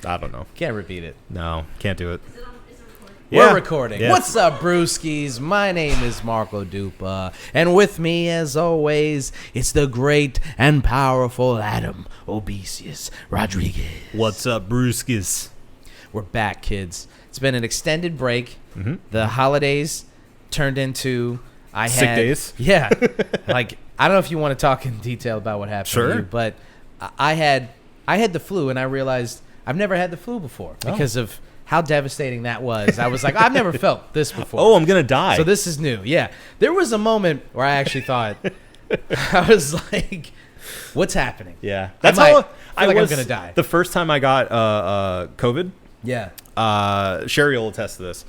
I don't know. Can't repeat it. No, can't do it. Is it recording? We're recording. Yeah. What's up, brewskis? My name is Marco Dupa, and with me, as always, it's the great and powerful Adam Obesius Rodriguez. What's up, brewskis? We're back, kids. It's been an extended break. Mm-hmm. The holidays turned into Sick days? Yeah. Like, I don't know if you want to talk in detail about what happened Sure. to you, but I had the flu, and I realized I've never had the flu before because of how devastating that was. I was like, I've never felt this before. Oh, I'm going to die. So this is new. Yeah. There was a moment where I actually thought, I was like, what's happening? Yeah. That's That's how I feel like I'm going to die. The first time I got COVID, Yeah. Sherry will attest to this.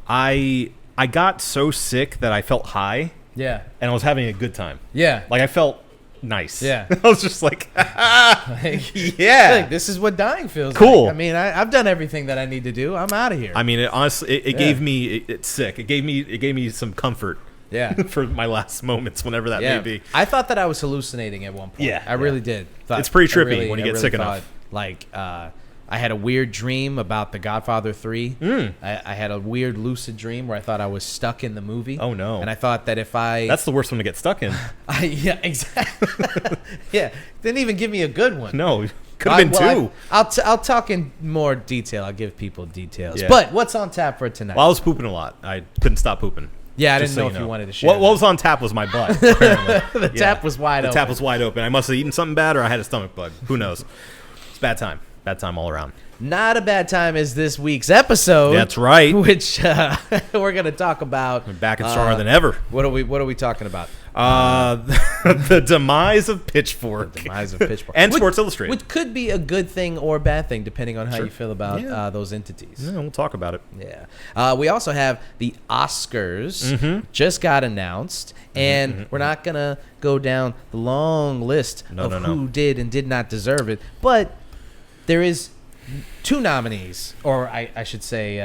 I got so sick that I felt high, Yeah. and I was having a good time. Yeah. Like, I felt nice. Yeah. I was just like, Like, yeah. like, this is what dying feels Cool. like. I mean, I've done everything that I need to do. I'm out of here. I mean, it honestly, it Yeah. gave me, it's sick. It gave me some comfort yeah. for my last moments, whenever that Yeah. may be. I thought that I was hallucinating at one point. Yeah, I really did. It's pretty trippy when you get sick enough. Like, I had a weird dream about the Godfather 3. I had a weird lucid dream where I thought I was stuck in the movie. Oh, no. And I thought that if I... That's the worst one to get stuck in. yeah, exactly. Yeah. Didn't even give me a good one. No, could have been two. I'll talk in more detail. I'll give people details. Yeah. But what's on tap for tonight? Well, I was pooping a lot. I couldn't stop pooping. Yeah, I Just didn't know so if you you wanted to share. What was on tap was my butt. Apparently. The tap was wide The open. tap was wide open. I must have eaten something bad, or I had a stomach bug. Who knows? It's bad time. Bad time all around. Not a bad time as this week's episode. That's right. Which we're going to talk about. We're back and stronger than ever. What are we talking about? The demise of Pitchfork. The demise of Pitchfork. And Sports Illustrated. Which could be a good thing or a bad thing, depending on how Sure. you feel about Yeah. those entities. Yeah, we'll talk about it. Yeah. We also have the Oscars just got announced, and we're not going to go down the long list of who did and did not deserve it, but there is two nominees, or I should say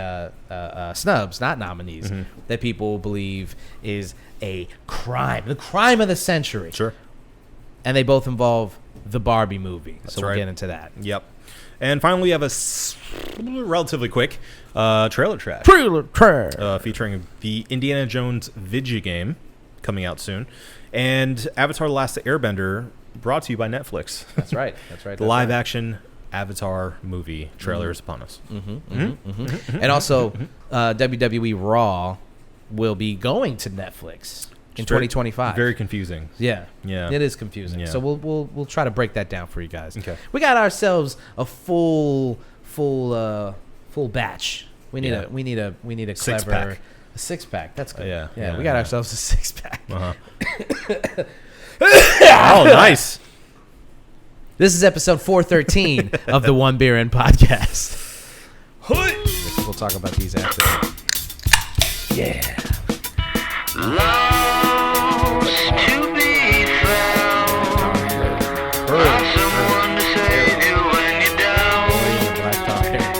snubs, not nominees, that people believe is a crime, the crime of the century. Sure. And they both involve the Barbie movie. That's so we'll right. get into that. Yep. And finally, we have a relatively quick trailer track featuring the Indiana Jones video game coming out soon, and Avatar The Last Airbender, brought to you by Netflix. That's right. That's right. The live-action Avatar movie trailer is upon us. And also, WWE Raw will be going to Netflix in 2025. Very confusing. Yeah. Yeah. It is confusing. Yeah. So we'll try to break that down for you guys. Okay. We got ourselves a full batch. We need a clever Six-pack. a 6-pack. That's good. Yeah, we got ourselves a 6-pack. Uh-huh. Oh, nice. This is episode 413 of the One Beer In podcast. We'll talk about these after. Yeah. Lost to be found. Someone to save you when you're down.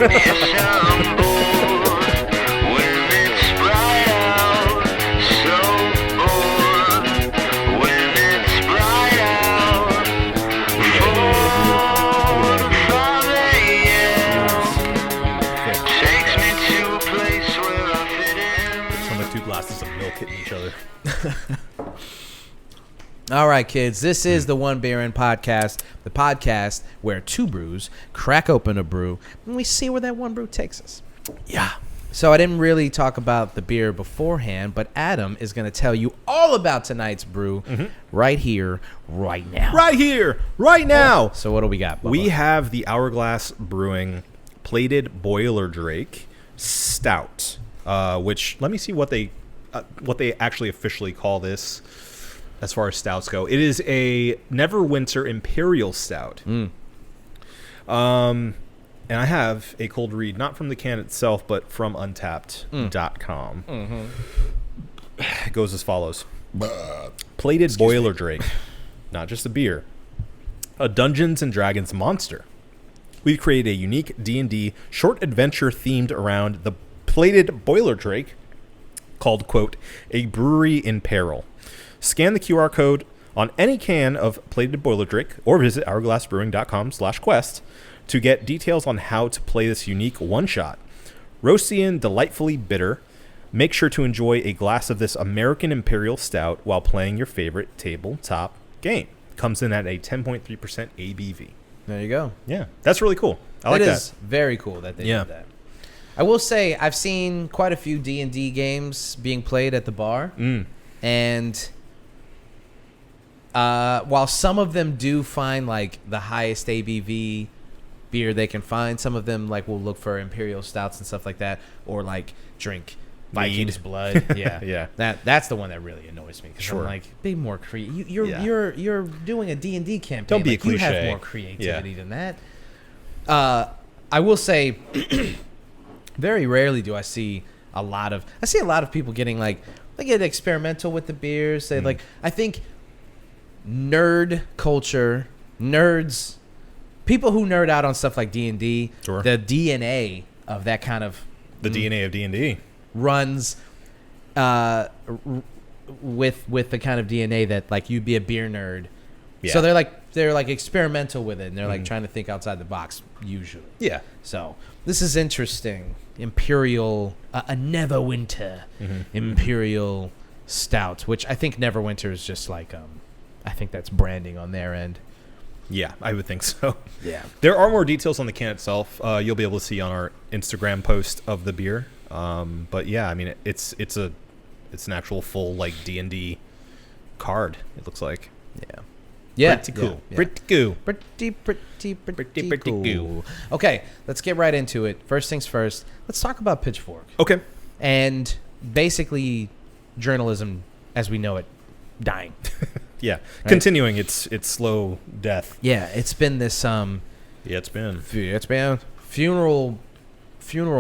Yes, I'm bored when it's bright out. So bored when it's bright out. 4 to 5 a.m. takes me to a place where I fit in. Some of the two glasses of milk hitting each other. All right, kids. This is the One Beer In podcast, the podcast where two brews crack open a brew and we see where that one brew takes us. Yeah. So I didn't really talk about the beer beforehand, but Adam is going to tell you all about tonight's brew right here, right now. Right here, right now. So what do we got, Bubba? We have the Hourglass Brewing Plated Boiler Drake Stout, which, let me see what they actually officially call this as far as stouts go. It is a Neverwinter Imperial Stout. And I have a cold read, not from the can itself, but from Untapped.com. It goes as follows. Plated Boiler Drake, not just a beer, a Dungeons and Dragons monster. We've created a unique D&D short adventure themed around the Plated Boiler Drake called, quote, A Brewery in Peril. Scan the QR code on any can of Plated Boiler Drink, or visit hourglassbrewing.com/quest to get details on how to play this unique one-shot. Roasty and delightfully bitter, make sure to enjoy a glass of this American Imperial Stout while playing your favorite tabletop game. Comes in at a 10.3% ABV. There you go. Yeah, that's really cool. I like that. It is very cool that they did that. I will say I've seen quite a few D&D games being played at the bar. And while some of them do find like the highest ABV beer they can find, some of them like will look for Imperial Stouts and stuff like that, or like drink Viking's blood. Yeah. That's the one that really annoys me. Sure. I'm like, be more creative. You're doing a D&D campaign. Don't be like, a cliche. You have more creativity than that. I will say, very rarely do I see a lot of people getting like, they get experimental with the beers. They like, I think nerd culture, nerds, people who nerd out on stuff like D&D, sure. The DNA of that kind of DNA of D&D runs with the kind of DNA that like you'd be a beer nerd. Yeah. So they're like experimental with it, and they're like trying to think outside the box usually. Yeah. So this is interesting. Imperial, a Neverwinter Imperial Stout, which I think Neverwinter is just like I think that's branding on their end. Yeah, I would think so. Yeah. There are more details on the can itself. You'll be able to see on our Instagram post of the beer. But yeah, I mean it's an actual full like D&D card. It looks like. Yeah. Pretty cool. Yeah. Pretty cool. Okay, let's get right into it. First things first. Let's talk about Pitchfork. Okay. And basically, journalism as we know it dying. Yeah. Right? Continuing its slow death. Yeah, it's been this it's been funeral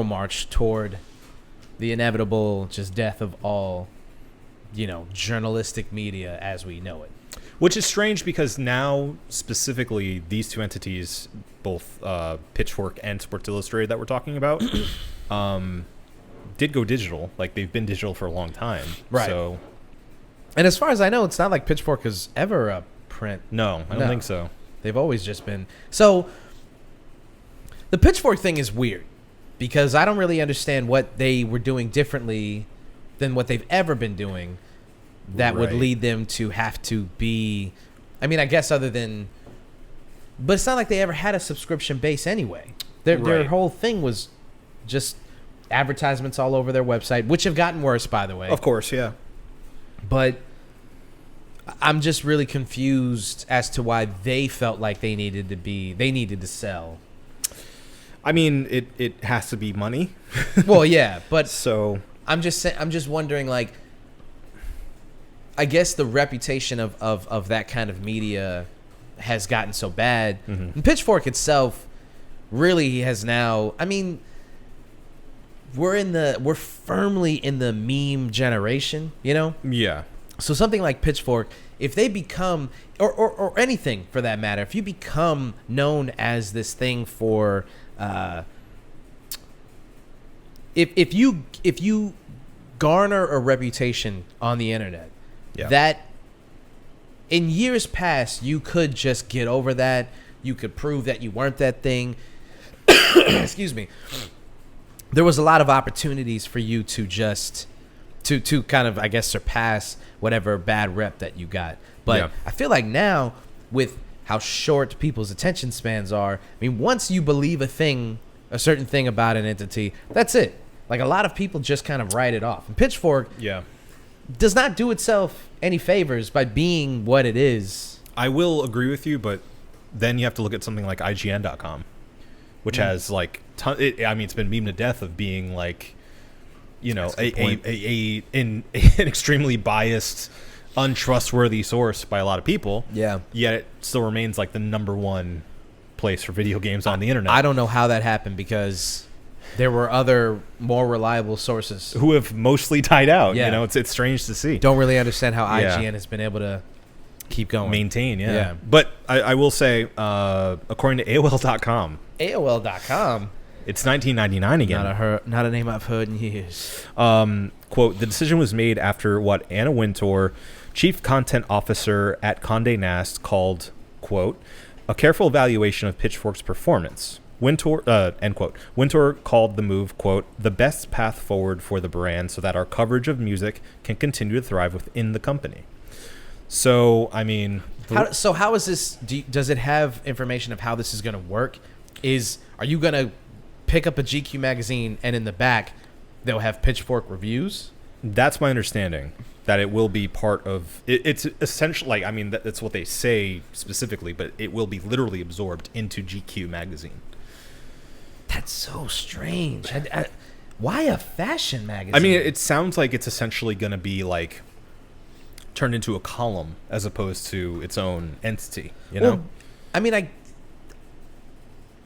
march toward the inevitable just death of all, journalistic media as we know it. Which is strange because now specifically these two entities, both Pitchfork and Sports Illustrated that we're talking about, did go digital. Like they've been digital for a long time. Right. So, and as far as I know, it's not like Pitchfork is ever a print. No, I don't think so. They've always just been. So the Pitchfork thing is weird because I don't really understand what they were doing differently than what they've ever been doing that would lead them to have to be, I mean, I guess other than, but it's not like they ever had a subscription base anyway. Their whole thing was just advertisements all over their website, which have gotten worse, by the way. Of course, yeah. But I'm just really confused as to why they felt like they needed to sell. I mean, it has to be money. Well, yeah, but so I'm just wondering, like, I guess the reputation of that kind of media has gotten so bad. And Pitchfork itself really has now, I mean, we're firmly in the meme generation, Yeah. So something like Pitchfork, if they become, or anything for that matter, if you become known as this thing for, if you garner a reputation on the internet, that in years past you could just get over that, you could prove that you weren't that thing. Excuse me. There was a lot of opportunities for you to just to kind of, I guess, surpass whatever bad rep that you got. But I feel like now, with how short people's attention spans are, I mean, once you believe a certain thing about an entity, that's it. Like, a lot of people just kind of write it off. And Pitchfork does not do itself any favors by being what it is. I will agree with you, but then you have to look at something like IGN.com, which has like it's been memed to death of being like, an extremely biased, untrustworthy source by a lot of people. Yeah. Yet it still remains like the number one place for video games on the internet. I don't know how that happened because there were other more reliable sources who have mostly died out. Yeah. It's strange to see. Don't really understand how IGN has been able to keep going. Maintain, yeah. But I will say, according to AOL.com. AOL.com? It's $19.99 again. Not a name I've heard in years. Quote, the decision was made after what Anna Wintour Chief Content Officer at Condé Nast called, quote, a careful evaluation of Pitchfork's performance. Wintour, end quote. Wintour called the move, quote, the best path forward for the brand so that our coverage of music can continue to thrive within the company. So, I mean... How is this... Does it have information of how this is going to work? Are you going to pick up a GQ magazine and in the back they'll have Pitchfork reviews? That's my understanding, that it will be part of... It's essentially... Like, I mean, that's what they say specifically, but it will be literally absorbed into GQ magazine. That's so strange. Why a fashion magazine? I mean, it sounds like it's essentially going to be like... turned into a column as opposed to its own entity, you know? I mean,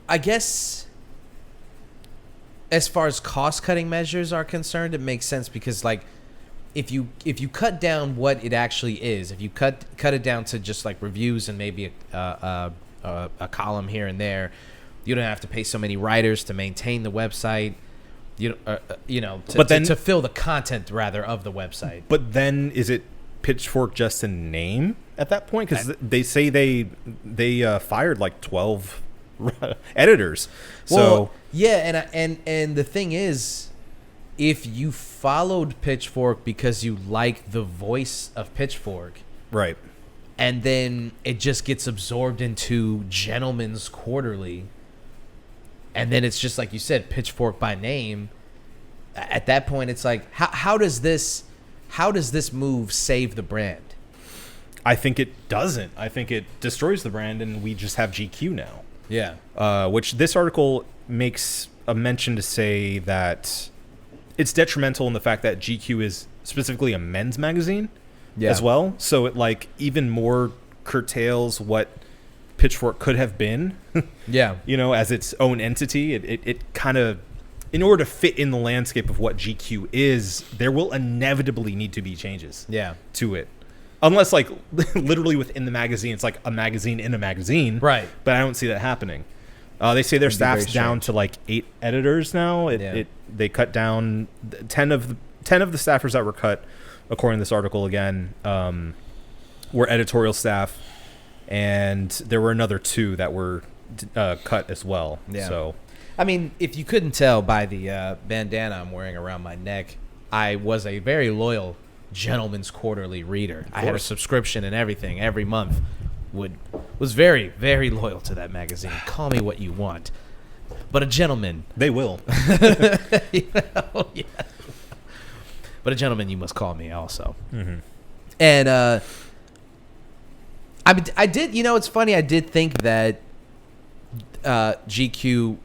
I guess as far as cost-cutting measures are concerned, it makes sense because, like, if you cut down what it actually is, if you cut it down to just like reviews and maybe a column here and there, you don't have to pay so many writers to maintain the website. To fill the content rather of the website. But then is it Pitchfork just a name at that point? Because they say they fired like 12 editors. Well, yeah, and the thing is, if you followed Pitchfork because you like the voice of Pitchfork, right, and then it just gets absorbed into Gentleman's Quarterly, and then it's just like you said, Pitchfork by name. At that point, it's like, how does this move save the brand? I think it doesn't. I think it destroys the brand, and we just have GQ now. Yeah. Which this article makes a mention to say that it's detrimental in the fact that GQ is specifically a men's magazine as well. So it like even more curtails what Pitchfork could have been. Yeah. You know, as its own entity. It kind of, in order to fit in the landscape of what GQ is, there will inevitably need to be changes to it. Unless, like, literally within the magazine, it's like a magazine in a magazine. Right. But I don't see that happening. They say their staff's down to, like, 8 editors now. They cut down 10 of the staffers that were cut, according to this article again, were editorial staff. And there were another 2 that were cut as well. Yeah. So, I mean, if you couldn't tell by the bandana I'm wearing around my neck, I was a very loyal Gentleman's Quarterly reader. I had a subscription and everything every month. Was very, very loyal to that magazine. Call me what you want, but a gentleman. They will. Yeah. But a gentleman, you must call me also. Mm-hmm. And I did. You know, it's funny. I did think that GQ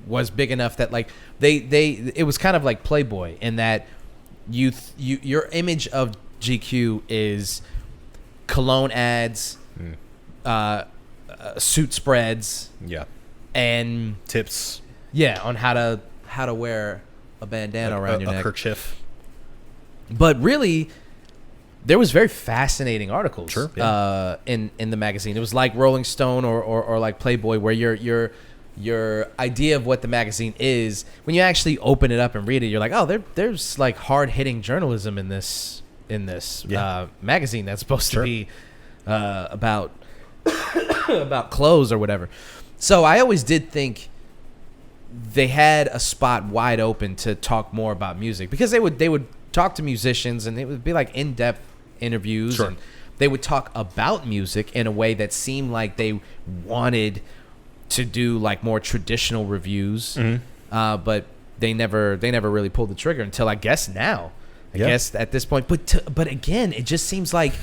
was big enough that like it was kind of like Playboy in that your image of GQ is cologne ads, suit spreads, and tips, on how to wear a bandana around your neck, a kerchief. But really, there was very fascinating articles in the magazine. It was like Rolling Stone or like Playboy, where your idea of what the magazine is, when you actually open it up and read it, you're like, oh, there's like hard-hitting journalism in this magazine that's supposed to be about clothes or whatever. So I always did think they had a spot wide open to talk more about music, because they would talk to musicians and it would be like in-depth interviews, and they would talk about music in a way that seemed like they wanted to do like more traditional reviews, but they never really pulled the trigger until I guess now. I guess at this point, but again, it just seems like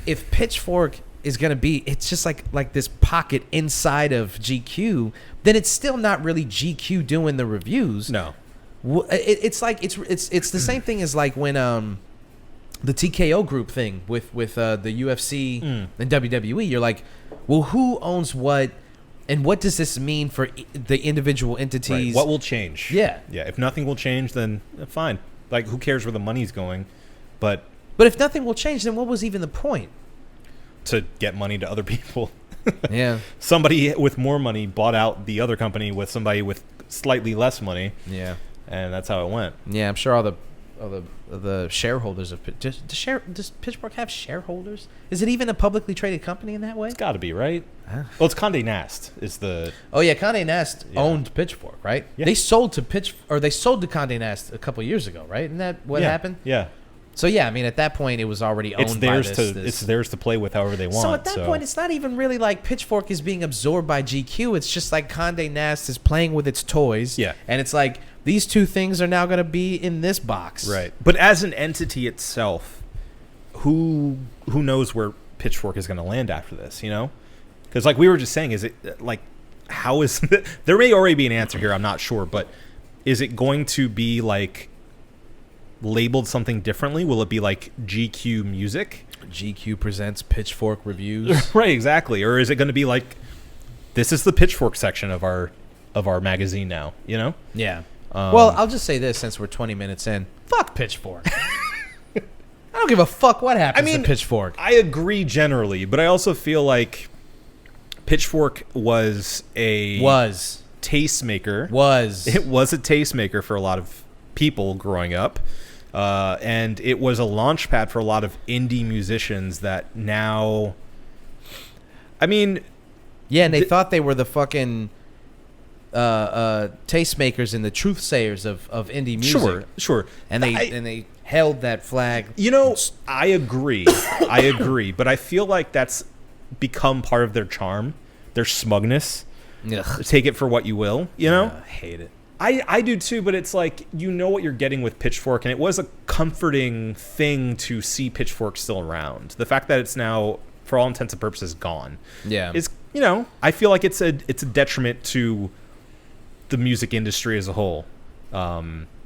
if Pitchfork is gonna be, it's just like this pocket inside of GQ, then it's still not really GQ doing the reviews. No, it's like it's the same thing as like when the TKO group thing with the UFC and WWE. You're like, well, who owns what? And what does this mean for the individual entities? Right. What will change? Yeah. If nothing will change, then fine. Like, who cares where the money's going? But if nothing will change, then what was even the point? To get money to other people. Yeah. Somebody with more money bought out the other company with somebody with slightly less money. Yeah. And that's how it went. Yeah, I'm sure all the the shareholders of does Pitchfork have shareholders? Is it even a publicly traded company in that way? It's got to be, right? Well, it's Condé Nast is the. Oh yeah, Condé Nast owned Pitchfork, right? Yeah. They sold to Condé Nast a couple years ago, right? Isn't that what happened? Yeah. So yeah, I mean, at that point, it was already owned by this. It's theirs to play with however they want. So at that point, it's not even really like Pitchfork is being absorbed by GQ. It's just like Condé Nast is playing with its toys. Yeah. And it's like these two things are now going to be in this box. Right. But as an entity itself, who knows where Pitchfork is going to land after this? You know, because like we were just saying, is it like how is there may already be an answer here? I'm not sure, but is it going to be like labeled something differently? Will it be like GQ Music? GQ presents Pitchfork reviews. Right, exactly. Or is it going to be like this is the Pitchfork section of our magazine now, you know? Yeah. Well, I'll just say this since we're 20 minutes in. Fuck Pitchfork. I don't give a fuck what happens to Pitchfork. I agree generally, but I also feel like Pitchfork was a tastemaker. It was a tastemaker for a lot of people growing up. And it was a launch pad for a lot of indie musicians that now, I mean... Yeah, and they thought they were the fucking tastemakers and the truth sayers of indie music. Sure. And they held that flag. You know, I agree. But I feel like that's become part of their charm, their smugness. Ugh. Take it for what you will, you know? I hate it. I do too, but it's like you know what you're getting with Pitchfork, and it was a comforting thing to see Pitchfork still around. The fact that it's now, for all intents and purposes, gone, is, you know, I feel like it's a detriment to the music industry as a whole.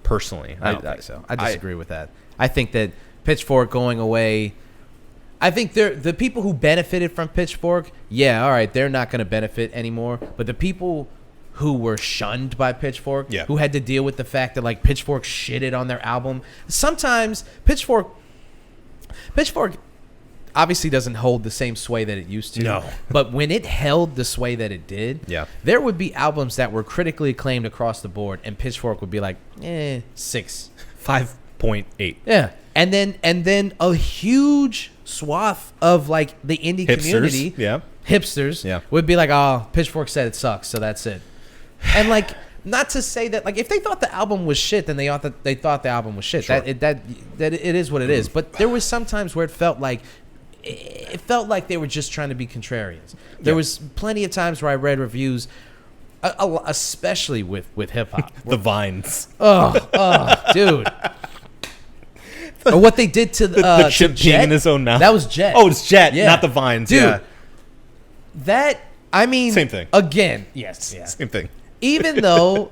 Personally, I don't think so. I disagree with that. I think that Pitchfork going away, I think the people who benefited from Pitchfork, yeah, all right, they're not going to benefit anymore, but the people who were shunned by Pitchfork, who had to deal with the fact that like Pitchfork shitted on their album. Sometimes Pitchfork obviously doesn't hold the same sway that it used to. No. But when it held the sway that it did, there would be albums that were critically acclaimed across the board, and Pitchfork would be like, 6. 5.8. Yeah. And then a huge swath of like the indie community, hipsters, would be like, oh, Pitchfork said it sucks, so that's it. And like, not to say that like if they thought the album was shit, then they thought the album was shit. Sure. That it is what it is. But there was some times where it felt like they were just trying to be contrarians. There was plenty of times where I read reviews, especially with hip hop, the Vines. Oh, dude. Or what they did to the chip Jet in his own mouth. That was Jet. Oh, it's Jet, not the Vines, dude. That, I mean, same thing. Again, yes, same thing. Even though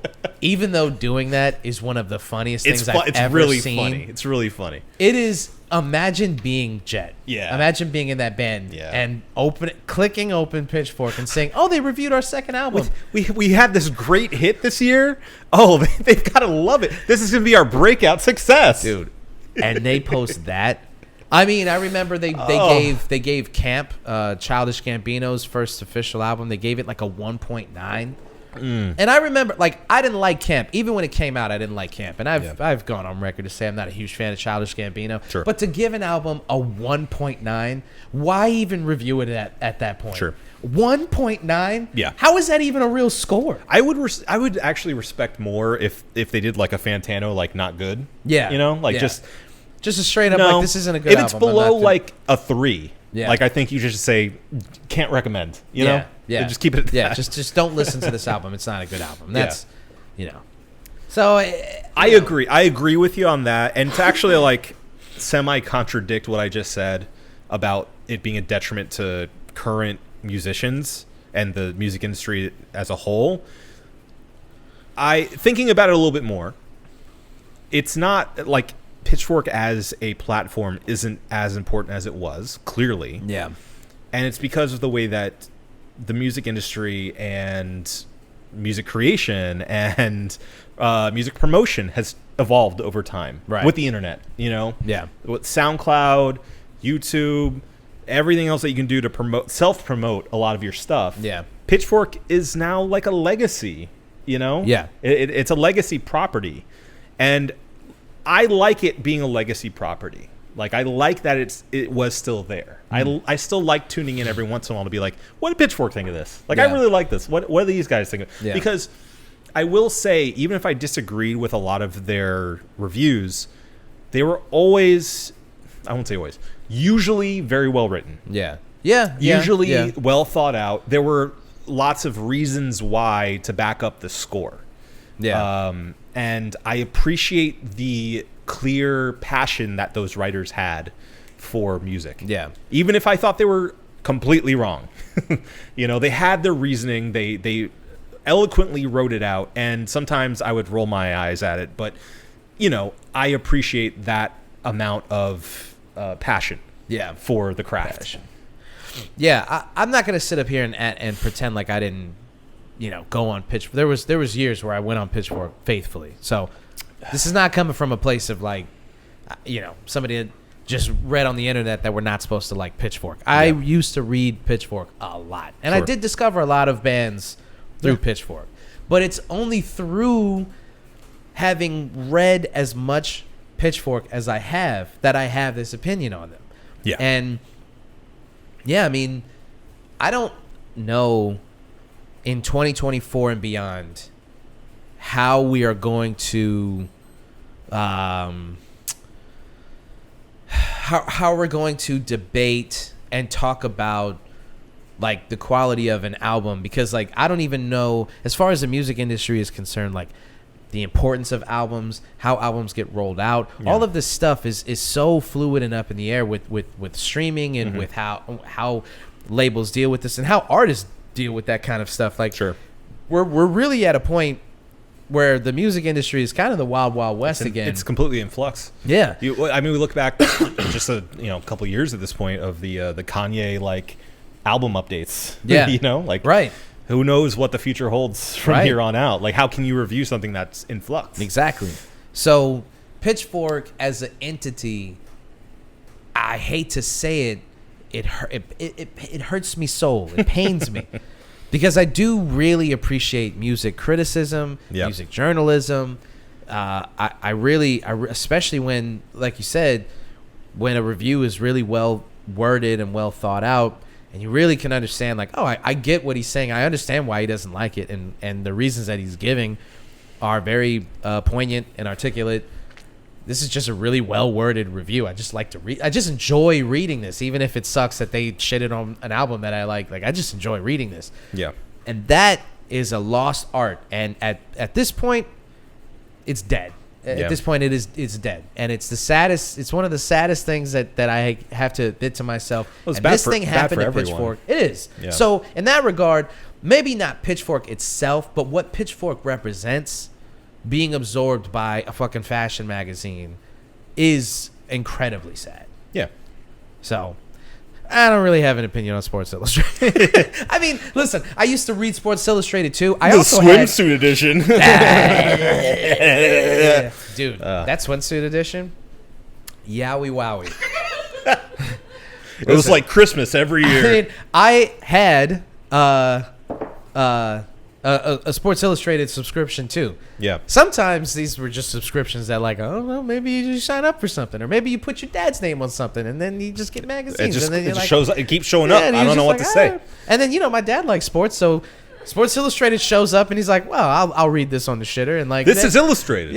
doing that is one of the funniest things I've ever seen. It's really funny. It is. Imagine being Jet. Yeah. Imagine being in that band and clicking open Pitchfork and saying, "Oh, they reviewed our second album. We had this great hit this year. Oh, they've got to love it. This is gonna be our breakout success, dude." And they post that. I mean, I remember they gave Camp, Childish Gambino's first official album. They gave it like a 1.9. And I remember, like, I didn't like Camp. Even when it came out, I didn't like Camp. And I've gone on record to say I'm not a huge fan of Childish Gambino. Sure. But to give an album a 1.9, why even review it at that point? Sure. 1.9? Yeah. How is that even a real score? I would actually respect more if they did like a Fantano, like not good. Yeah. You know, like just a straight up, like, this isn't a good album. If it's below like a 3, yeah. Like I think you just say can't recommend. You know, yeah, just keep it. At that. Just don't listen to this album. It's not a good album. That's, you know. So I agree. I agree with you on that. And to actually like semi contradict what I just said about it being a detriment to current musicians and the music industry as a whole, thinking about it a little bit more, it's not like Pitchfork as a platform isn't as important as it was, clearly. Yeah. And it's because of the way that the music industry and music creation and music promotion has evolved over time with the internet, you know? Yeah. With SoundCloud, YouTube, everything else that you can do to self-promote a lot of your stuff. Yeah. Pitchfork is now like a legacy, you know? Yeah. It's a legacy property. And I like it being a legacy property. Like, I like that it was still there. I still like tuning in every once in a while to be like, what did Pitchfork think of this? Like, I really like this. What do these guys think of it? Because I will say, even if I disagreed with a lot of their reviews, they were always, I won't say always, usually very well written. Usually well thought out. There were lots of reasons why to back up the score. And I appreciate the clear passion that those writers had for music. Even if I thought they were completely wrong. They had their reasoning. They eloquently wrote it out, and sometimes I would roll my eyes at it, but I appreciate that amount of passion for the craft. I'm not gonna sit up here and pretend like I didn't go on Pitchfork. There was years where I went on Pitchfork faithfully, so this is not coming from a place of like somebody that just read on the internet that we're not supposed to like Pitchfork. I used to read Pitchfork a lot, and I did discover a lot of bands through Pitchfork, but it's only through having read as much Pitchfork as I have that I have this opinion on them. And I mean, I don't know in 2024 and beyond how we are going to how we're going to debate and talk about like the quality of an album, because like I don't even know, as far as the music industry is concerned, like the importance of albums, how albums get rolled out, all of this stuff is so fluid and up in the air with streaming and with how labels deal with this and how artists deal with that kind of stuff. Like we're really at a point where the music industry is kind of the wild west again. It's completely in flux. We look back just a couple of years at this point of the Kanye like album updates. Who knows what the future holds from here on out? Like, how can you review something that's in flux? Exactly. So Pitchfork as an entity, I hate to say it hurts me soul. It pains me. Because I do really appreciate music criticism, music journalism. I really, especially when, like you said, when a review is really well worded and well thought out, and you really can understand, like, I get what he's saying. I understand why he doesn't like it, and the reasons that he's giving are very poignant and articulate. This is just a really well worded review. I just like to read. I just enjoy reading this, even if it sucks that they shitted on an album that I like. Like, I just enjoy reading this. And that is a lost art. And at this point, it's dead. At this point, it's dead. And it's the saddest. It's one of the saddest things that I have to admit to myself. Well, and this thing happened at Pitchfork. It is. So in that regard, maybe not Pitchfork itself, but what Pitchfork represents, being absorbed by a fucking fashion magazine, is incredibly sad. So I don't really have an opinion on Sports Illustrated. I mean, listen, I used to read Sports Illustrated too. I also swimsuit edition. Dude, that swimsuit edition, yowie wowie. It was like Christmas every year. I mean, I had a Sports Illustrated subscription too. Sometimes these were just subscriptions that, like, oh well, maybe you just sign up for something, or maybe you put your dad's name on something, and then you just get magazines. It just, and then it just shows up. It keeps showing up. I don't know what to say. And then my dad likes sports, so Sports Illustrated shows up, and he's like, well, I'll read this on the shitter, and like this is illustrated.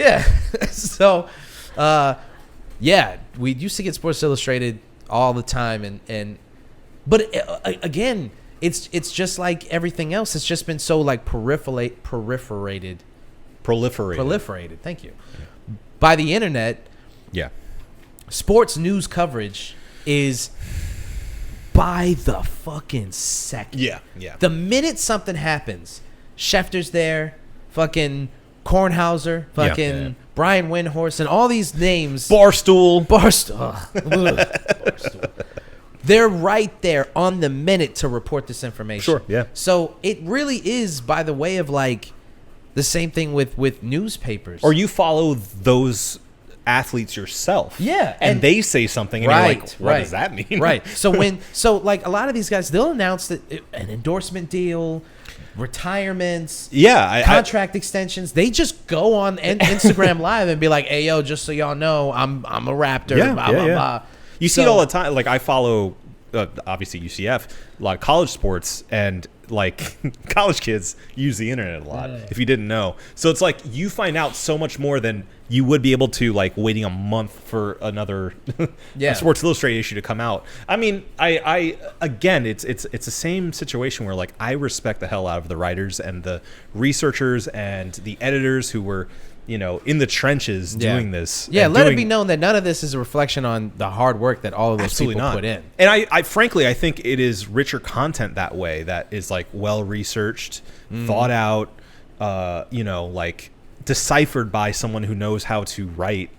So, we used to get Sports Illustrated all the time, but again. It's just like everything else. It's just been so like proliferated. Thank you. By the internet. Sports news coverage is by the fucking second. The minute something happens, Schefter's there, fucking Kornhauser, fucking Brian Windhorst, and all these names. Barstool. Barstool. They're right there on the minute to report this information. So it really is by the way of like the same thing with newspapers. Or you follow those athletes yourself. And they say something and you're like, what does that mean? So like a lot of these guys, they'll announce that an endorsement deal, retirements, contract extensions. They just go on Instagram Live and be like, "Hey, yo, just so y'all know, I'm a Raptor." Blah, blah, blah. You see it all the time. Like I follow, obviously UCF, a lot of college sports, and like college kids use the internet a lot. If you didn't know, so it's like you find out so much more than you would be able to like waiting a month for another Sports Illustrated issue to come out. I mean, I again, it's the same situation where like I respect the hell out of the writers and the researchers and the editors who were, you know, in the trenches doing this. Yeah, let it be known that none of this is a reflection on the hard work that all of those people put in. And I frankly, I think it is richer content that way, that is like well researched, thought out, you know, like deciphered by someone who knows how to write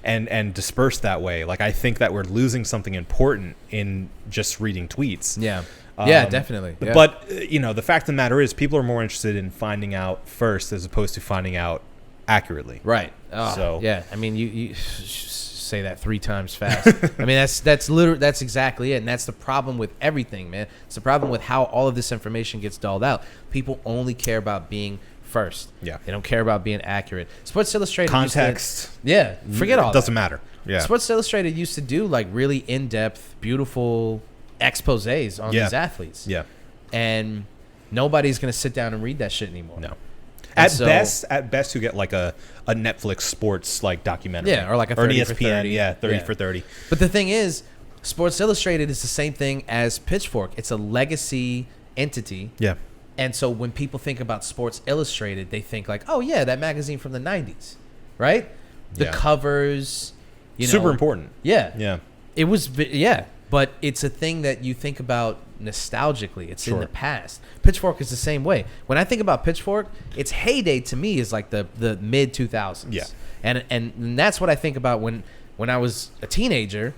and disperse that way. Like I think that we're losing something important in just reading tweets. Definitely. But you know, the fact of the matter is people are more interested in finding out first as opposed to finding out accurately. Right. So I mean, you say that 3 times fast. I mean, that's exactly it, and that's the problem with everything, man. It's the problem with how all of this information gets dulled out. People only care about being first. They don't care about being accurate. Sports Illustrated context. Forget all. It doesn't matter. Sports Illustrated used to do like really in-depth, beautiful exposés on these athletes. And nobody's gonna sit down and read that shit anymore. No. At best, you get like a Netflix sports like documentary, or like a 30 or an ESPN, for 30. 30 for 30. But the thing is, Sports Illustrated is the same thing as Pitchfork. It's a legacy entity. And so when people think about Sports Illustrated, they think like, oh yeah, that magazine from the 90s, right? The covers, you know, super important. It was, but it's a thing that you think about nostalgically. It's in the past. Pitchfork is the same way. When I think about Pitchfork, its heyday to me is like the mid 2000s. And that's what I think about when I was a teenager,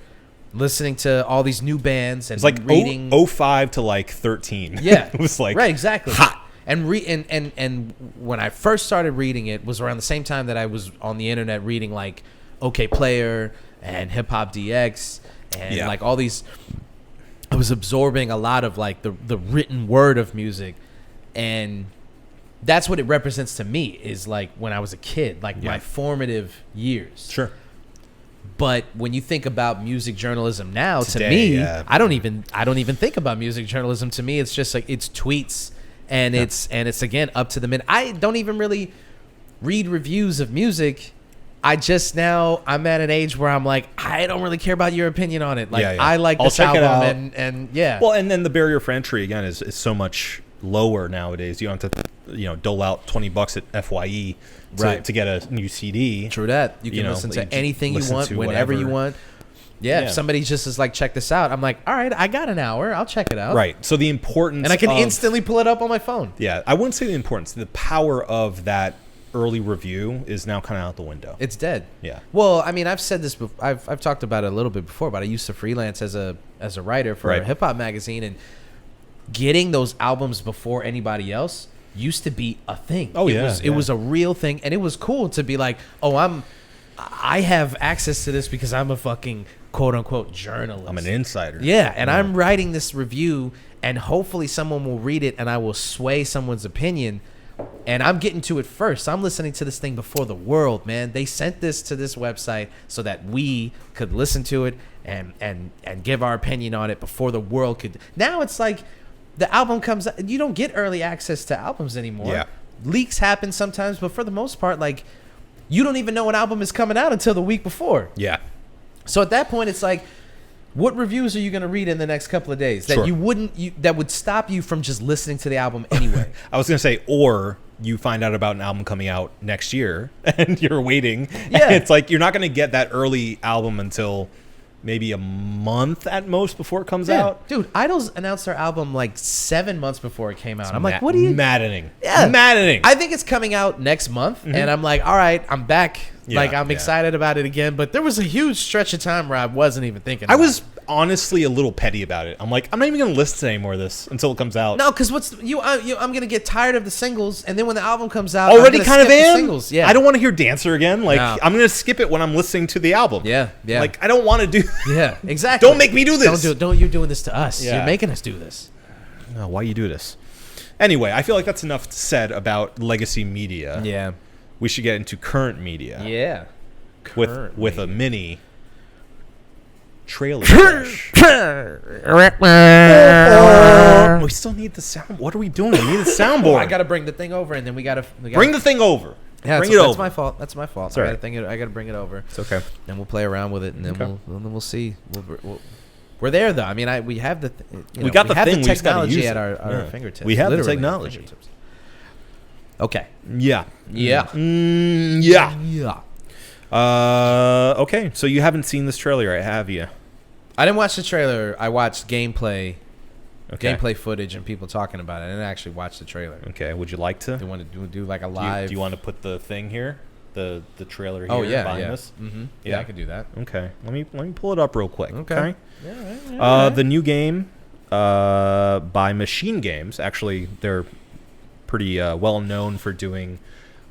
listening to all these new bands and it's like reading 05 to like 13. It was like right, exactly. Hot. And when I first started reading it was around the same time that I was on the internet reading like OK Player and Hip Hop DX and like all these. I was absorbing a lot of like the written word of music, and that's what it represents to me, is like when I was a kid, like my formative years. But when you think about music journalism now, today, to me, I don't even think about music journalism. To me, it's just like it's tweets, and it's again up to the minute. I don't even really read reviews of music. I'm at an age where I'm like, I don't really care about your opinion on it. Like, I like this album, and Well, and then the barrier for entry again is so much lower nowadays. You don't have to, you know, dole out $20 at FYE to get a new CD. True that. You can listen to anything you want, whenever you want. If somebody just is like, check this out, I'm like, all right, I got an hour, I'll check it out. Right. So the importance, and I can instantly pull it up on my phone. I wouldn't say the importance. The power of that early review is now kind of out the window. It's dead. Well, I mean, I've said this before. I've talked about it a little bit before, but I used to freelance as a writer for a hip hop magazine, and getting those albums before anybody else used to be a thing. It was a real thing, and it was cool to be like, oh, I have access to this because I'm a fucking quote unquote journalist. I'm an insider. I'm writing this review, and hopefully someone will read it, and I will sway someone's opinion. And I'm getting to it first. I'm listening to this thing before the world, man. They sent this to this website so that we could listen to it and give our opinion on it before the world could. Now it's like the album comes out. You don't get early access to albums anymore. Leaks happen sometimes, but for the most part, like, you don't even know an album is coming out until the week before. So at that point, it's like, what reviews are you going to read in the next couple of days that that would stop you from just listening to the album anyway? I was going to say, or you find out about an album coming out next year and you're waiting. And it's like, you're not going to get that early album until maybe a month at most before it comes out. Dude, Idols announced their album like 7 months before it came out. I'm like, what are you? Maddening. Maddening. I think it's coming out next month. And I'm like, all right, I'm back. I'm excited about it again. But there was a huge stretch of time where I wasn't even thinking about it. I was honestly a little petty about it. I'm like, I'm not even going to listen to any more of this until it comes out. No, because I'm going to get tired of the singles. And then when the album comes out, already kind of the singles. I don't want to hear Dancer again. Like, I'm going to skip it when I'm listening to the album. Like, I don't want to do exactly. Don't make me do this. Don't you doing this to us. You're making us do this. Oh, why you do this? Anyway, I feel like that's enough said about legacy media. Yeah. We should get into current media. Yeah. With a mini trailer. We still need the sound. What are we doing? We need the soundboard. I gotta bring the thing over, and then we gotta bring the thing over. Yeah, bring it that's over. my fault. That's my fault. Sorry. I gotta bring it over. It's okay. And we'll play around with it, and then we'll see. We're there though. I mean, we have the we got the thing. The we just gotta technology use at it. our fingertips. We have the Literally technology. fingertips. Okay. Yeah. Yeah. Yeah. Yeah. Okay. So you haven't seen this trailer, right? Have you? I didn't watch the trailer. I watched gameplay. Okay. Gameplay footage and people talking about it. I didn't actually watch the trailer. Okay. Would you like to? Do you want to do like a live? Do you want to put the thing here, the trailer here? Oh yeah, behind yeah. us? Mm-hmm. Yeah, I could do that. Okay. Let me pull it up real quick. Okay. Yeah. Right. The new game, by Machine Games. Actually, they're pretty well known for doing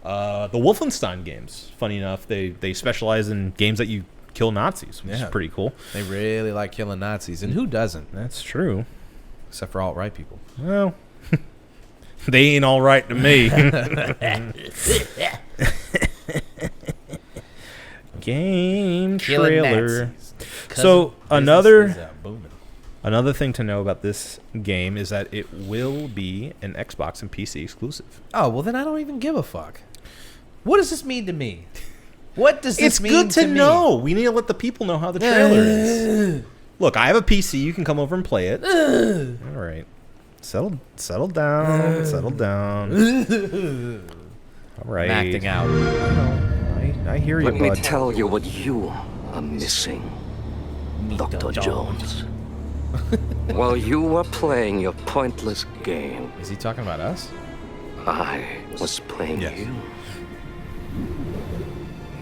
the Wolfenstein games. Funny enough, they specialize in games that you kill Nazis, which is pretty cool. They really like killing Nazis, and who doesn't? That's true. Except for alt-right people. Well, they ain't all right to me. Game Killing trailer. Nazis. So Business is, booming. another thing to know about this game is that it will be an Xbox and PC exclusive. Oh, well then I don't even give a fuck. What does this mean to me? What does this It's mean good to me? know. We need to let the people know how the trailer is. Look, I have a PC. You can come over and play it. All right. Settle down. Settle down. All right. I'm acting out. I hear you, Let me bud. tell you what you are missing, Dr. Jones. While you were playing your pointless game, Is he talking about us? I was playing Yes. you.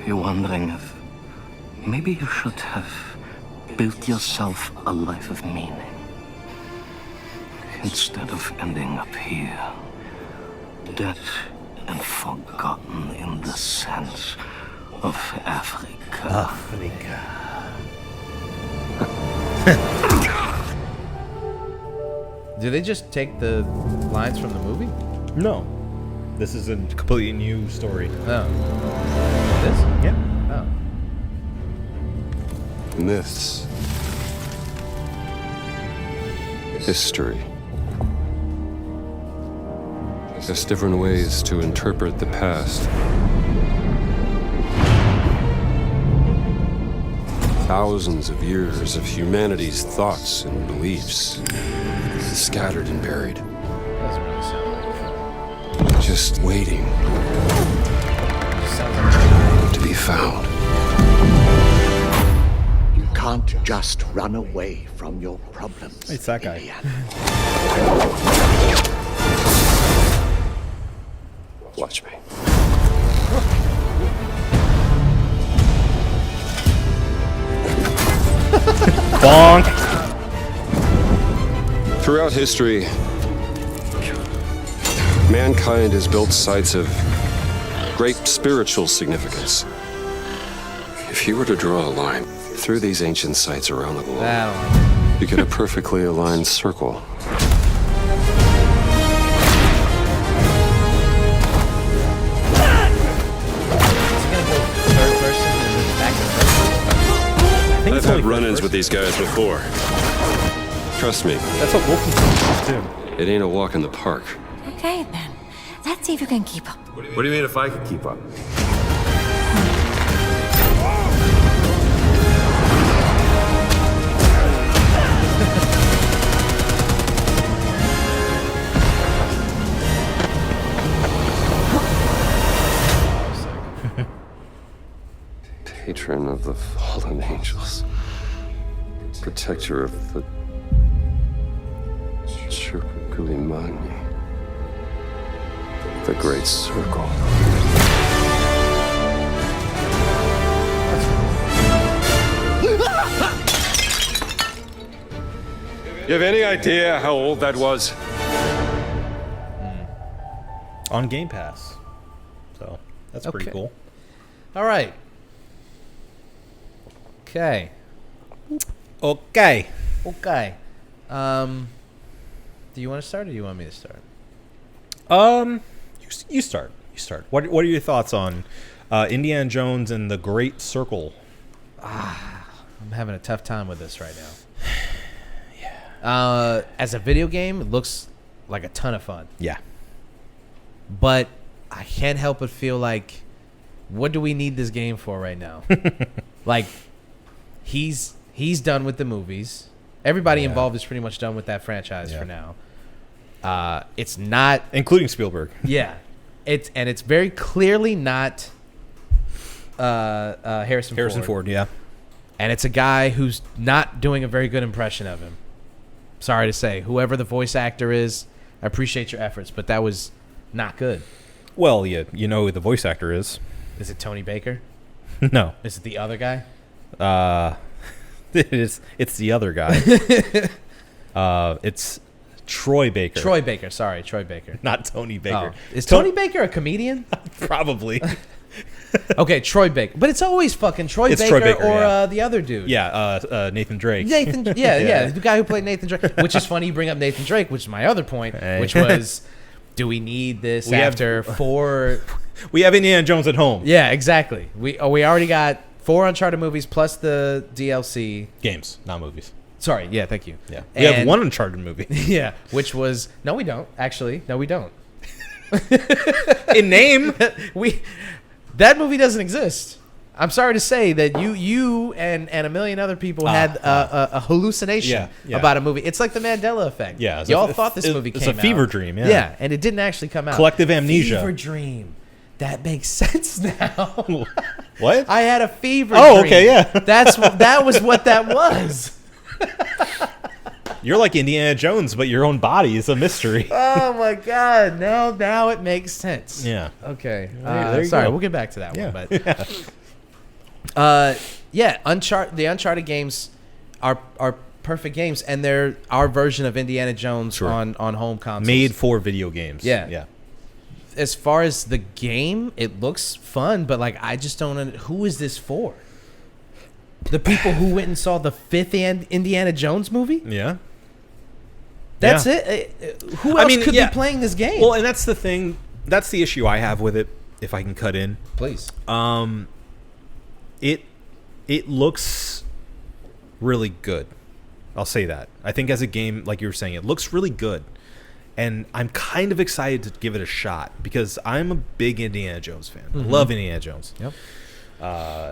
You're wondering if maybe you should have built yourself a life of meaning instead of ending up here, dead and forgotten in the sense of Africa. Do they just take the lines from the movie? No. This is a completely new story. No. This? Yeah. Oh. Myths. History. There's different ways to interpret the past. Thousands of years of humanity's thoughts and beliefs, scattered and buried, Doesn't really sound like it. just waiting Sounds like to be found. You can't just run away from your problems. It's that guy. Indiana. Watch me. Bonk. Throughout history, mankind has built sites of great spiritual significance. If you were to draw a line through these ancient sites around the globe, that. you get a perfectly aligned circle. Third person and then back to first. I think I've it's had only run-ins first with these guys before. Trust me, That's what Wolfenstein is too. it ain't a walk in the park. Okay, then. Let's see if you can keep up. What do you mean if I could keep up? Patron of the fallen angels. Protector of the Chirkulimani. The Great Circle. You have any idea how old that was? On Game Pass. So that's pretty Okay. cool. All right. Okay. Okay. Okay. Do you want to start or do you want me to start? You start. What are your thoughts on Indiana Jones and the Great Circle? I'm having a tough time with this right now. Yeah. As a video game, it looks like a ton of fun. Yeah. But I can't help but feel like, what do we need this game for right now? Like, he's done with the movies. Everybody involved is pretty much done with that franchise for now. It's not, including Spielberg. Yeah. It's very clearly not Harrison Ford, yeah. And it's a guy who's not doing a very good impression of him. Sorry to say. Whoever the voice actor is, I appreciate your efforts, but that was not good. Well, yeah, you know who the voice actor is. Is it Tony Baker? No. Is it the other guy? It's the other guy. It's Troy Baker. Troy Baker. Sorry, Troy Baker. Not Tony Baker. Oh. Is Tony Baker a comedian? Probably. Okay, Troy Baker. But it's always fucking Troy Baker or the other dude. Yeah, Nathan Drake. Yeah, the guy who played Nathan Drake. Which is funny you bring up Nathan Drake, which is my other point, which was, do we need this after 4... We have Indiana Jones at home. Yeah, exactly. We already got 4 Uncharted movies plus the DLC. Games, not movies. Sorry, yeah, thank you. Yeah, we have 1 Uncharted movie. Yeah, which was... No, we don't. Actually, no, we don't. In name. That movie doesn't exist. I'm sorry to say that you and a million other people had a hallucination about a movie. It's like the Mandela effect. Yeah, y'all thought this movie came out. It's a fever dream. Yeah. Yeah, and it didn't actually come out. Collective amnesia. Fever dream. That makes sense now. What? I had a fever dream. Oh, okay, yeah. That was what that was. You're like Indiana Jones, but your own body is a mystery. Oh my God! Now it makes sense. Yeah. Okay. There you sorry, go. we'll get back to that one. But the Uncharted games are perfect games, and they're our version of Indiana Jones on home consoles. Made for video games. Yeah. As far as the game, it looks fun, but like I just don't. Who is this for? The people who went and saw the 5th Indiana Jones movie? Yeah. That's it. Who else could be playing this game? Well, and that's the thing. That's the issue I have with it. If I can cut in, please. It looks really good. I'll say that. I think as a game, like you were saying, it looks really good, and I'm kind of excited to give it a shot because I'm a big Indiana Jones fan. I love Indiana Jones. Yep.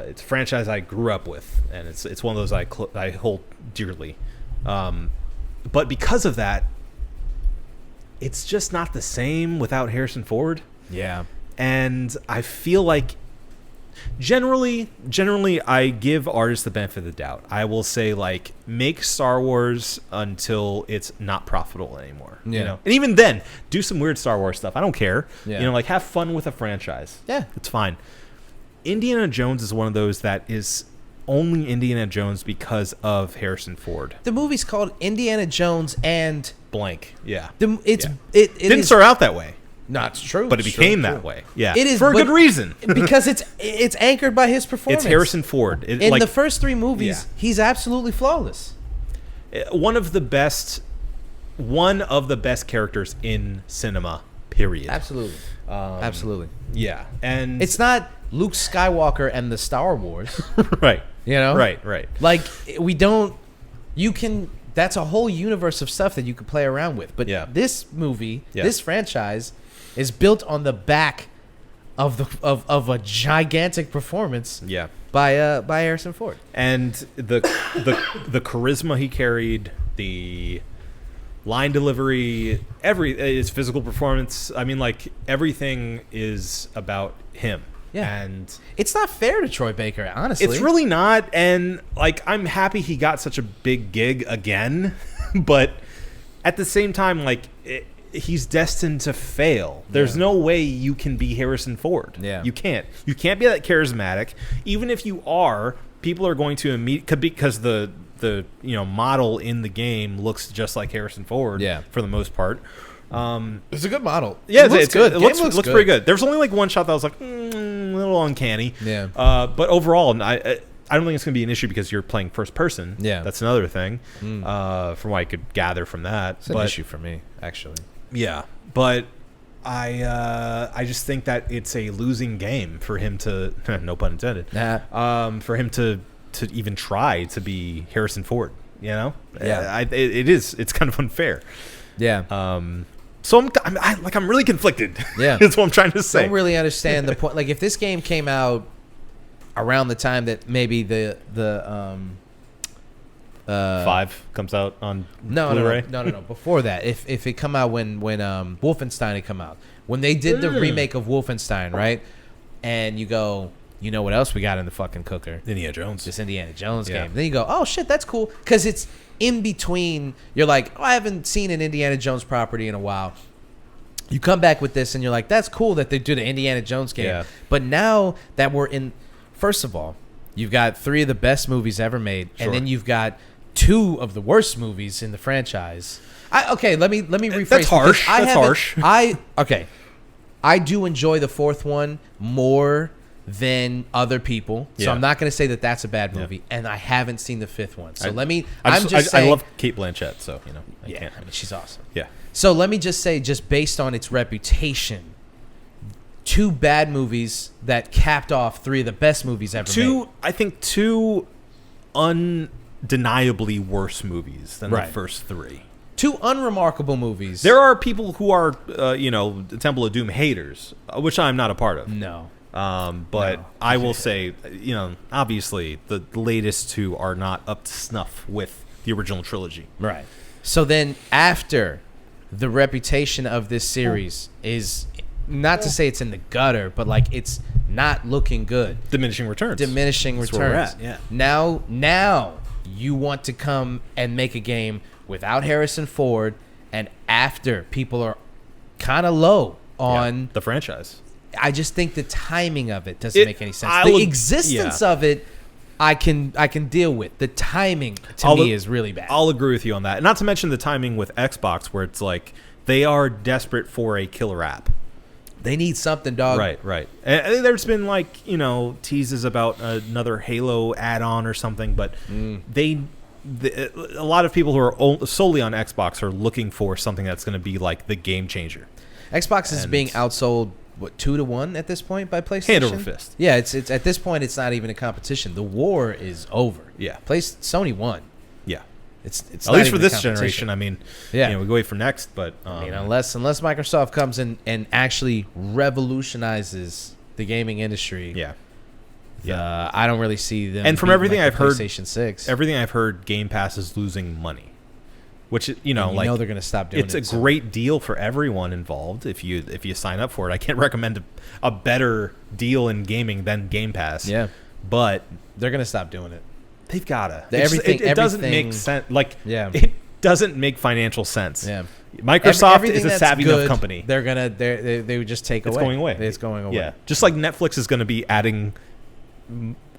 It's a franchise I grew up with, and it's one of those I hold dearly. But because of that, it's just not the same without Harrison Ford. Yeah. And I feel like generally I give artists the benefit of the doubt. I will say, like, make Star Wars until it's not profitable anymore. Yeah. You know? And even then, do some weird Star Wars stuff. I don't care. Yeah. You know, like, have fun with a franchise. Yeah. It's fine. Indiana Jones is one of those that is only Indiana Jones because of Harrison Ford. The movie's called Indiana Jones and blank. Yeah. It didn't start out that way. Not true, but it became that way. Yeah, it is for a good reason. Because it's anchored by his performance. It's Harrison Ford. In the first 3 movies, he's absolutely flawless. One of the best characters in cinema. Period. Absolutely. Absolutely. Yeah, and it's not Luke Skywalker and the Star Wars. Right. You know? Right. Like, that's a whole universe of stuff that you could play around with. But this movie, this franchise, is built on the back of a gigantic performance by Harrison Ford. And the charisma he carried, the line delivery, his physical performance. I mean, like, everything is about him. Yeah. And it's not fair to Troy Baker, honestly. It's really not. And, like, I'm happy he got such a big gig again. But at the same time, like, he's destined to fail. There's no way you can be Harrison Ford. Yeah. You can't. You can't be that charismatic. Even if you are, people are going to because the model in the game looks just like Harrison Ford for the most part. It's a good model. Yeah, it looks good. It looks pretty good. There's only like one shot that was like a little uncanny. Yeah. But overall, I don't think it's going to be an issue because you're playing first person. Yeah. That's another thing. From what I could gather from that. It's an issue for me, actually. Yeah. But I just think that it's a losing game for him to, no pun intended, for him to even try to be Harrison Ford. You know, it's kind of unfair. Yeah. So I'm really conflicted. Yeah, that's what I'm trying to say. I don't really understand the point. Like, if this game came out around the time that maybe the 5 comes out on no Blu-ray? no before that, if it come out when Wolfenstein had come out, when they did the remake of Wolfenstein, right? And you go, you know what else we got in the fucking cooker? Indiana Jones. This Indiana Jones game. Then you go, oh shit, that's cool, because it's in between. You're like, oh, I haven't seen an Indiana Jones property in a while. You come back with this and you're like, that's cool that they do the Indiana Jones game. Yeah. But now that we're in, first of all, you've got 3 of the best movies ever made, and then you've got 2 of the worst movies in the franchise. Let me rephrase. That's harsh. Harsh. I do enjoy the 4th one more than other people, so I'm not going to say that that's a bad movie, and I haven't seen the 5th one. So I love Kate Blanchett, so I can't. I mean, she's awesome. Yeah. So let me just say, just based on its reputation, 2 bad movies that capped off 3 of the best movies ever made. I think 2 undeniably worse movies than the first 3. 2 unremarkable movies. There are people who are, Temple of Doom haters, which I'm not a part of. No. But I will say, obviously the latest 2 are not up to snuff with the original trilogy. Right. So then after the reputation of this series is, not to say it's in the gutter, but like it's not looking good. Diminishing returns. That's where we're at, yeah. Now you want to come and make a game without Harrison Ford, and after people are kind of low on the franchise. I just think the timing of it doesn't make any sense. The existence of it, I can deal with. The timing to me is really bad. I'll agree with you on that. Not to mention the timing with Xbox, where it's like they are desperate for a killer app. They need something, dog. Right. And there's been teases about another Halo add-on or something, but a lot of people who are solely on Xbox are looking for something that's going to be like the game changer. Xbox is being outsold 2-1 at this point by PlayStation. Hand over fist. Yeah, it's at this point it's not even a competition. The war is over. Yeah, Sony won. Yeah, it's at least for this generation. I mean, we go wait for next, but unless Microsoft comes in and actually revolutionizes the gaming industry. Yeah. I don't really see them. And from everything I've heard, PlayStation 6. Everything I've heard, Game Pass is losing money, which they're going to stop doing. It's a great deal for everyone involved if you sign up for it. I can't recommend a better deal in gaming than Game Pass. Yeah, but they're going to stop doing it. They've got to. It doesn't make sense. It doesn't make financial sense. Yeah. Microsoft is a savvy enough company. They would just take away. It's going away. It's going away. Yeah. Just like Netflix is going to be adding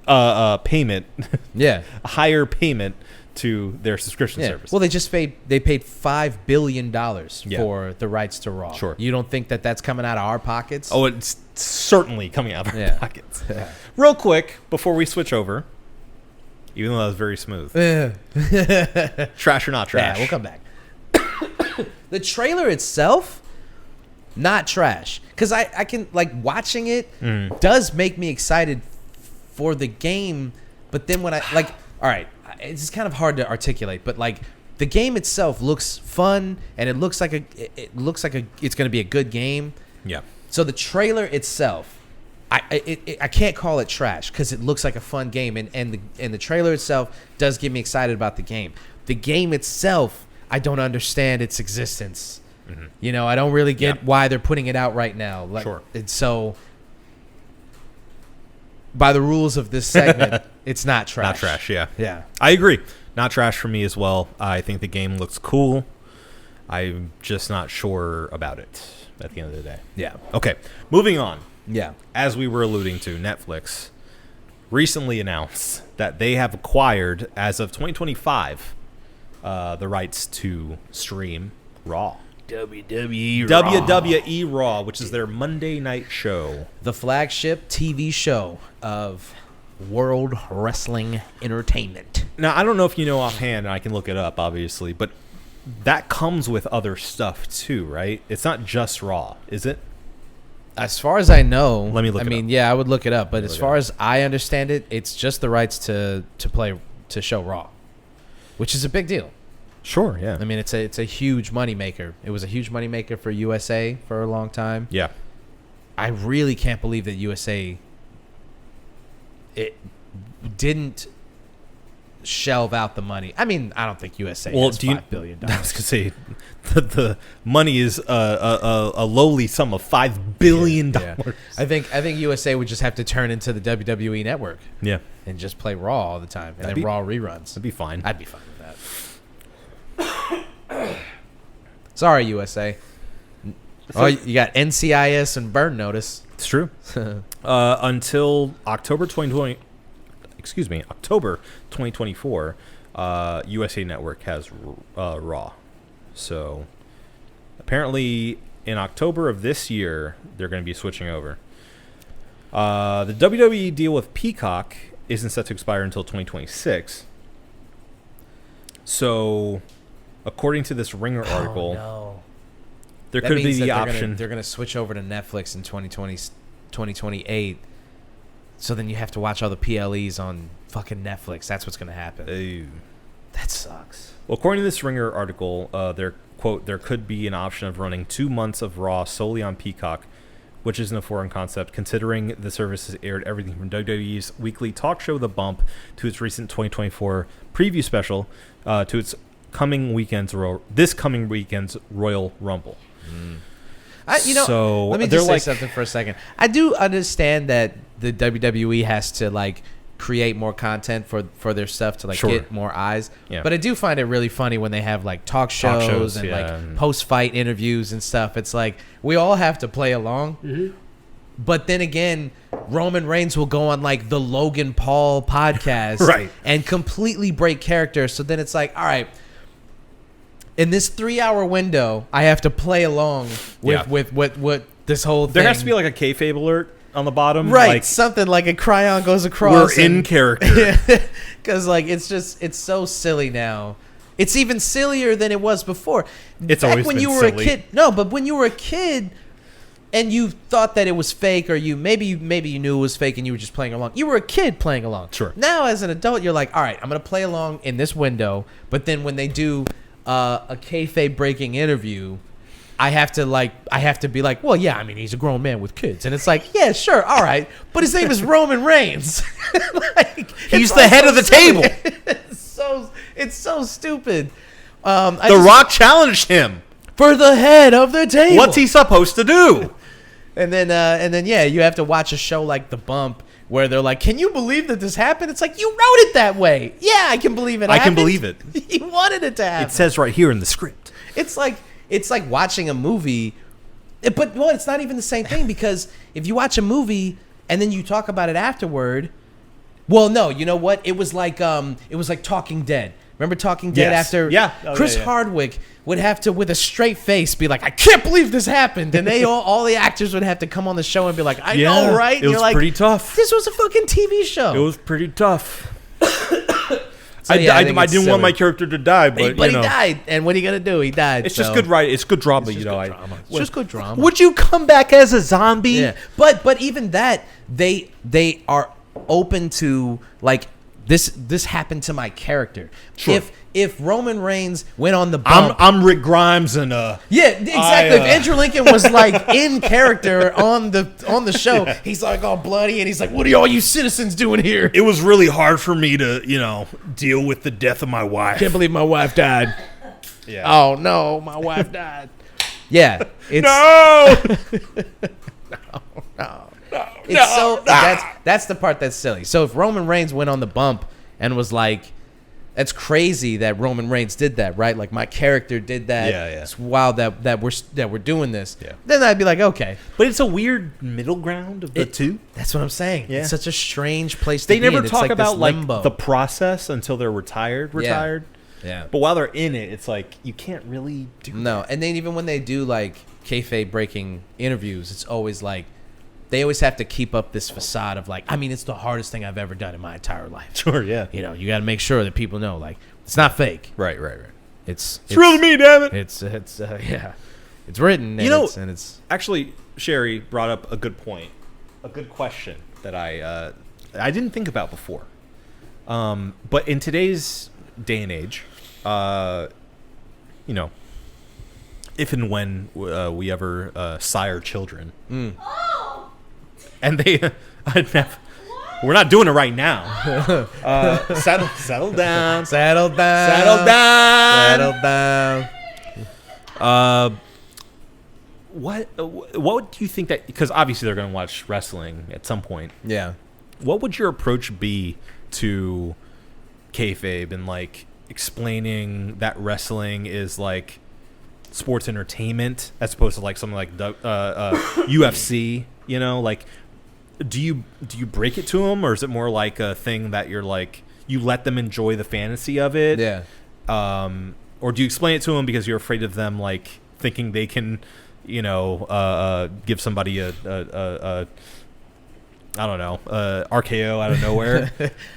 payment. Yeah. A higher payment to their subscription service. Well, they paid $5 billion for the rights to Raw. Sure. You don't think that that's coming out of our pockets? Oh, it's certainly coming out of our pockets. Yeah. Real quick, before we switch over, even though that was very smooth. Trash or not trash? Yeah, we'll come back. The trailer itself, not trash. Because I can, watching it does make me excited for the game. But then when all right, it's kind of hard to articulate, but the game itself looks fun, and it looks like it's going to be a good game. Yeah. So the trailer itself, I can't call it trash because it looks like a fun game, and the trailer itself does get me excited about the game. The game itself, I don't understand its existence. Mm-hmm. I don't really get why they're putting it out right now. Sure. And so, by the rules of this segment, it's not trash. Not trash, yeah. Yeah. I agree. Not trash for me as well. I think the game looks cool. I'm just not sure about it at the end of the day. Yeah. Okay, moving on. Yeah. As we were alluding to, Netflix recently announced that they have acquired, as of 2025, the rights to stream Raw. WWE Raw, which is their Monday night show. The flagship TV show of World Wrestling Entertainment. Now, I don't know if you know offhand, and I can look it up, obviously, but that comes with other stuff too, right? It's not just Raw, is it? As far as I know, Let me look it up. yeah, I would look it up. But as far as I understand it, it's just the rights to show Raw, which is a big deal. Sure, yeah. I mean, it's a huge moneymaker. It was a huge moneymaker for USA for a long time. Yeah. I really can't believe that USA didn't shelve out the money. I mean, I don't think USA has $5 billion. I was gonna say the money is a lowly sum of $5 billion. Yeah. I think USA would just have to turn into the WWE network. Yeah. And just play Raw all the time, and then Raw reruns. That'd be fine. I'd be fine with that. Sorry, USA. Oh, you got NCIS and burn notice. It's true. Until October 2020. Excuse me, October 2024. USA Network has Raw. So apparently in October of this year, they're going to be switching over. The WWE deal with Peacock isn't set to expire until 2026. So according to this Ringer article, there could be the option. They're going to switch over to Netflix in 2028. So then you have to watch all the PLEs on fucking Netflix. That's what's going to happen. Ew. That sucks. Well, according to this Ringer article, there could be an option of running 2 months of Raw solely on Peacock, which isn't a foreign concept, considering the service has aired everything from WWE's weekly talk show The Bump to its recent 2024 preview special to its coming weekend's Royal Rumble. Let me just say something for a second. I do understand that the WWE has to like create more content for their stuff to like get more eyes. Yeah. But I do find it really funny when they have like talk shows and like post-fight interviews and stuff. It's like we all have to play along. Mm-hmm. But then again, Roman Reigns will go on like the Logan Paul podcast and completely break character. So then it's like, all right, in this 3-hour window, I have to play along with what this whole thing. There has to be like a kayfabe alert on the bottom, right? Like, something like a cryon goes across. We're in character, because like it's so silly now. It's even sillier than it was before. It's back always when been you were silly. a kid. No, but when you were a kid and you thought that it was fake, or you maybe you knew it was fake and you were just playing along. You were a kid playing along. Sure. Now as an adult, you're like, all right, I'm gonna play along in this window. But then when they do a kayfabe breaking interview, I have to be like, well, yeah, I mean, he's a grown man with kids. And it's like, yeah, sure, all right. But his name is Roman Reigns. He's the head of the table. It's so stupid. The Rock challenged him for the head of the table. What's he supposed to do? And then, yeah, you have to watch a show like The Bump where they're like, can you believe that this happened? It's like, you wrote it that way. Yeah, I can believe it. I can believe it. You wanted it to happen. It says right here in the script. It's like watching a movie, but well, it's not even the same thing, because if you watch a movie and then you talk about it afterward, well, no, you know what? It was like Talking Dead. Remember Talking Dead? Yes. After Yeah. Chris Hardwick would have to, with a straight face, be like, I can't believe this happened, and they all the actors would have to come on the show and be like, I know, right? And It was pretty tough. This was a fucking TV show. It was pretty tough. So, I think it's didn't silly. want my character to die, but he died. And what are you gonna do? He died. It's just good writing. It's good drama, It's just good drama. Would you come back as a zombie? Yeah, but even that, they are open to like this happened to my character. Sure. If Roman Reigns went on the bump, I'm Rick Grimes and yeah, exactly. If Andrew Lincoln was like in character on the show, he's like all bloody and he's like, "What are all you citizens doing here?" It was really hard for me to deal with the death of my wife. Can't believe my wife died. Yeah. Oh no, my wife died. Yeah. It's, No. That's the part that's silly. So if Roman Reigns went on the bump and was like, that's crazy that Roman Reigns did that, right? Like my character did that. Yeah. It's wild that we're doing this. Yeah. Then I'd be like, okay. But it's a weird middle ground of the two. That's what I'm saying. Yeah. It's such a strange place to They be in. never It's talk like about this like limbo. the process until they're retired. Yeah. But while they're in it, it's like you can't really do No, and then even when they do like kayfabe breaking interviews, it's always like they always have to keep up this facade of like, I mean, it's the hardest thing I've ever done in my entire life. Sure, yeah. You got to make sure that people know like it's not fake. Right. It's real to me, damn it. It's written. You know, and it's actually, Sherry brought up a good point, a good question that I didn't think about before. But in today's day and age, you know, if and when we ever sire children, and they, we're not doing it right now. Settle down. Settle down. What do you think that? Because obviously they're going to watch wrestling at some point. Yeah. What would your approach be to kayfabe and like explaining that wrestling is like sports entertainment as opposed to like something like UFC? You know, like do you break it to them, or is it more like a thing that you're like you let them enjoy the fantasy of it? Yeah. Or do you explain it to them because you're afraid of them like thinking they can, you know, give somebody a I don't know, RKO out of nowhere?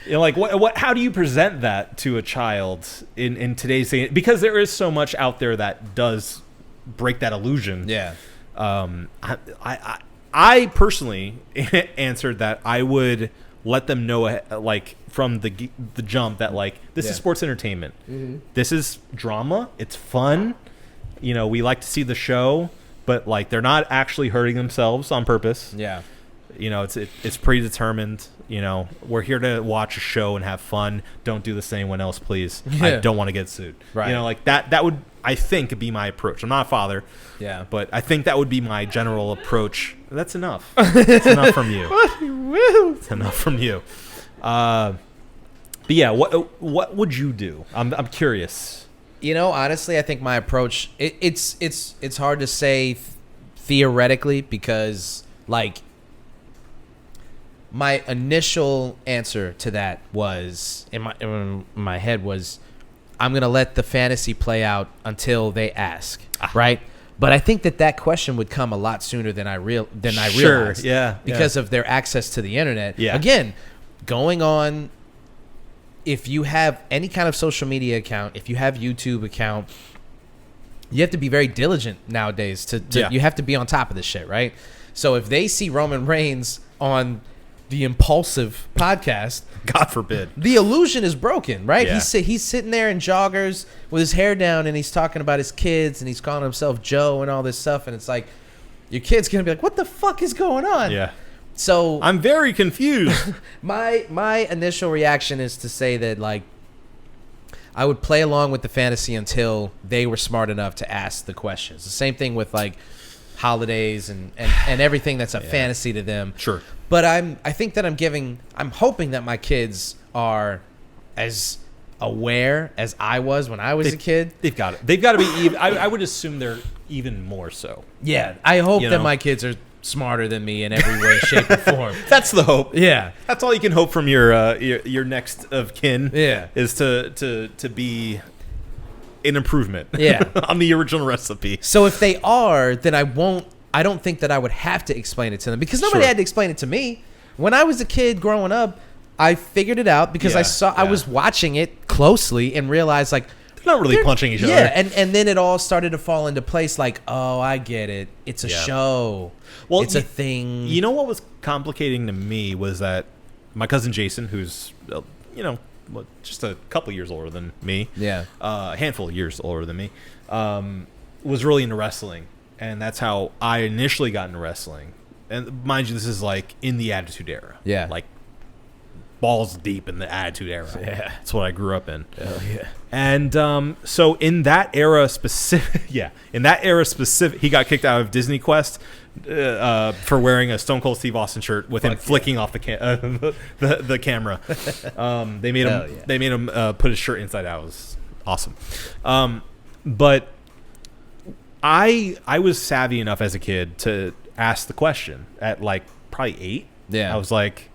You know, like what? How do you present that to a child in today's day? Because there is so much out there that does break that illusion. Yeah. I personally answered that I would let them know, like from the jump, that like this is sports entertainment. Mm-hmm. This is drama. It's fun. You know, we like to see the show, but like they're not actually hurting themselves on purpose. Yeah. You know, it's predetermined. You know, we're here to watch a show and have fun. Don't do this to anyone else, please. Yeah. I don't want to get sued. Right. You know, like that would, I think, be my approach. I'm not a father. Yeah. But I think that would be my general approach. That's enough. It's enough from you. It's enough from you. But yeah, what would you do? I'm curious. You know, honestly, I think my approach it's hard to say theoretically, because like my initial answer to that was in my head was I'm going to let the fantasy play out until they ask, right? But I think that question would come a lot sooner than I realized. Yeah. Because of their access to the internet. Yeah. Again, going on, if you have any kind of social media account, if you have YouTube account, you have to be very diligent nowadays you have to be on top of this shit, right? So if they see Roman Reigns on the Impulsive podcast, God forbid, the illusion is broken, right? Yeah. He's sitting there in joggers with his hair down, and he's talking about his kids, and he's calling himself Joe and all this stuff, and it's like your kid's gonna be like, what the fuck is going on? Yeah. So I'm very confused. my initial reaction is to say that like I would play along with the fantasy until they were smart enough to ask the questions. The same thing with like holidays and everything that's a fantasy to them. Sure. But I'm hoping that my kids are as aware as I was when I was a kid. They've got it. They've got to be even. I would assume they're even more so. Yeah. I hope that my kids are smarter than me in every way, shape, or form. That's the hope. Yeah. That's all you can hope from your next of kin. Yeah. Is to be an improvement. Yeah. On the original recipe. So if they are, then I don't think that I would have to explain it to them, because nobody had to explain it to me. When I was a kid growing up, I figured it out because I was watching it closely and realized like they're not really punching each other. Yeah, and then it all started to fall into place. Like, oh, I get it. It's a show. Well, it's a thing. You know what was complicating to me was that my cousin Jason, who's just a couple years older than me, a handful of years older than me, was really into wrestling, and that's how I initially got into wrestling. And mind you, this is like in the Attitude Era. Yeah, like balls deep in the Attitude Era. Yeah, that's what I grew up in. Hell yeah. And so in that era specific, he got kicked out of Disney Quest for wearing a Stone Cold Steve Austin shirt with him flicking off the camera. They made him put his shirt inside out. It was awesome. But I was savvy enough as a kid to ask the question at like probably 8. Yeah, I was like,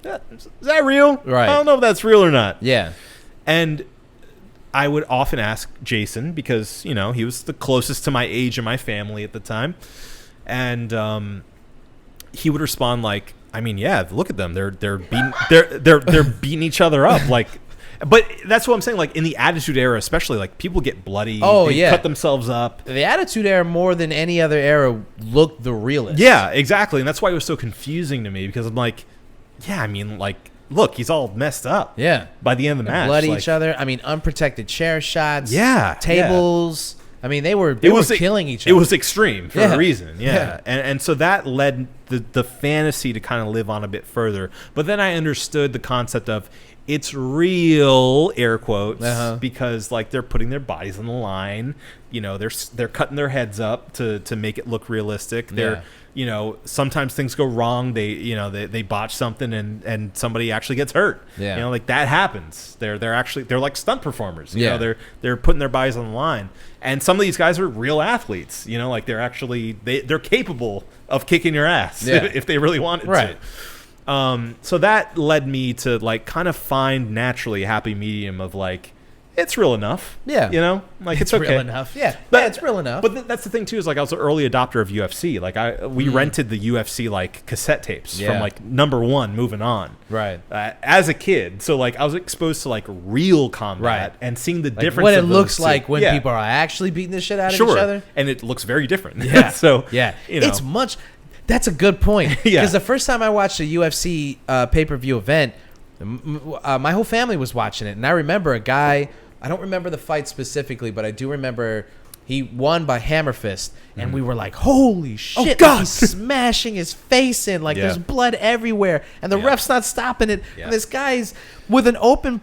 is that real? Right. I don't know if that's real or not. Yeah. And I would often ask Jason because, he was the closest to my age and my family at the time. And he would respond like, I mean, yeah, look at them. They're beating each other up. Like, But that's what I'm saying. Like in the Attitude Era, especially, like people get bloody. Oh, they yeah. cut themselves up. The Attitude Era, more than any other era, looked the realest. Yeah, exactly. And that's why it was so confusing to me, because I'm like, yeah, I mean, like, look, he's all messed up. Yeah. By the end of the match, bloody like, each other. I mean, unprotected chair shots. Yeah, Tables. I mean, they were killing each other. It was extreme for a reason. Yeah. Yeah. And so that led the fantasy to kind of live on a bit further. But then I understood the concept of it's real, air quotes, because like they're putting their bodies on the line. You know, they're cutting their heads up to make it look realistic. They're you know, sometimes things go wrong. They botch something and somebody actually gets hurt. Yeah. You know, like that happens. They're like stunt performers. You Yeah. know, they're putting their bodies on the line. And some of these guys are real athletes. You know, like they're actually they're capable of kicking your ass if they really wanted to. So that led me to like kind of find naturally a happy medium of like, it's real enough. Yeah. You know, like it's okay. real enough. Yeah. But it's real enough. But that's the thing too, is like I was an early adopter of UFC. Like we rented the UFC like cassette tapes from like #1 moving on. Right. As a kid, so like I was exposed to like real combat and seeing the like difference. what it of looks those like two. when people are actually beating the shit out of each other. And it looks very different. Yeah. So yeah, you know. it's much. That's a good point. Yeah. Because the first time I watched a UFC pay-per-view event, my whole family was watching it, and I remember a guy. I don't remember the fight specifically, but I do remember he won by hammer fist, and we were like, "Holy shit!" Oh, God. Like, he's smashing his face in, like there's blood everywhere, and the ref's not stopping it. Yeah. And this guy's with an open,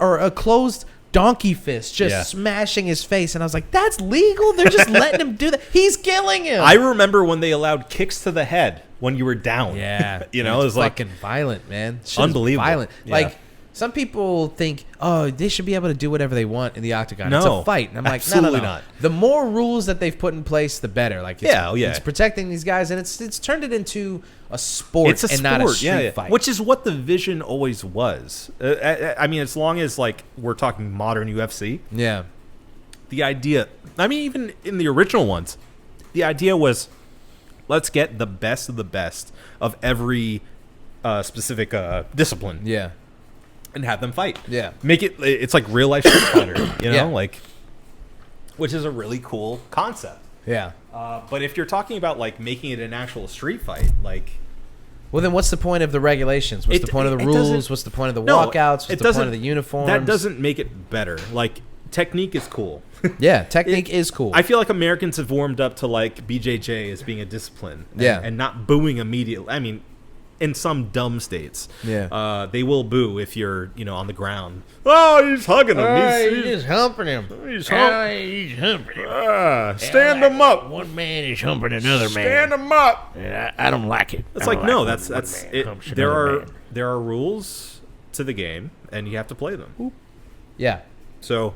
or a closed donkey fist, just smashing his face, and I was like, "That's legal? They're just letting him do that? He's killing him." I remember when they allowed kicks to the head when you were down. Yeah, you know, it was like fucking violent, man. Shit is unbelievable. violent. Yeah. Like some people think, oh, they should be able to do whatever they want in the octagon. No, it's a fight, and I'm like, absolutely no. not. The more rules that they've put in place, the better. Like, it's protecting these guys, and it's turned it into a sport, it's a and sport, not a street fight, which is what the vision always was. I mean, as long as like we're talking modern UFC, the idea. I mean, even in the original ones, the idea was, let's get the best of the best of every specific discipline. Yeah. And have them fight. Yeah. Make it. It's like real life Street Fighter. You know, like, which is a really cool concept. Yeah. But if you're talking about like making it an actual street fight, like, well, then what's the point of the regulations? What's the point of the rules? What's the point of the walkouts? What's the point of the uniforms? That doesn't make it better. Like, technique is cool. Yeah, technique is cool. I feel like Americans have warmed up to like BJJ as being a discipline. And not booing immediately. I mean, in some dumb states, they will boo if you're, on the ground. Oh, he's hugging him. He's just humping him. He's humping him. Stand him up. One man is humping another man. Stand him up. Yeah, I don't like it. It's like, no, that's it. There are rules to the game, and you have to play them. Yeah. So,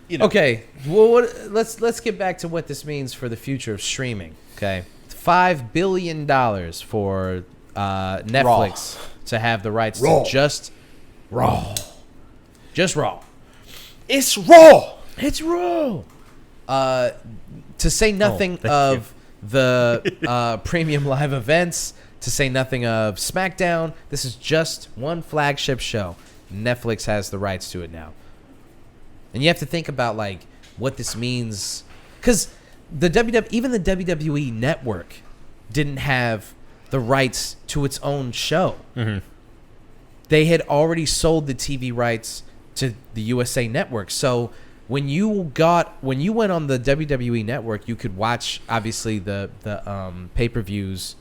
okay. Well, let's get back to what this means for the future of streaming. Okay. $5 billion for Netflix to have the rights to just Raw. Just Raw. It's Raw. It's Raw. To say nothing of the premium live events, to say nothing of SmackDown, this is just one flagship show. Netflix has the rights to it now. And you have to think about like what this means, because even the WWE Network didn't have the rights to its own show. Mm-hmm. They had already sold the TV rights to the USA Network. So when you went on the WWE Network, you could watch obviously the pay-per-views,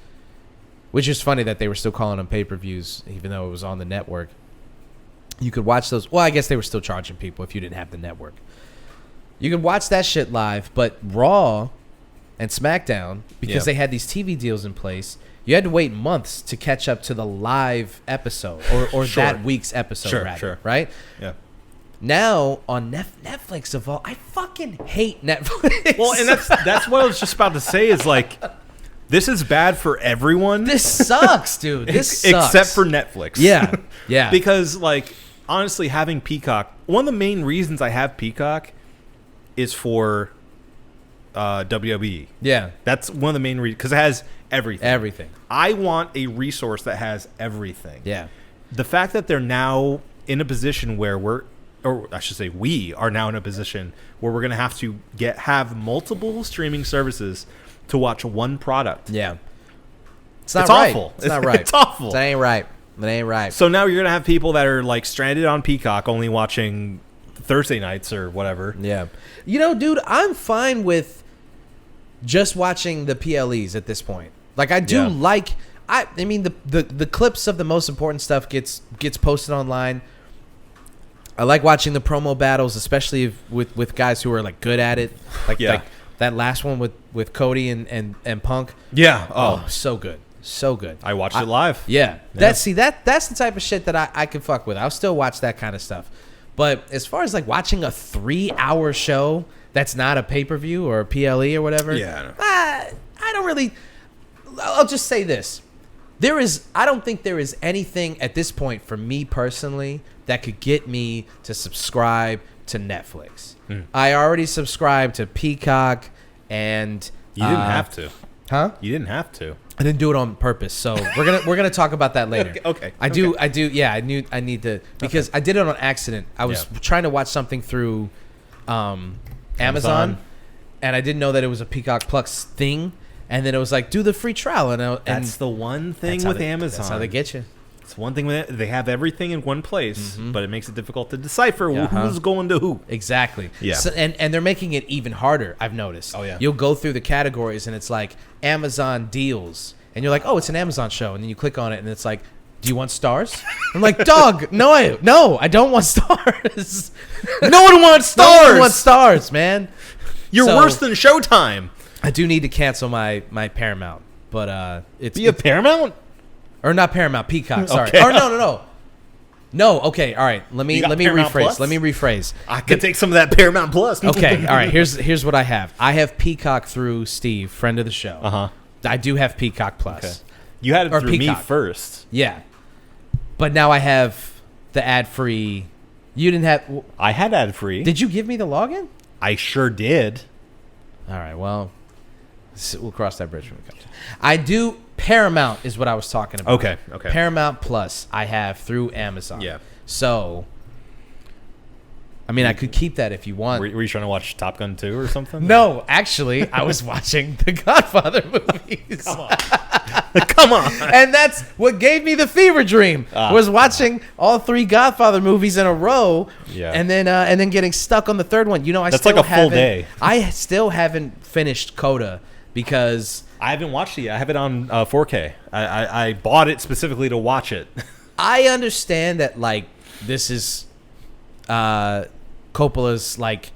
which is funny that they were still calling them pay-per-views even though it was on the network. You could watch those. Well, I guess they were still charging people if you didn't have the network. You could watch that shit live, but Raw and SmackDown, because they had these TV deals in place, you had to wait months to catch up to the live episode or that week's episode, right? Yeah. Now on Netflix of all, I fucking hate Netflix. Well, and that's what I was just about to say is like, this is bad for everyone. This sucks, dude. This sucks. Except for Netflix. Yeah. Yeah. Because like, honestly, having Peacock, one of the main reasons I have Peacock is for WWE. Yeah. That's one of the main reasons, because it has everything. Everything. I want a resource that has everything. Yeah. The fact that they're now in a position where we are now in a position where we're going to have to have multiple streaming services to watch one product. Yeah. It's awful. It's not right. It's awful. That ain't right. That ain't right. So now you're going to have people that are like stranded on Peacock only watching Thursday nights or whatever. Yeah. Dude, I'm fine with just watching the PLEs at this point. Like, I do like... I mean, the clips of the most important stuff gets posted online. I like watching the promo battles, especially with guys who are, like, good at it. Like that last one with Cody and Punk. Yeah. Oh, so good. So good. I watched it live. Yeah. That's the type of shit that I can fuck with. I'll still watch that kind of stuff. But as far as like watching a 3-hour show that's not a pay-per-view or a PLE or whatever, I don't really. I'll just say this. I don't think there is anything at this point for me personally that could get me to subscribe to Netflix. I already subscribed to Peacock, and you didn't have to. Huh? You didn't have to. I didn't do it on purpose, so we're gonna talk about that later. Okay. I do. Yeah, I need to because I did it on accident. I was trying to watch something through Amazon, and I didn't know that it was a Peacock Plus thing. And then it was like, do the free trial, and that's the one thing with Amazon. That's how they get you. It's one thing with it. They have everything in one place, but it makes it difficult to decipher who's going to who. Exactly. Yeah. So, and they're making it even harder. I've noticed. Oh yeah. You'll go through the categories, and it's like Amazon deals, and you're like, oh, it's an Amazon show, and then you click on it, and it's like, do you want stars? I'm like, dog, no, I don't want stars. No one wants stars. No one wants stars, man. You're worse than Showtime. I do need to cancel my Paramount, but it's Paramount or not Paramount, Peacock. Sorry. Okay. Or no. Okay, all right. Let me Paramount rephrase. Plus? Let me rephrase. I could take some of that Paramount Plus. Okay, all right. Here's what I have. I have Peacock through Steve, friend of the show. I do have Peacock Plus. Okay. You had it through Peacock. me first. Yeah, but now I have the ad-free. You didn't have. I had ad-free. Did you give me the login? I sure did. All right. Well. We'll cross that bridge when we come to it. I do. Paramount is what I was talking about. Okay. Paramount Plus I have through Amazon. Yeah. So, I mean, I could keep that if you want. Were you trying to watch Top Gun 2 or something? No, actually, I was watching the Godfather movies. Come on. And that's what gave me the fever dream. Was watching all 3 Godfather movies in a row. Yeah. And then getting stuck on the third one. That's still like a full day. I still haven't finished Coda because I haven't watched it yet. I have it on 4K. I bought it specifically to watch it. I understand that, like, this is Coppola's, like,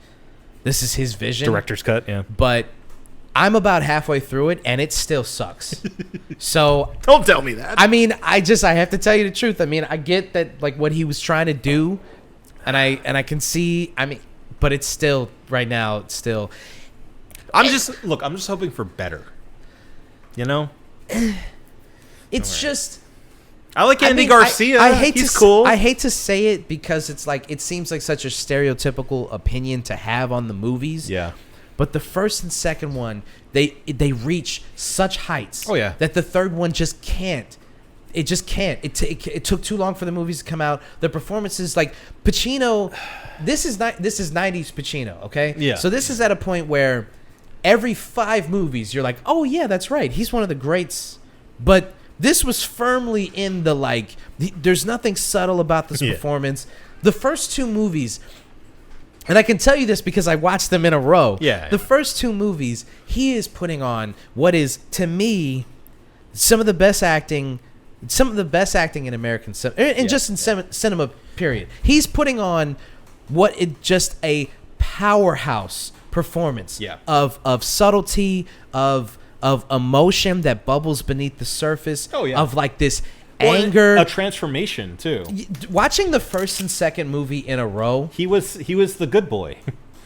this is his vision. Director's cut, yeah. But I'm about halfway through it, and it still sucks. So don't tell me that. I mean, I have to tell you the truth. I mean, I get that, like, what he was trying to do, and I can see. I mean, but it's still right now. It's still. I'm just hoping for better. You know. It's just. I like Andy Garcia. He's cool. I hate to say it because it's like it seems like such a stereotypical opinion to have on the movies. Yeah. But the first and second one, they reach such heights. Oh yeah. That the third one just can't. It just can't. It took too long for the movies to come out. The performances, like Pacino, this is 90s Pacino. Okay. Yeah. So this is at a point where every 5 movies you're like, oh yeah, that's right. He's one of the greats. But this was firmly in the like. There's nothing subtle about this performance. The first 2 movies. And I can tell you this because I watched them in a row. Yeah. The first 2 movies, he is putting on what is, to me, some of the best acting in American cinema, and just in cinema, period. He's putting on what is just a powerhouse performance of subtlety, of emotion that bubbles beneath the surface, of like this anger, a transformation too. Watching the first and second movie in a row, he was the good boy.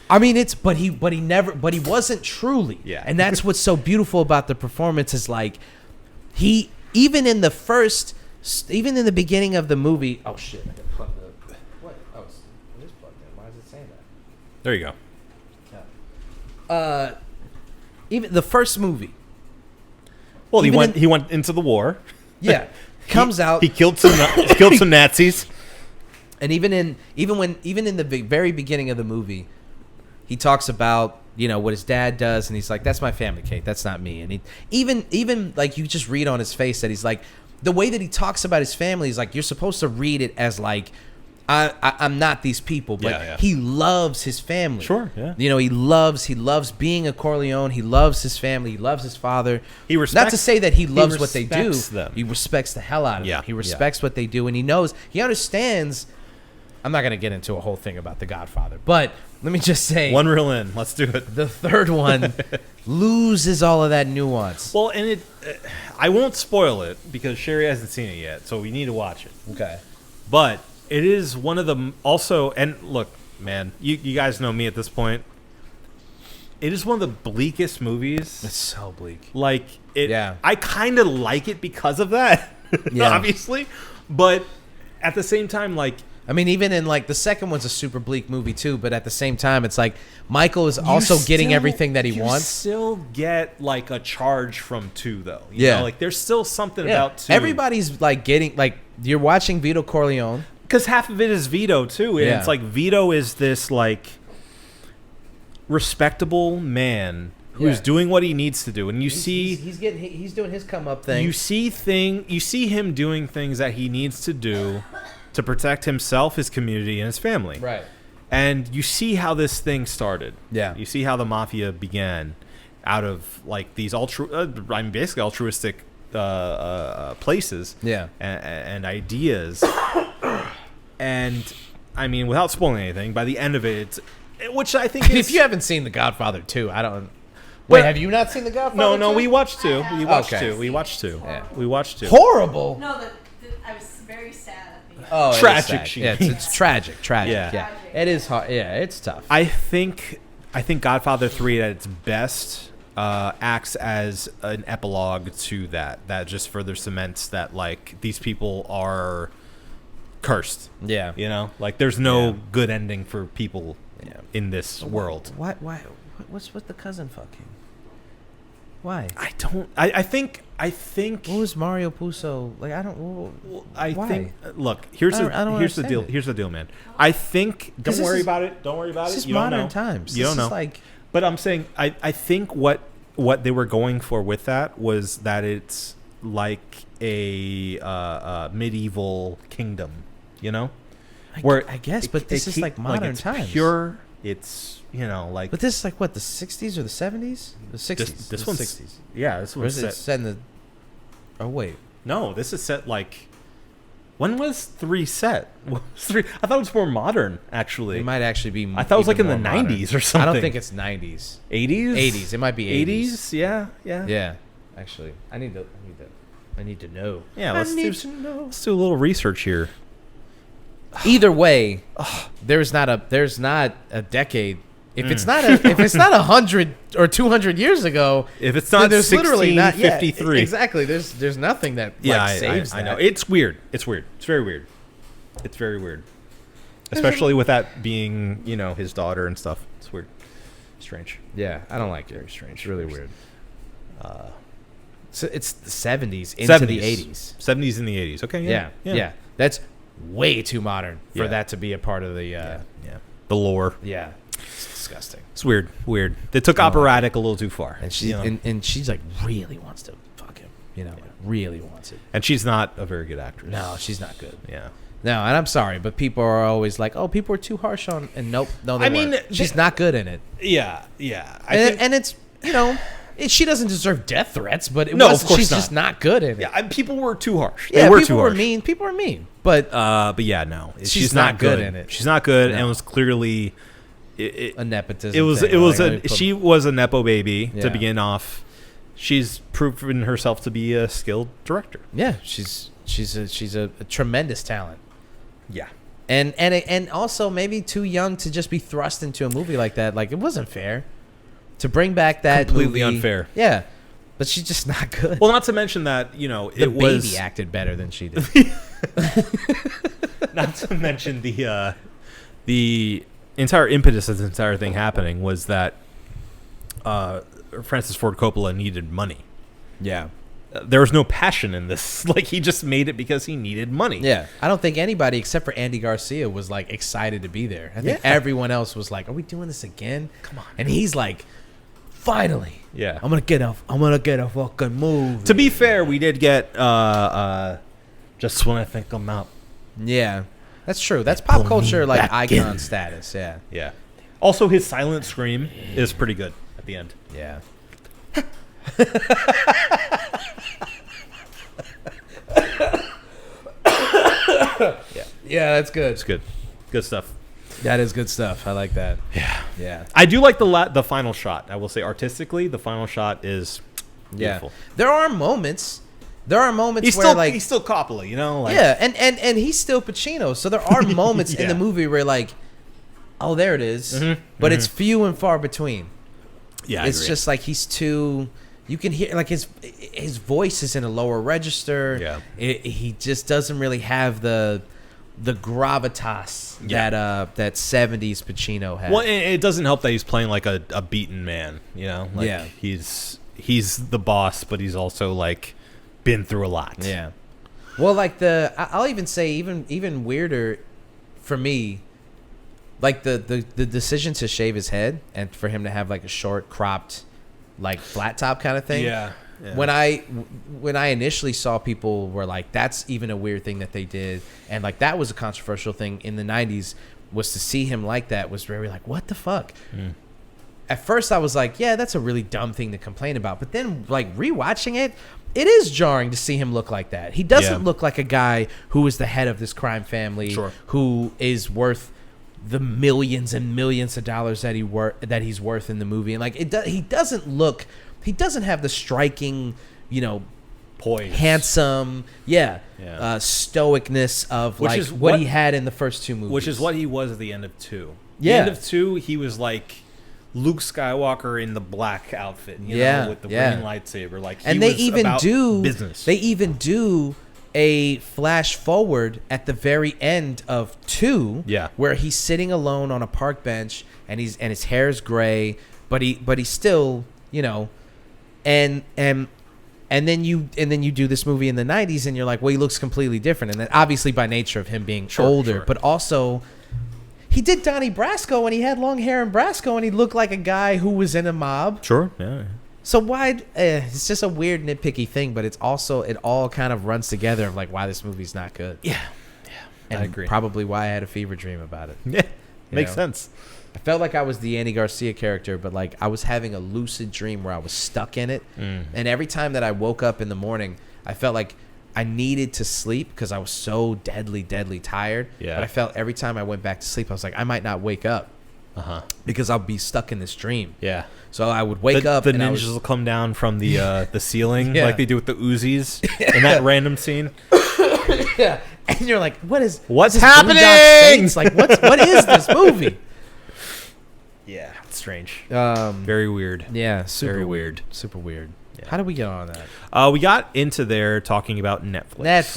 I mean, but he wasn't truly. Yeah. And that's what's so beautiful about the performance is like he even in the beginning of the movie. Oh shit! I gotta plug the what? Oh, it is plugged in. Why is it saying that? There you go. Even the first movie. Well, he went into the war. Yeah. Comes out. He killed some Nazis. And even in the very beginning of the movie, he talks about, you know, what his dad does, and he's like, "That's my family, Kate. That's not me." And he even like, you just read on his face that he's like, the way that he talks about his family is like, you're supposed to read it as like, I'm not these people, but he loves his family. Sure, yeah. You know, he loves being a Corleone. He loves his family. He loves his father. He respects. Not to say that he loves what they do. Them. He respects the hell out of them. He respects what they do, and he understands. I'm not going to get into a whole thing about The Godfather, but let me just say, one reel in. Let's do it. The third one loses all of that nuance. Well, and I won't spoil it because Sherry hasn't seen it yet, so we need to watch it. Okay. But it is one of the also, and look, man, you guys know me at this point. It is one of the bleakest movies. It's so bleak. Like it. Yeah. I kind of like it because of that. Yeah. Obviously, but at the same time, like. I mean, even in like the second one's a super bleak movie too, but at the same time, it's like Michael is also getting everything that he wants. You still get like a charge from 2, though. You know? Like there's still something about 2. Everybody's like getting like, you're watching Vito Corleone because half of it is Vito too, and it's like Vito is this like respectable man who's doing what he needs to do, and he's doing his come up thing. You see him doing things that he needs to do to protect himself, his community, and his family. Right. And you see how this thing started. Yeah. You see how the mafia began out of like these basically altruistic places. Yeah. And ideas. And I mean, without spoiling anything, by the end of it, which I think if you haven't seen The Godfather 2, I don't. Wait, have you not seen The Godfather? No, 2? we watched 2. We watched Okay. 2. We watched 2. Yeah. We watched 2. Horrible. No, I was very sad at the end. Oh, tragic. Yeah, it's tragic. Yeah. It is hard. Yeah, it's tough. I think Godfather 3 at its best acts as an epilogue to that just further cements that like these people are cursed. Yeah. You know, like there's no good ending for people in this world. Why? What's with the cousin fucking? Why? I think What was Mario Puzo like? I don't. I why? think look, here's the deal. Here's the deal, man. I think don't worry about it. Don't worry about This it. is You don't modern know. times. You This don't know. is like, but I'm saying I think what they were going for with that was that it's like a medieval kingdom, you know? I guess, but this is like modern it's times. Pure. It's like. But this is like what, the 60s or the 70s? The 60s. This the one's 60s. Yeah, this Or one's is it set. set in the? Oh wait. No, this is set like. When was 3 set? What was 3? I thought it was more modern, actually. It might actually be. I thought it was like in the even more modern. 90s or something. I don't think it's 90s. 80s? 80s. It might be 80s. Yeah. Yeah. Actually, I need to know. Yeah, let's do a little research here. Either way, there's not a decade. If it's not if it's not 100 or 200 years ago, if it's not there's literally not 1653. exactly. There's nothing that saves I that. know. It's weird. It's very weird. It's very weird. Especially with that being, his daughter and stuff. It's weird. Strange. Yeah, I don't like it. Very strange. It's really weird. So it's the 70s into 70s. the 80s. 70s and the 80s. Okay. Yeah. That's way too modern for Yeah. that to be a part of the. The lore. Yeah. It's disgusting. It's weird. They took operatic a little too far. And she and she's like really wants to fuck him. Really wants it. And she's not a very good actress. No, she's not good. Yeah. No, and I'm sorry, but people are always like, "Oh, people are too harsh on." And nope, no, they I mean, weren't. She's not good in it. Yeah. And it's she doesn't deserve death threats, but of course she's not. just not good in it. Yeah, people were too harsh. Yeah, They were people too were harsh. mean. People are mean, but yeah, no, she's not good in it. She's not good, and No. it was clearly a nepotism. It was thing, she was a nepo baby Yeah. to begin off. She's proven herself to be a skilled director. Yeah, she's a tremendous talent. Yeah, and also maybe too young to just be thrust into a movie like that. Like, it wasn't fair to bring back that completely movie. unfair. Yeah, but she's just not good. Well, not to mention that the it was baby acted better than she did. not to mention the entire impetus of this entire thing happening was that Francis Ford Coppola needed money. Yeah, there was no passion in this. Like, he just made it because he needed money. Yeah, I don't think anybody except for Andy Garcia was like excited to be there. I think everyone else was like, "Are we doing this again? Come on!" And he's like, "Finally, Yeah. I'm gonna get a fucking movie." To be fair, we did get Just When I Think I'm Out. Yeah, that's true. That's pop culture like icon status. Yeah, Yeah. Also, his silent scream is pretty good at the end. yeah. Yeah, that's good. It's good. Good stuff. That is good stuff. I like that. Yeah. Yeah. I do like the final shot. I will say artistically, the final shot is beautiful. There are moments. He's where he's still Coppola, you know? Like, yeah, and he's still Pacino. So there are moments in the movie where like, oh, there it is. But it's few and far between. Yeah, it's just like he's too. You can hear like his voice is in a lower register. Yeah, he just doesn't really have the gravitas that 70s Pacino had. Well, it doesn't help that he's playing like a beaten man. You know, like Yeah. he's the boss, but he's also like been through a lot. Yeah. Well, like I'll even say even weirder for me, like the decision to shave his head and for him to have like a short cropped, like flat top kind of thing. Yeah. When I initially saw people were like, that's even a weird thing that they did, and like that was a controversial thing in the 90s, was to see him like that was very like, what the fuck. At first I was like, yeah, that's a really dumb thing to complain about, but then like rewatching it, it is jarring to see him look like that. He doesn't look like a guy who is the head of this crime family, who is worth the millions and millions of dollars that he's worth in the movie. And like he doesn't have the striking, poise, handsome, stoicness of which like is what he had in the first two movies, which is what he was at the end of 2. Yeah, the end of 2, he was like Luke Skywalker in the black outfit, with the green lightsaber. Like, and they even do business. They even do a flash forward at the very end of 2, where he's sitting alone on a park bench and his hair's gray, but he's still, and then you do this movie in the 90s and you're like, well, he looks completely different, and then obviously by nature of him being older, but also he did Donnie Brasco and he had long hair in Brasco and he looked like a guy who was in a mob. Sure, yeah. So why? It's just a weird nitpicky thing, but it's also, it all kind of runs together of like why this movie's not good. Yeah, and I agree. Probably why I had a fever dream about it. Yeah, makes sense. I felt like I was the Andy Garcia character, but like I was having a lucid dream where I was stuck in it, and every time that I woke up in the morning, I felt like I needed to sleep because I was so deadly tired. Yeah. But I felt every time I went back to sleep, I was like, I might not wake up. Because I'll be stuck in this dream. Yeah. So I would wake up. The ninjas will come down from the ceiling like they do with the Uzis in that random scene. Yeah. And you're like, what's happening? Like, what is this movie? Yeah, it's strange. Very weird. Yeah, very weird. Super weird. Yeah. How did we get on that? We got into there talking about Netflix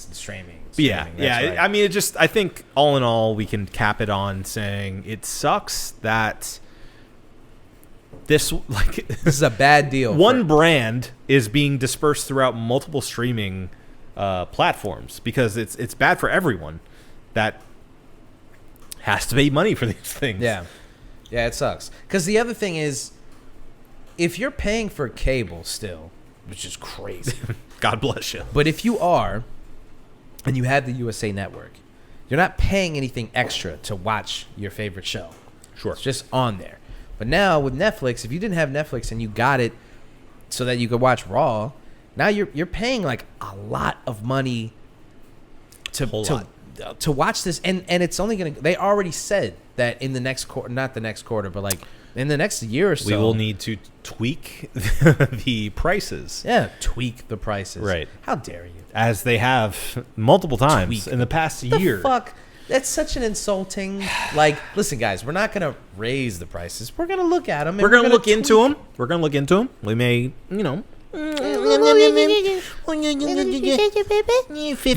and streaming. Yeah. Right. I mean, I think all in all, we can cap it on saying it sucks that this is a bad deal. One brand is being dispersed throughout multiple streaming platforms because it's bad for everyone that has to pay money for these things. Yeah, it sucks. Because the other thing is, if you're paying for cable still, which is crazy, God bless you. But if you are, and you have the USA Network, you're not paying anything extra to watch your favorite show. Sure. It's just on there. But now with Netflix, if you didn't have Netflix and you got it so that you could watch Raw, now you're paying like a lot of money to watch this, and it's only gonna. They already said that in the next quarter, not the next quarter, but like in the next year or so, we will need to tweak the prices. Yeah, tweak the prices. Right? How dare you? As they have multiple times in the past year. The fuck. That's such an insulting. Like, listen, guys, we're not gonna raise the prices. We're gonna look at them. We're gonna look into them. We're gonna look into them. We may, You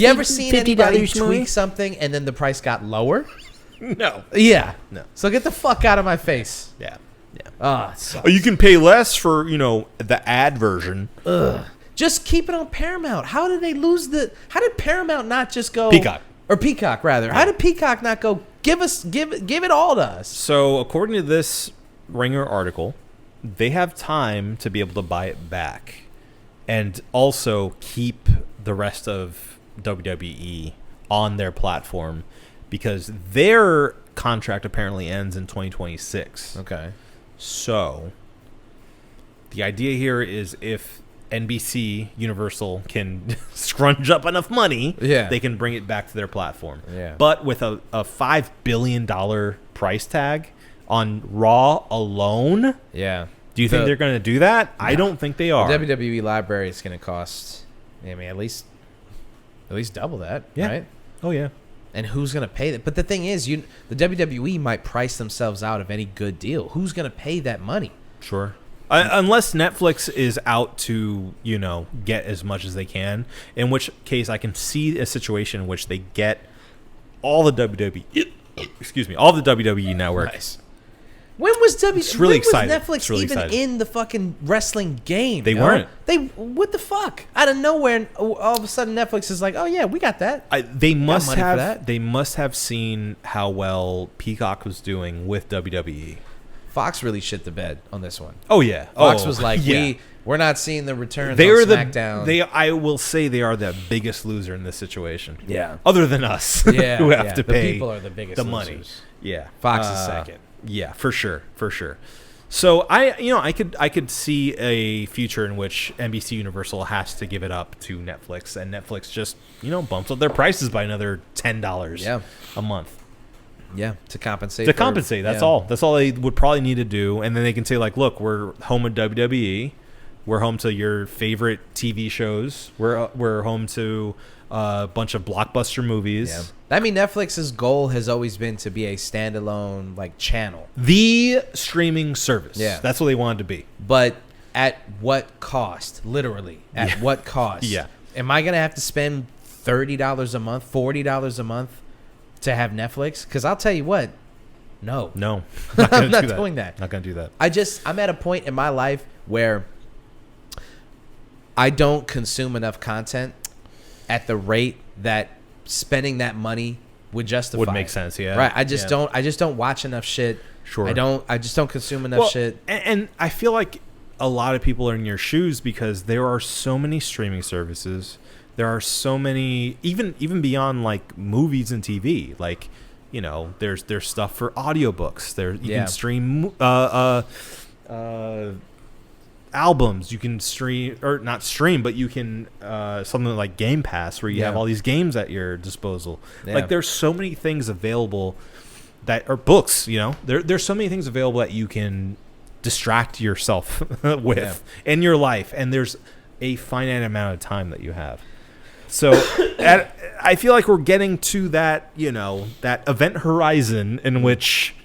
ever seen anybody tweak something and then the price got lower? No. Yeah. No. So get the fuck out of my face. Yeah. Oh, you can pay less for the ad version. Ugh. Just keep it on Paramount. How did they lose how did Paramount not just go Peacock. Or Peacock rather. Yeah. How did Peacock not go give it all to us? So according to this Ringer article, they have time to be able to buy it back and also keep the rest of WWE on their platform because their contract apparently ends in 2026. Okay. So the idea here is if NBC Universal can scrunch up enough money, they can bring it back to their platform. Yeah. But with a $5 billion price tag on Raw alone, yeah. Do you think they're going to do that? No. I don't think they are. The WWE library is going to cost, I mean, at least double that, right? Oh yeah. And who's going to pay that? But the thing is, the WWE might price themselves out of any good deal. Who's going to pay that money? Sure. Unless Netflix is out to, get as much as they can, in which case I can see a situation in which they get all the WWE network. Nice. When was Netflix really even excited. in the fucking wrestling game? They weren't. What the fuck? Out of nowhere, all of a sudden Netflix is like, oh yeah, we got that. They must have seen how well Peacock was doing with WWE. Fox really shit the bed on this one. Oh yeah, Fox was like, we're not seeing the returns on SmackDown. I will say they are the biggest loser in this situation. Yeah, other than us, who have to pay. The people are the biggest the losers. money. Yeah, Fox is second. Yeah, for sure. So I could see a future in which NBC Universal has to give it up to Netflix, and Netflix just bumps up their prices by another $10 a month. Yeah, to compensate. That's all. That's all they would probably need to do, and then they can say like, look, we're home with WWE, we're home to your favorite TV shows, we're home to a bunch of blockbuster movies. Yeah. I mean, Netflix's goal has always been to be a standalone channel, the streaming service. Yeah, that's what they wanted to be. But at what cost? Literally, at what cost? Yeah. Am I gonna have to spend $30 a month, $40 a month to have Netflix? Because I'll tell you what, no, I'm not doing that. Not gonna do that. I'm at a point in my life where I don't consume enough content at the rate that spending that money would justify. Would make sense, yeah. Right. I just don't watch enough shit. Sure. I just don't consume enough shit. And I feel like a lot of people are in your shoes because there are so many streaming services. There are so many, even beyond movies and TV. There's stuff for audiobooks. You can stream albums. You can stream, or not stream, but you can something like Game Pass where you have all these games at your disposal. There's so many things available that are books. There's so many things available that you can distract yourself with in your life, and there's a finite amount of time that you have. So I feel like we're getting to that, that event horizon in which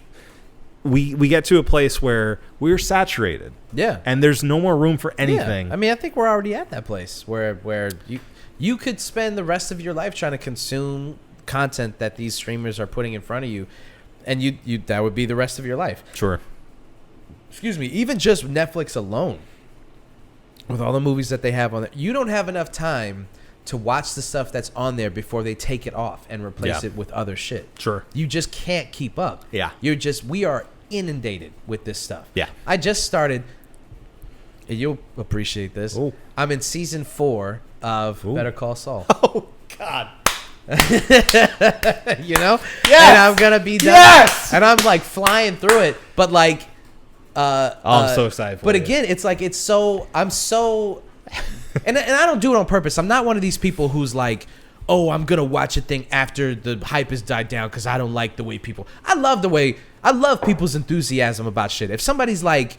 we get to a place where we're saturated. Yeah. And there's no more room for anything. Yeah. I mean, I think we're already at that place where you could spend the rest of your life trying to consume content that these streamers are putting in front of you, and you that would be the rest of your life. Sure. Excuse me, even just Netflix alone, with all the movies that they have on there, you don't have enough time to watch the stuff that's on there before they take it off and replace it with other shit. Sure. You just can't keep up. Yeah. We are inundated with this stuff. Yeah. I just started, and you'll appreciate this. Ooh. I'm in season 4 of Better Call Saul. Oh, God. Yes. And I'm going to be done. Yes. And I'm flying through it. But I'm so excited for But you. again, I'm so and I don't do it on purpose. I'm not one of these people who's like, oh, I'm gonna watch a thing after the hype has died down because I don't like the way people. I love people's enthusiasm about shit. If somebody's like,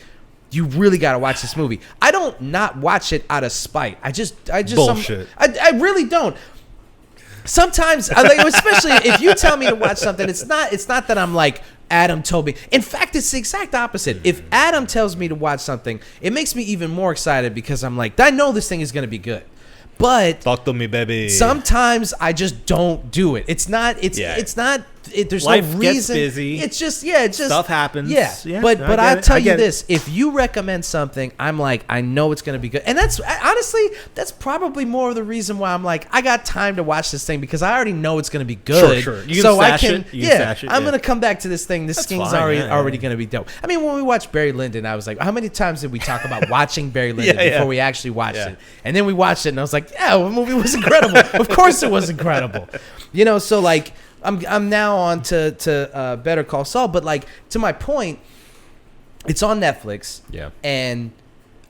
you really gotta watch this movie, I don't not watch it out of spite. I just bullshit. I really don't. Sometimes, especially if you tell me to watch something, it's not that I'm like, Adam told me. In fact, it's the exact opposite. If Adam tells me to watch something, it makes me even more excited because I'm like, I know this thing is going to be good. But talk to me, baby. Sometimes I just don't do it. It's not there's Life no gets reason. busy. It's just it's just Stuff happens. Yeah, Yeah, but I get I'll it. tell I you get it. this: if you recommend something, I'm like, I know it's gonna be good, and that's honestly that's probably more of the reason why I'm like, I got time to watch this thing because I already know it's gonna be good. Sure. You can so stash I can, it. You can stash it, I'm yeah. gonna come back to this thing. This That's thing's fine, already yeah. gonna be dope. I mean, when we watched Barry Lyndon, I was like, how many times did we talk about watching Barry Lyndon Yeah. before we actually watched Yeah. it? And then we watched it, and I was like, yeah, the movie was incredible. Of course, it was incredible. So like. I'm now on to Better Call Saul, but like to my point, it's on Netflix. Yeah. And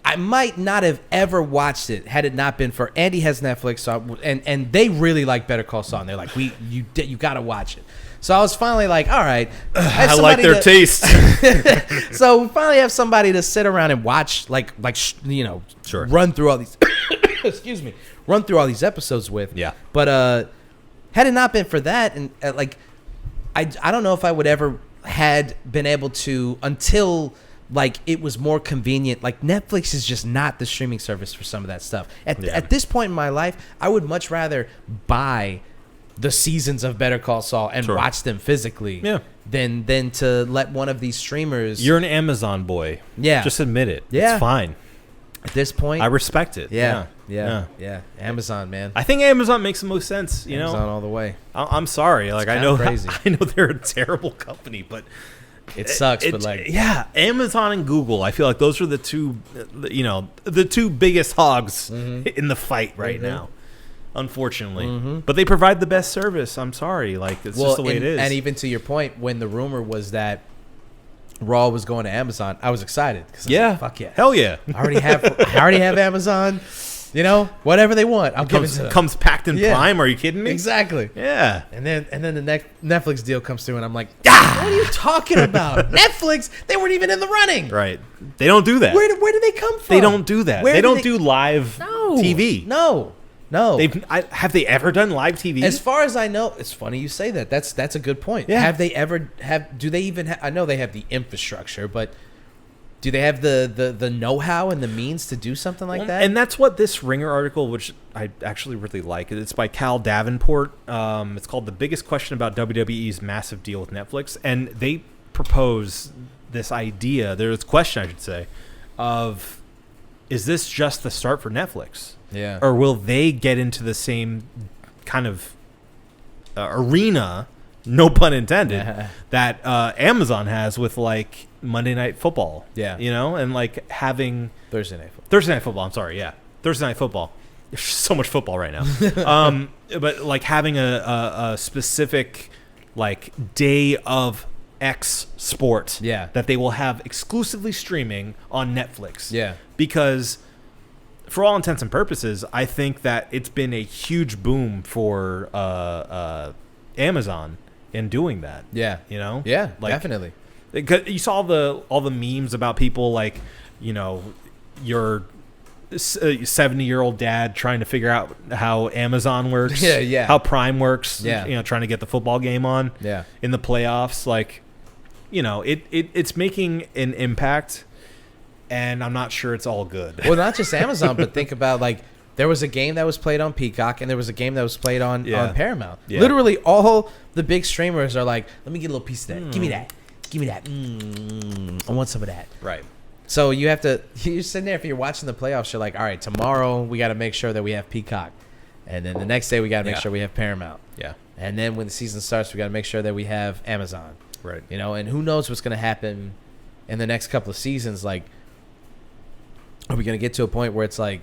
I might not have ever watched it had it not been for Andy has Netflix, so and they really like Better Call Saul. And they're like, you got to watch it. So I was finally like, all right, I like their taste. So we finally have somebody to sit around and watch, Sure. run through all these. Excuse me, run through all these episodes with. Yeah. But had it not been for that, and I don't know if I would ever had been able to until like it was more convenient. Like Netflix is just not the streaming service for some of that stuff. At this point in my life, I would much rather buy the seasons of Better Call Saul and watch them physically than to let one of these streamers. You're an Amazon boy. Yeah. Just admit it. Yeah. It's fine. At this point, I respect it. Yeah. Amazon, man. I think Amazon makes the most sense. Amazon all the way. I'm sorry. Like I know, crazy. I know they're a terrible company, but it sucks. But like, Amazon and Google. I feel like those are the two, the two biggest hogs in the fight right now. Unfortunately, but they provide the best service. I'm sorry. Like it's just the way it is. And even to your point, when the rumor was that Raw was going to Amazon, I was excited. Fuck yeah, hell yeah! I already have Amazon. Whatever they want, I'll give it to them. Comes packed in Prime. Are you kidding me? Exactly. Yeah. And then the Netflix deal comes through, and I'm like, what are you talking about? Netflix? They weren't even in the running. Right. They don't do that. Where did they come from? They don't do that. They don't do live TV. No. Have they ever done live TV? As far as I know, it's funny you say that. That's a good point. Yeah. Have they ever do they even I know they have the infrastructure, but do they have the know-how and the means to do something like that? And that's what this Ringer article, which I actually really like, it's by Cal Davenport. It's called The Biggest Question About WWE's Massive Deal with Netflix. And they propose this idea, there's a question I should say, of is this just the start for Netflix? Yeah. Or will they get into the same kind of arena, no pun intended, that Amazon has with like Monday Night Football? Yeah. And like having Thursday Night Football. Thursday Night Football. I'm sorry. Yeah. Thursday Night Football. There's so much football right now. But like having a specific like day of X sport that they will have exclusively streaming on Netflix. Yeah. Because for all intents and purposes, I think that it's been a huge boom for Amazon in doing that. Yeah. Yeah, Like, definitely. You saw all the memes about people like, your 70-year-old dad trying to figure out how Amazon works. Yeah. How Prime works. Yeah. Trying to get the football game on. Yeah. In the playoffs. Like, it's making an impact. And I'm not sure it's all good. Well, not just Amazon, but think about like there was a game that was played on Peacock and there was a game that was played on Paramount. Yeah. Literally all the big streamers are like, let me get a little piece of that. Give me that. Give me that. I want some of that. Right. So you're sitting there, if you're watching the playoffs, you're like, all right, tomorrow we got to make sure that we have Peacock. And then the next day we got to make sure we have Paramount. Yeah. And then when the season starts, we got to make sure that we have Amazon. Right. And who knows what's going to happen in the next couple of seasons. Like, are we going to get to a point where it's like,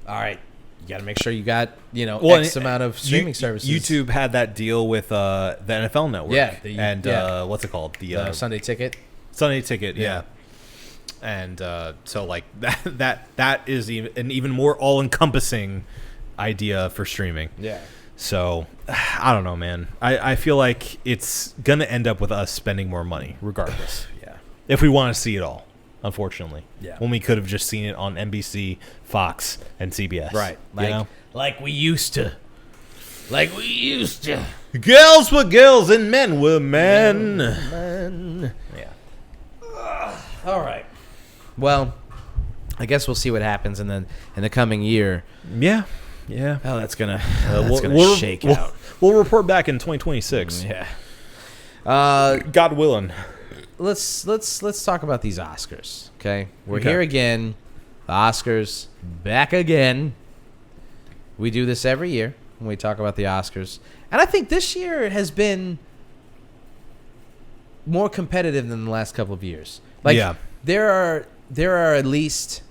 all right, you got to make sure you got, X amount of streaming services. YouTube had that deal with the NFL Network. Yeah. What's it called? The Sunday Ticket. Sunday Ticket, yeah. And so like that is an even more all-encompassing idea for streaming. Yeah. So I don't know, man. I feel like it's going to end up with us spending more money regardless. Yeah. If we want to see it all. Unfortunately, Yeah. when we could have just seen it on NBC, Fox, and CBS. Right. Like we used to. Girls were girls and men were men. Yeah. All right. Well, I guess we'll see what happens in the coming year. Yeah. How that's gonna We'll shake out. We'll report back in 2026. Yeah. God willing. Let's talk about these Oscars. Okay, we're here again. The Oscars back again. We do this every year when we talk about the Oscars, and I think this year has been more competitive than the last couple of years. Like, there are at least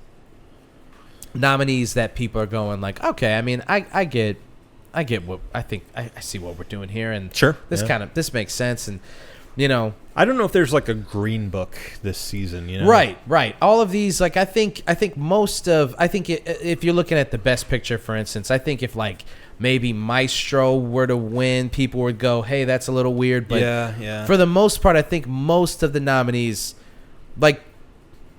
nominees that people are going like, okay, I mean, I get what I think. I see what we're doing here, and this makes sense, and you know, I don't know if there's like a green book this season. You know, right. All of these, like, I think most of, if you're looking at the best picture, for instance, I think if like maybe Maestro were to win, people would go, hey, that's a little weird, but for the most part, I think most of the nominees, like,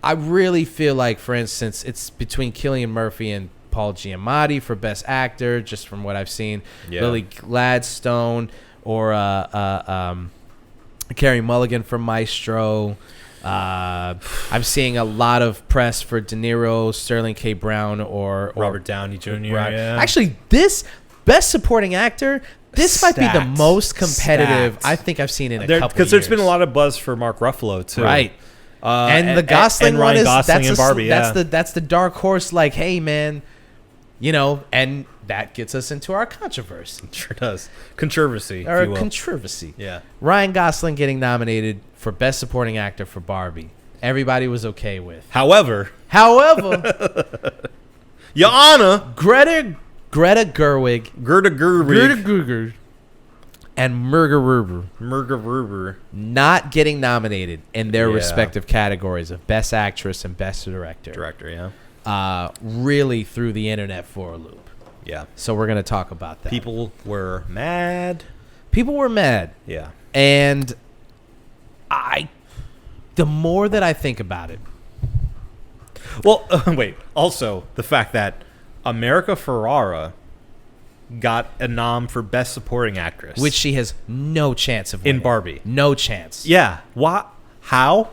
I really feel like, for instance, it's between Cillian Murphy and Paul Giamatti for Best Actor, just from what I've seen. Lily Gladstone or Carey Mulligan for Maestro. I'm seeing a lot of press for De Niro, Sterling K. Brown, or Robert Downey Jr. Actually, this Best Supporting Actor, this might be the most competitive I think I've seen in a couple of years. Because there's been a lot of buzz for Mark Ruffalo too. Right. And the Gosling and Ryan one is Gosling and Barbie. That's the dark horse. Like, hey man, you know, and that gets us into our controversy. Sure does. Controversy. Or controversy. Yeah. Ryan Gosling getting nominated for Best Supporting Actor for Barbie. Everybody was okay with. However, Your Honor, Greta Gerwig, Gerda Gerwig, and Margot Robbie not getting nominated in their respective categories of Best Actress and Best Director. Really threw the internet for a loop. Yeah. So we're going to talk about that. People were mad. Yeah. And the more that I think about it. Well, wait. Also, the fact that America Ferrera got a nom for Best Supporting Actress, which she has no chance of winning. In Barbie. No chance. Yeah. What? How?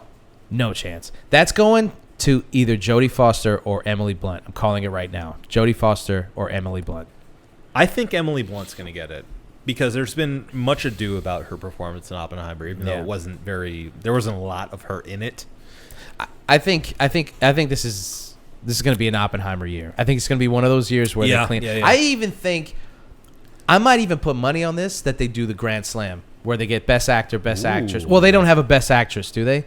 No chance. That's going to either Jodie Foster or Emily Blunt. I'm calling it right now. Jodie Foster or Emily Blunt. I think Emily Blunt's going to get it because there's been much ado about her performance in Oppenheimer, even though there wasn't a lot of her in it. I think this is going to be an Oppenheimer year. I think it's going to be one of those years where they clean. I even think I might even put money on this that they do the Grand Slam where they get Best Actor, Best Actress. Well, they don't have a Best Actress, do they?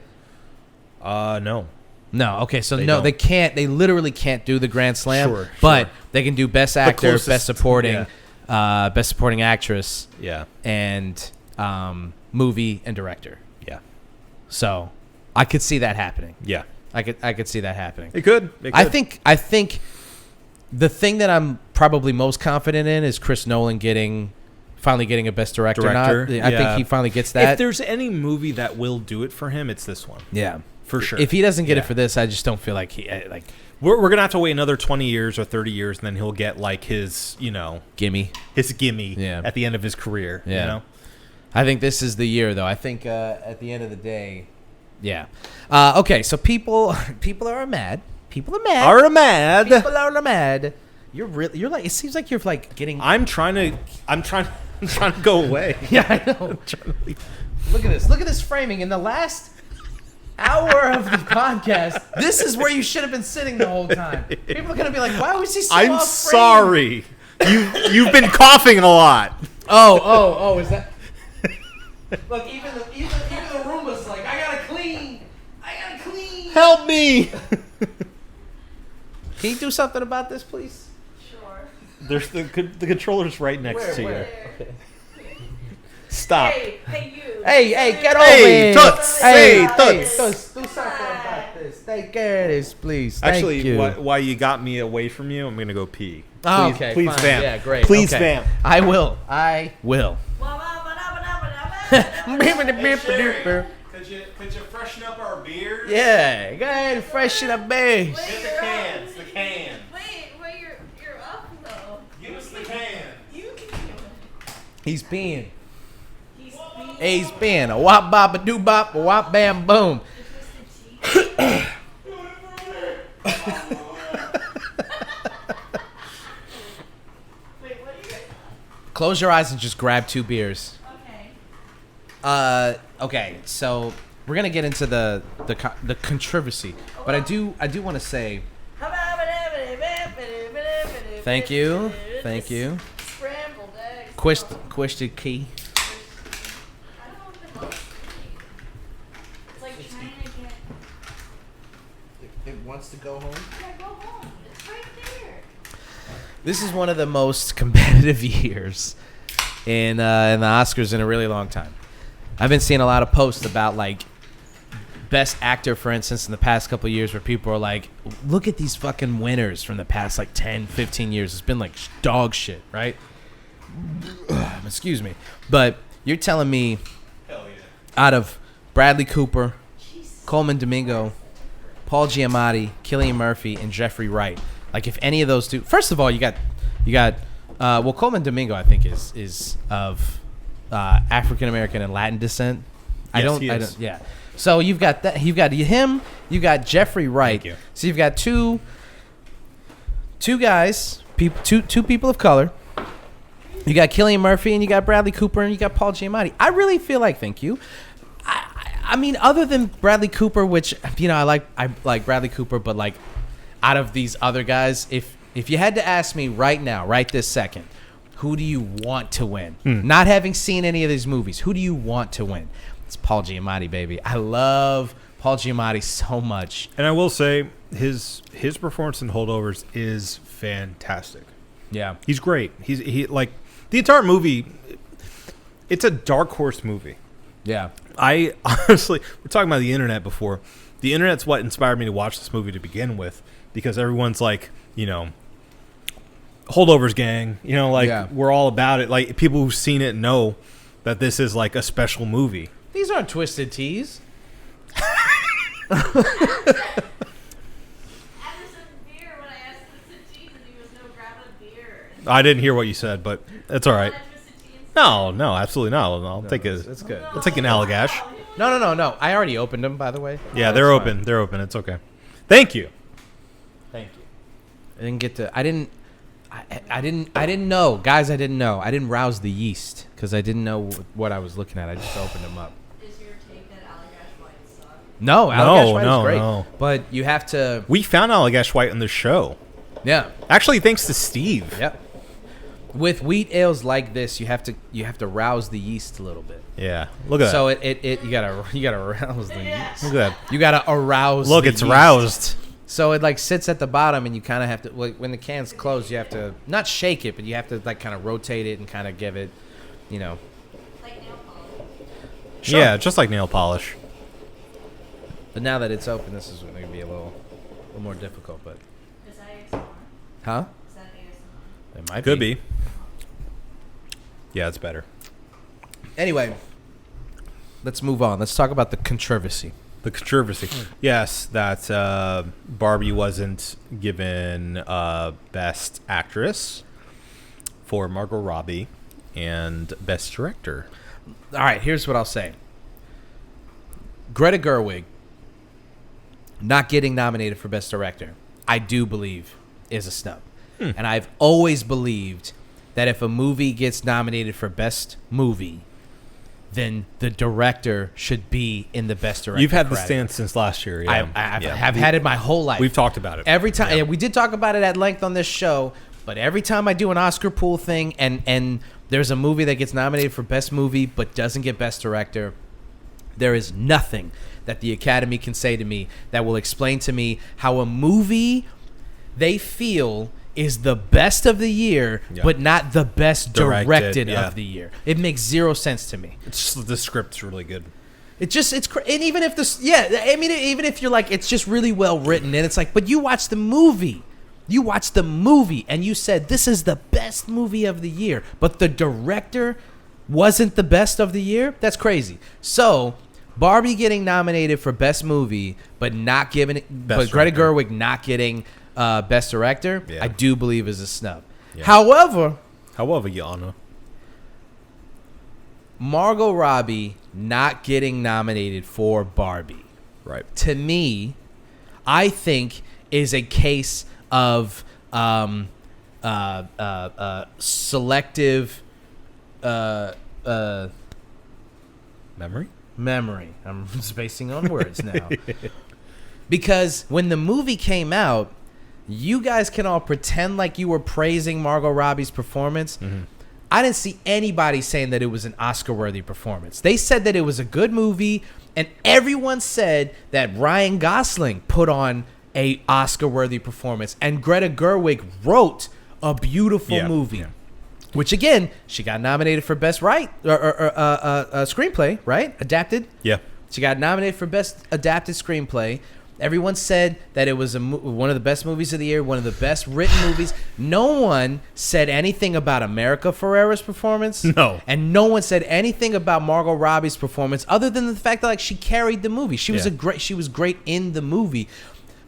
No. No. Okay, so they can't. They literally can't do the Grand Slam. But they can do Best Actor, Best Supporting, Best Supporting Actress. Yeah. And movie and director. Yeah. So I could see that happening. Yeah. I could see that happening. It could. I think the thing that I'm probably most confident in is Chris Nolan finally getting a Best Director. I think he finally gets that. If there's any movie that will do it for him, it's this one. Yeah. For sure. If he doesn't get it for this, I just don't feel like he We're gonna have to wait another 20 years or 30 years, and then he'll get like his gimme at the end of his career. Yeah. You know? I think this is the year, though. I think at the end of the day, yeah. Okay, so people are mad. People are mad. You're like, it seems like you're like getting. I'm trying to go away. Yeah, I know. Look at this framing in the last hour of the podcast. This is where you should have been sitting the whole time. People are gonna be like, "Why was he so I'm off sorry. You've been coughing a lot." Oh, is that? Look, even the Roomba's like, I gotta clean. Help me. Can you do something about this, please? Sure. There's the controller's right next to you. Okay. Stop. Hey, you. Hey, get over here. Toots. Hey, Toots. Do something about this. Take care of this, please. Actually, Thank you. while you got me away from you, I'm going to go pee. Oh, okay, Please fine. vamp. Yeah, great. Please okay. vamp. I will. Could you freshen up our beers? Yeah, go ahead and freshen up beers. Get the cans. Wait, you're up though. Give us the cans. You can do it. He's peeing. He's peeing. A wop bop a doo bop a wop bam boom. Close your eyes and just grab 2 beers. Okay. Okay, so we're gonna get into the controversy, but I do want to say thank you. Scrambled eggs. Question key. I don't know what the hell it's like trying to get. It wants to go home. Yeah, go home. It's right there. This is one of the most competitive years in the Oscars in a really long time. I've been seeing a lot of posts about like best actor, for instance, in the past couple of years where people are like, look at these fucking winners from the past like 10, 15 years. It's been like dog shit, right? Excuse me. But you're telling me out of Bradley Cooper, Coleman Domingo, Paul Giamatti, Cillian Murphy, and Jeffrey Wright, like if any of those two, first of all, you got well, Coleman Domingo I think is of African American and Latin descent. I don't. Yeah. So you've got that. You've got him. You got Jeffrey Wright. Thank you. So you've got two guys, two people of color. You got Cillian Murphy and you got Bradley Cooper and you got Paul Giamatti. I really feel like, thank you. I mean, other than Bradley Cooper, which I like Bradley Cooper, but like out of these other guys, if you had to ask me right now, right this second, who do you want to win? Not having seen any of these movies, who do you want to win? It's Paul Giamatti, baby. I love Paul Giamatti so much. And I will say his performance in Holdovers is fantastic. Yeah. He's great. He like the entire movie. It's a dark horse movie. Yeah. I honestly, we're talking about the internet before. The internet's what inspired me to watch this movie to begin with, because everyone's like, Holdovers gang, we're all about it. Like people who've seen it know that this is like a special movie. These aren't Twisted Teas. Add some beer when I asked Twisted Teas and he was no grab a beer. I didn't hear what you said, but that's all right. No, absolutely not. I'll take That's good. I'll take an Allagash. No. I already opened them, by the way. Yeah, they're open. They're open. It's okay. Thank you. Thank you. I didn't get to. I didn't know, guys. I didn't know. I didn't rouse the yeast because I didn't know what I was looking at. I just opened them up. Is your take that Allagash White sucks? No, Allagash White is great. No. But you have to. We found Allagash White on the show. Yeah. Actually, thanks to Steve. Yep. With wheat ales like this, you have to rouse the yeast a little bit. Yeah. Look at that. So you gotta rouse the yeast. Look at that. You gotta arouse. Look, the it's yeast. roused. So it like sits at the bottom, and you kind of have to, like, when the can's closed, you have to not shake it, but you have to like kind of rotate it and kind of give it, Like nail polish. Sure. Yeah, just like nail polish. But now that it's open, this is going to be a little more difficult. But Is that ASMR? huh? Is that ASMR? It might Could be. Yeah, it's better. Anyway, let's move on. Let's talk about the controversy. The controversy. Yes, that Barbie wasn't given Best Actress for Margot Robbie and Best Director. All right, here's what I'll say. Greta Gerwig not getting nominated for Best Director, I do believe, is a snub. And I've always believed that if a movie gets nominated for Best Movie, then the director should be in the Best Director. You've had the credit. stance since last year. Yeah. I've had it my whole life. We've talked about it. Every time. Yeah, we did talk about it at length on this show, but every time I do an Oscar pool thing and there's a movie that gets nominated for Best Movie but doesn't get Best Director, there is nothing that the Academy can say to me that will explain to me how a movie they feel is the best of the year, but not the best directed of the year. It makes zero sense to me. It's just the script's really good. And even if this, even if you're like, it's just really well written, and it's like, but you watched the movie, and you said this is the best movie of the year, but the director wasn't the best of the year. That's crazy. So Barbie getting nominated for Best Movie, but not giving it, but Greta Gerwig not getting Best Director, I do believe is a snub. Yeah. However, Your Honor, Margot Robbie not getting nominated for Barbie, right? To me, I think is a case of selective memory. memory. I'm spacing on words now. Because when the movie came out, you guys can all pretend like you were praising Margot Robbie's performance. I didn't see anybody saying that it was an Oscar-worthy performance. They said that it was a good movie, and everyone said that Ryan Gosling put on a Oscar-worthy performance, and Greta Gerwig wrote a beautiful movie. Yeah. Which again, she got nominated for best screenplay, right? Adapted. Yeah, she got nominated for best adapted screenplay. Everyone said that it was one of the best movies of the year, one of the best written movies. No one said anything about America Ferrera's performance. No. And no one said anything about Margot Robbie's performance other than the fact that like she carried the movie. She was she was great in the movie.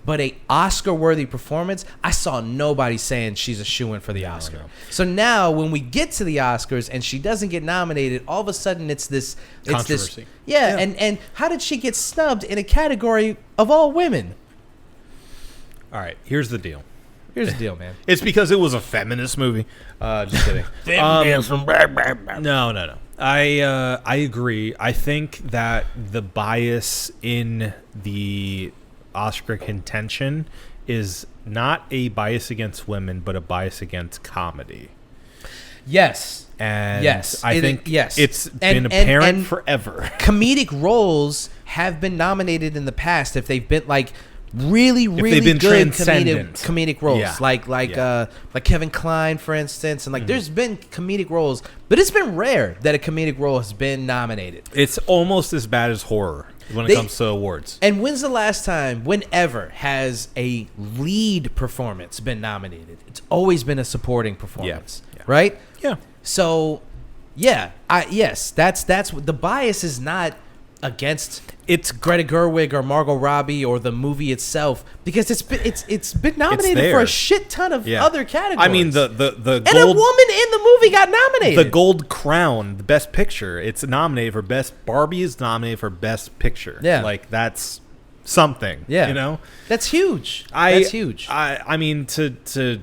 But a Oscar-worthy performance, I saw nobody saying she's a shoo-in for the Oscar. No. So now, when we get to the Oscars and she doesn't get nominated, all of a sudden it's this controversy. And how did she get snubbed in a category of all women? All right, here's the deal. Here's the deal, man. It's because it was a feminist movie. Just kidding. No. I agree. I think that the bias in the Oscar contention is not a bias against women, but a bias against comedy. Yes. And yes. I think it's been apparent forever. Comedic roles have been nominated in the past if they've been like really good comedic roles. Like Kevin Kline, for instance, and like there's been comedic roles, but it's been rare that a comedic role has been nominated. It's almost as bad as horror when it comes to awards. And when's the last time, whenever, has a lead performance been nominated? It's always been a supporting performance, right? Yeah. So, that's what the bias is not against. It's Greta Gerwig or Margot Robbie or the movie itself, because it's been nominated for a shit ton of other categories. I mean, the gold, and a woman in the movie got nominated. The Gold Crown, the Best Picture, it's nominated for Best. Barbie is nominated for Best Picture. Yeah, like that's something. Yeah, you know, that's huge. That's huge. I mean, to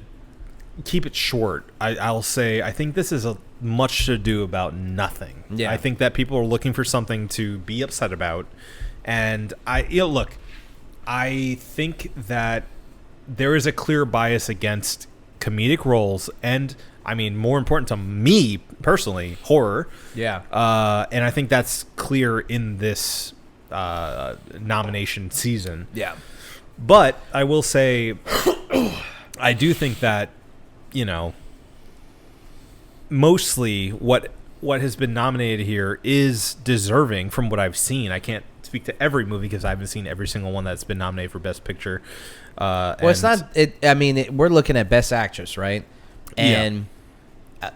keep it short, I'll say I think this is a much to do about nothing. Yeah, I think that people are looking for something to be upset about, and look, I think that there is a clear bias against comedic roles, and I mean, more important to me personally, horror. Yeah, and I think that's clear in this nomination season. Yeah, but I will say, I do think that, you know, mostly what has been nominated here is deserving from what I've seen. I can't speak to every movie because I haven't seen every single one that's been nominated for Best Picture. Well, it's not. We're looking at Best Actress, right? And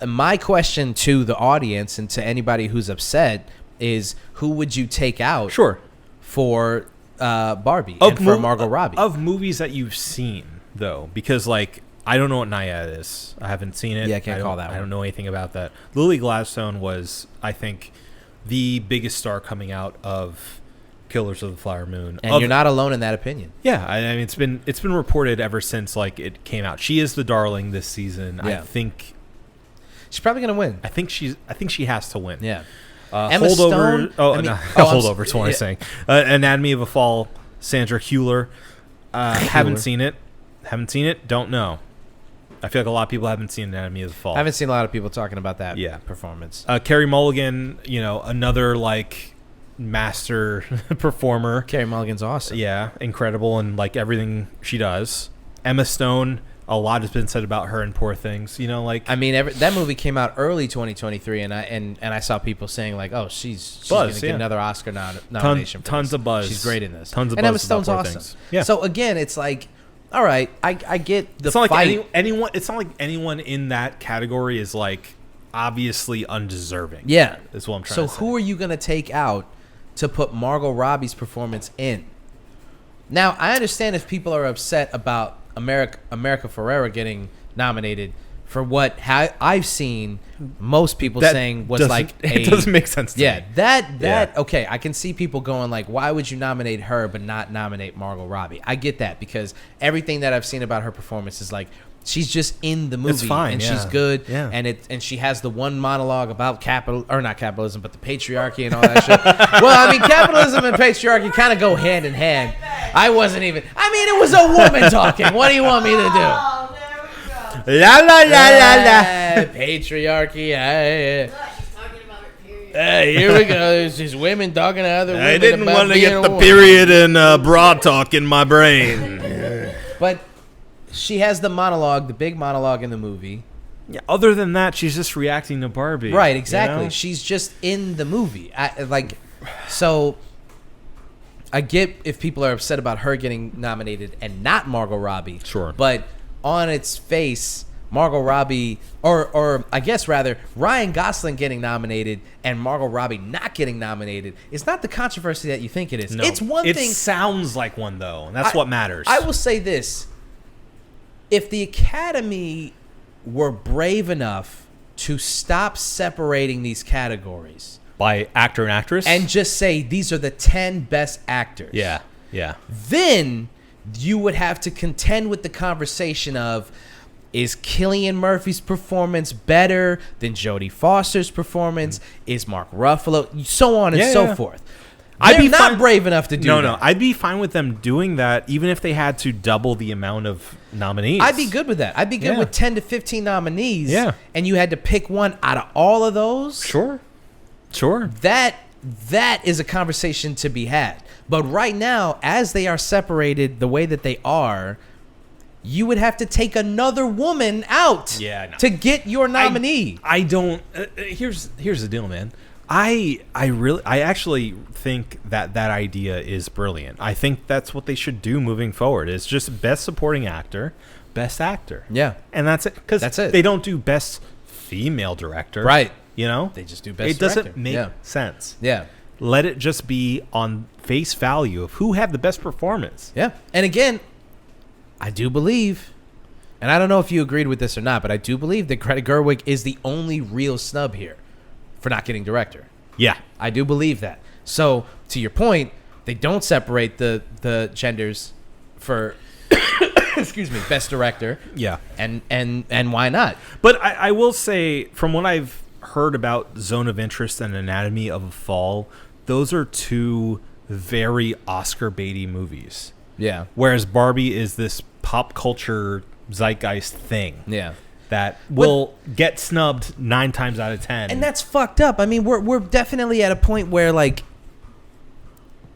my question to the audience and to anybody who's upset is, who would you take out? Sure. For Barbie and for Margot Robbie, of movies that you've seen, though, because like, I don't know what Nyad is. I haven't seen it. Yeah, I can't call that one. I don't know anything about that. Lily Gladstone was, I think, the biggest star coming out of Killers of the Flower Moon. And you're not alone in that opinion. Yeah, I mean, it's been reported ever since like it came out. She is the darling this season. Yeah. I think she's probably going to win. I think she has to win. Yeah. Emma Stone. Holdover. What I'm saying. Anatomy of a Fall. Sandra Hüller. Haven't seen it. Don't know. I feel like a lot of people haven't seen Anatomy of the Fall. I haven't seen a lot of people talking about that performance. Carey Mulligan, you know, another like master performer. Carey Mulligan's awesome. Yeah, incredible in like everything she does. Emma Stone, a lot has been said about her in Poor Things. You know, like, I mean, that movie came out early 2023, and I saw people saying like, oh, she's going to get another Oscar nomination. Tons of buzz. She's great in this. Tons of buzz. And Emma Stone's awesome. Things. Yeah. So again, it's like, all right, I get the it's not fight. Like anyone. It's not like anyone in that category is like obviously undeserving. Yeah, is what I'm trying to say. So who are you going to take out to put Margot Robbie's performance in? Now, I understand if people are upset about America Ferrera getting nominated for what I've seen most people saying was like it doesn't make sense to me. Okay, I can see people going like, why would you nominate her but not nominate Margot Robbie? I get that, because everything that I've seen about her performance is like, She's just in the movie. It's fine, and yeah. she's good. Yeah. And she has the one monologue about not capitalism, but the patriarchy and all that shit. Well, I mean, capitalism and patriarchy kind of go hand in hand. It was a woman talking. What do you want me to do? Oh, there we go. La la la la la. Patriarchy. Look, she's talking about her period. Here we go. There's these women talking to other women. I didn't about want to being get a the woman. period and bra talk in my brain. But she has the monologue, the big monologue in the movie. Yeah, other than that, she's just reacting to Barbie. Right, exactly. You know? She's just in the movie. So I get if people are upset about her getting nominated and not Margot Robbie. Sure. But on its face, Margot Robbie, or I guess rather, Ryan Gosling getting nominated and Margot Robbie not getting nominated is not the controversy that you think it is. No, It's one thing. It sounds like one, though, and that's what matters. I will say this. If the Academy were brave enough to stop separating these categories By actor and actress? and just say these are the 10 best actors. Yeah, yeah. Then you would have to contend with the conversation of, is Cillian Murphy's performance better than Jodie Foster's performance? Is Mark Ruffalo? So on and so forth. They're not brave enough to do that. No, I'd be fine with them doing that, even if they had to double the amount of nominees. I'd be good with that. I'd be good Yeah. with 10 to 15 nominees. Yeah. And you had to pick one out of all of those. Sure. That is a conversation to be had. But right now, as they are separated the way that they are, you would have to take another woman out Yeah, no. to get your nominee. I don't. Here's the deal, man. I actually think that idea is brilliant. I think that's what they should do moving forward. It's just best supporting actor, best actor. Yeah. And that's it. Because That's it. they don't do best female director. Right. You know? They just do best It doesn't director. make Yeah. sense. Yeah. Let it just be on face value of who had the best performance. Yeah. And again, I do believe, and I don't know if you agreed with this or not, but I do believe that Greta Gerwig is the only real snub here for not getting director. Yeah. I do believe that. So, to your point, they don't separate the genders for excuse me, best director. Yeah. And why not? But I will say, from what I've heard about Zone of Interest and Anatomy of a Fall, those are two very Oscar baity movies. Yeah. Whereas Barbie is this pop culture zeitgeist thing. Yeah. That will get snubbed 9 times out of 10. And that's fucked up. I mean, we're definitely at a point where, like,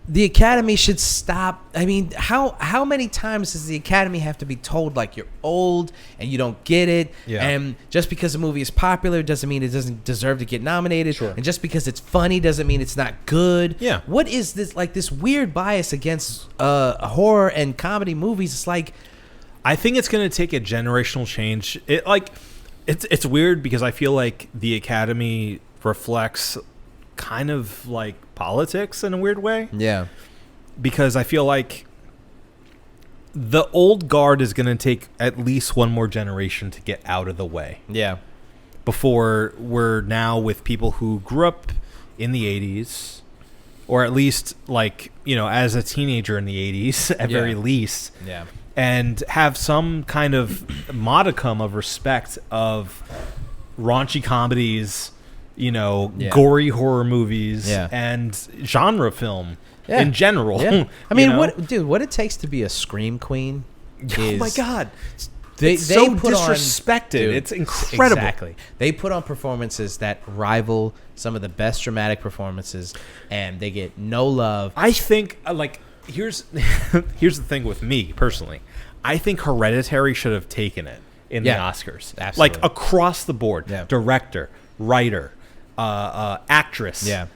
the Academy should stop. I mean, how many times does the Academy have to be told, like, you're old and you don't get it? Yeah. And just because a movie is popular doesn't mean it doesn't deserve to get nominated. Sure. And just because it's funny doesn't mean it's not good. Yeah. What is this, like, this weird bias against horror and comedy movies? It's like, I think it's going to take a generational change. It's weird because I feel like the Academy reflects kind of like politics in a weird way. yeah. Because I feel like the old guard is going to take at least one more generation to get out of the way Yeah. before we're now with people who grew up in the 80s, or at least, like, you know, as a teenager in the 80s at very least. Yeah. And have some kind of modicum of respect of raunchy comedies, you know, gory horror movies, and genre film in general. Yeah. I mean, you know? what it takes to be a scream queen is, Oh my God. They so put disrespected. Dude, it's incredible. Exactly. They put on performances that rival some of the best dramatic performances, and they get no love. I think, here's here's the thing with me personally. I think Hereditary should have taken it in the Oscars. Absolutely. Like, across the board. Yeah. Director, writer, actress. Yeah.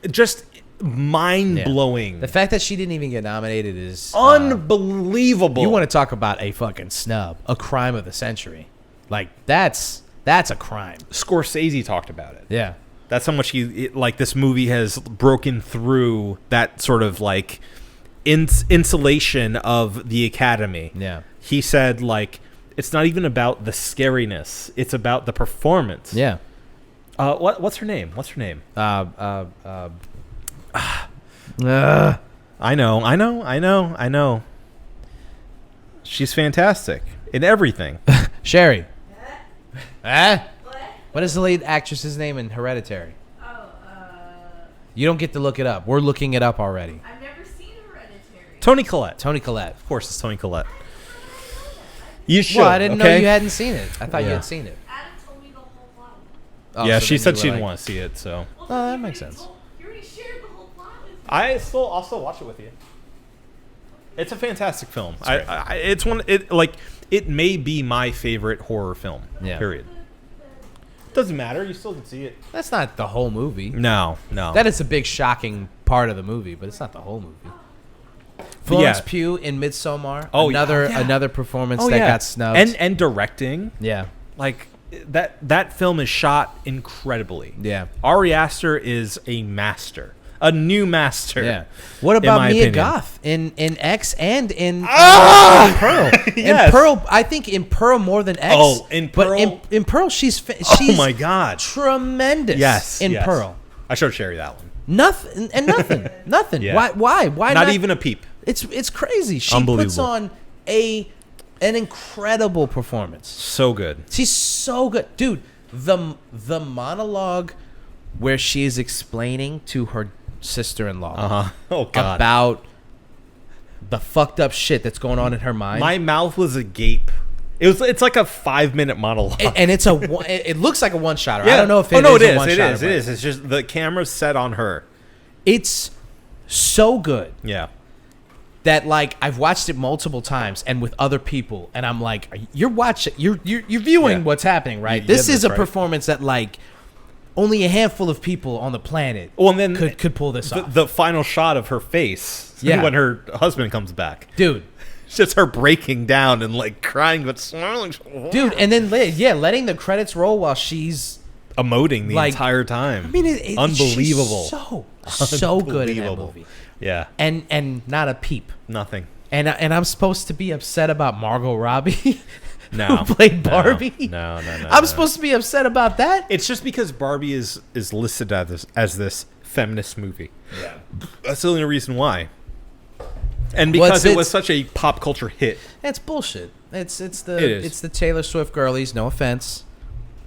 Just mind-blowing. The fact that she didn't even get nominated is unbelievable. You want to talk about a fucking snub, a crime of the century. Like, that's a crime. Scorsese talked about it. Yeah. That's how much this movie has broken through that sort of, like, insulation of the Academy. Yeah. He said, like, it's not even about the scariness. It's about the performance. Yeah. What's her name? I know. She's fantastic. in everything. Sherry. What is the lead actress's name in Hereditary? You don't get to look it up. We're looking it up already. I've never seen Hereditary. Toni Collette. Toni Collette. Of course, it's Toni Collette. You should. Well, I didn't know okay? you hadn't seen it. I thought you Yeah. had seen it. Adam told me the whole plot. Oh, Yeah, so she then said you she were didn't like- want to see it, so Oh, that makes sense. You already shared the whole plot with me. I'll still watch it with you. It's a fantastic film. It's one. It may be my favorite horror film. Yeah. Period. Doesn't matter. You still can see it. That's not the whole movie. No. That is a big shocking part of the movie, but it's not the whole movie. But Florence yeah. Pugh in Midsommar. Oh, another performance that got snubbed. And directing. Yeah. Like that film is shot incredibly. Yeah. Ari Aster is a master. A new master. Yeah. What in about my Mia opinion. Goth in X and in Pearl? Yes. In Pearl, I think in Pearl more than X. Oh, in Pearl? But in Pearl, she's Oh my God. tremendous. Yes. In yes. Pearl, I showed Sherry that one. nothing. Yeah. Why Not even a peep. It's crazy. She puts Unbelievable. on an incredible performance. So good. She's so good, dude. The monologue where she is explaining to her sister-in-law Oh God. about the fucked up shit that's going on in her mind. My mouth was agape. It's like a 5-minute monologue. and it's it looks like a one-shotter. I don't know if it is it a is. one-shotter. It but is. It's just the camera's set on her. It's so good Yeah. that like I've watched it multiple times and with other people, and I'm like, you're viewing Yeah. what's happening, right? Yeah, This is that's a right. performance that like only a handful of people on the planet Well, and then could pull this off. the final shot of her face Yeah. when her husband comes back. Dude. It's just her breaking down and like crying but smiling. Dude, and then letting the credits roll while she's Emoting the like, entire time. I mean, unbelievable. She's so good in that Unbelievable. movie. Yeah. And not a peep. Nothing. And I'm supposed to be upset about Margot Robbie, No. who played Barbie. No. I'm supposed to be upset about that. It's just because Barbie is listed as this feminist movie. Yeah. That's the only reason why. And because it was it's- such a pop culture hit. It's bullshit. It's It is. the Taylor Swift girlies. No offense.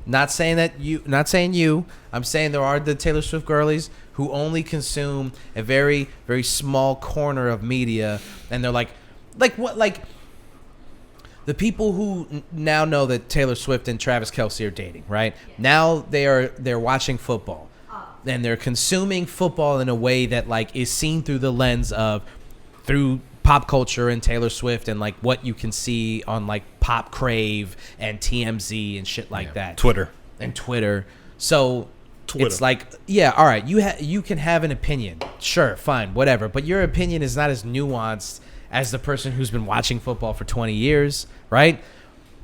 Not saying you. I'm saying there are the Taylor Swift girlies who only consume a very, very small corner of media, and they're like the people who now know that Taylor Swift and Travis Kelce are dating. Right now, they're watching football, and they're consuming football in a way that like is seen through the lens of through pop culture and Taylor Swift and like what you can see on like Pop Crave and TMZ and shit like that. Twitter. So it's like, yeah, all right, you can have an opinion. Sure, fine, whatever. But your opinion is not as nuanced as the person who's been watching football for 20 years, right?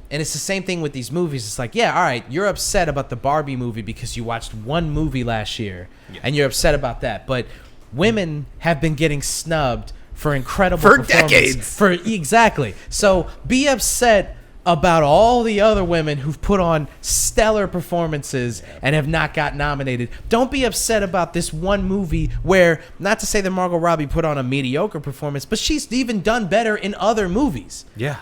And it's the same thing with these movies. It's like, yeah, all right, you're upset about the Barbie movie because you watched one movie last year and you're upset about that. But women have been getting snubbed for incredible For performance. decades. Exactly. So be upset about all the other women who've put on stellar performances and have not got nominated. Don't be upset about this one movie where, not to say that Margot Robbie put on a mediocre performance, but she's even done better in other movies. Yeah.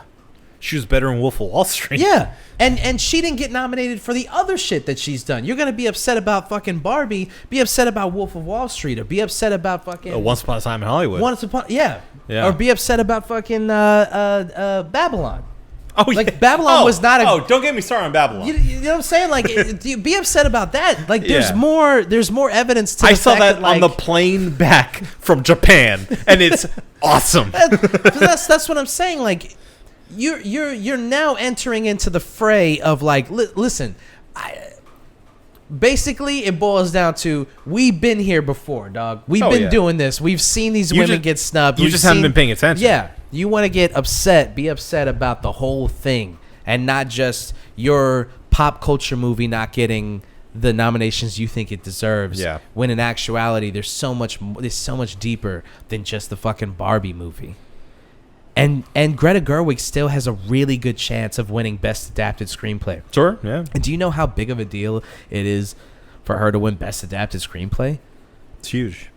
She was better in Wolf of Wall Street. Yeah. And she didn't get nominated for the other shit that she's done. You're going to be upset about fucking Barbie, be upset about Wolf of Wall Street, or be upset about fucking... Once Upon a Time in Hollywood. Yeah. Or be upset about fucking Babylon. Oh, Like, Babylon was not a... Oh, don't get me started on Babylon. You know what I'm saying? Like, be upset about that. Like, there's Yeah. more evidence to I the saw fact that like, on the plane back from Japan, and it's awesome. that's what I'm saying. Like, you're now entering into the fray of like, listen, basically it boils down to we've been here before, dog. We've been doing this. We've seen these women get snubbed. You We've just haven't seen- been paying attention. Yeah, you want to get upset, be upset about the whole thing, and not just your pop culture movie not getting the nominations you think it deserves. Yeah. When in actuality, there's so much deeper than just the fucking Barbie movie. And Greta Gerwig still has a really good chance of winning Best Adapted Screenplay. Sure, yeah. And do you know how big of a deal it is for her to win Best Adapted Screenplay? It's huge.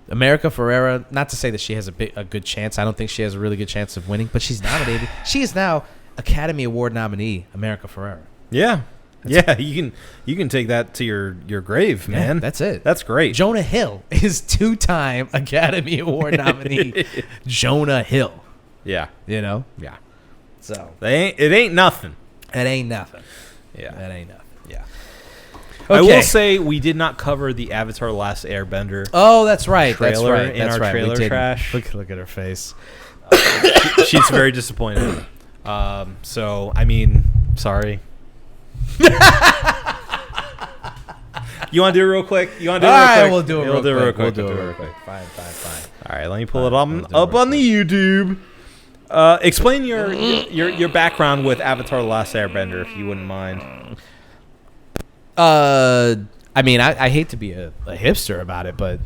America Ferrera, not to say that she has a good chance. I don't think she has a really good chance of winning, but she's nominated. She is now Academy Award nominee America Ferrera. Yeah. Yeah, you can take that to your grave, man. Yeah, that's it. That's great. Jonah Hill is 2-time Academy Award nominee. Jonah Hill. Yeah. You know? Yeah. So It ain't nothing. it ain't nothing. Yeah. That ain't nothing. Yeah. Okay. I will say we did not cover the Avatar The Last Airbender. Oh, that's right. That's trailer right. in That's our right. trailer We didn't. trash. Look at her face. She's very disappointed. So, I mean, sorry. You want to do it real quick? All right, we'll do it real quick. We'll do it real real quick. Fine. All right, let me pull it up on the YouTube. Explain your background with Avatar: The Last Airbender, if you wouldn't mind. I mean, I hate to be a hipster about it, but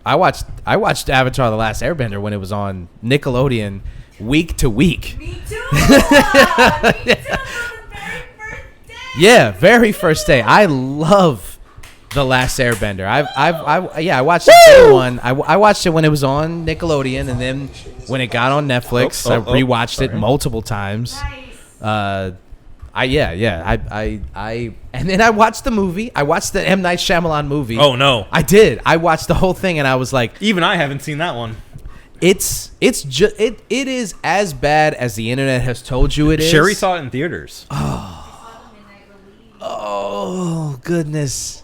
I watched Avatar: The Last Airbender when it was on Nickelodeon week to week. Me too. Me too. Yeah, very first day. I love The Last Airbender. I watched it day one. I watched it when it was on Nickelodeon, and then when it got on Netflix, I rewatched it multiple times. Nice. And then I watched the movie. I watched the M. Night Shyamalan movie. Oh no, I did. I watched the whole thing, and I was like, even I haven't seen that one. it is as bad as the internet has told you it is. Sherry saw it in theaters. Oh goodness,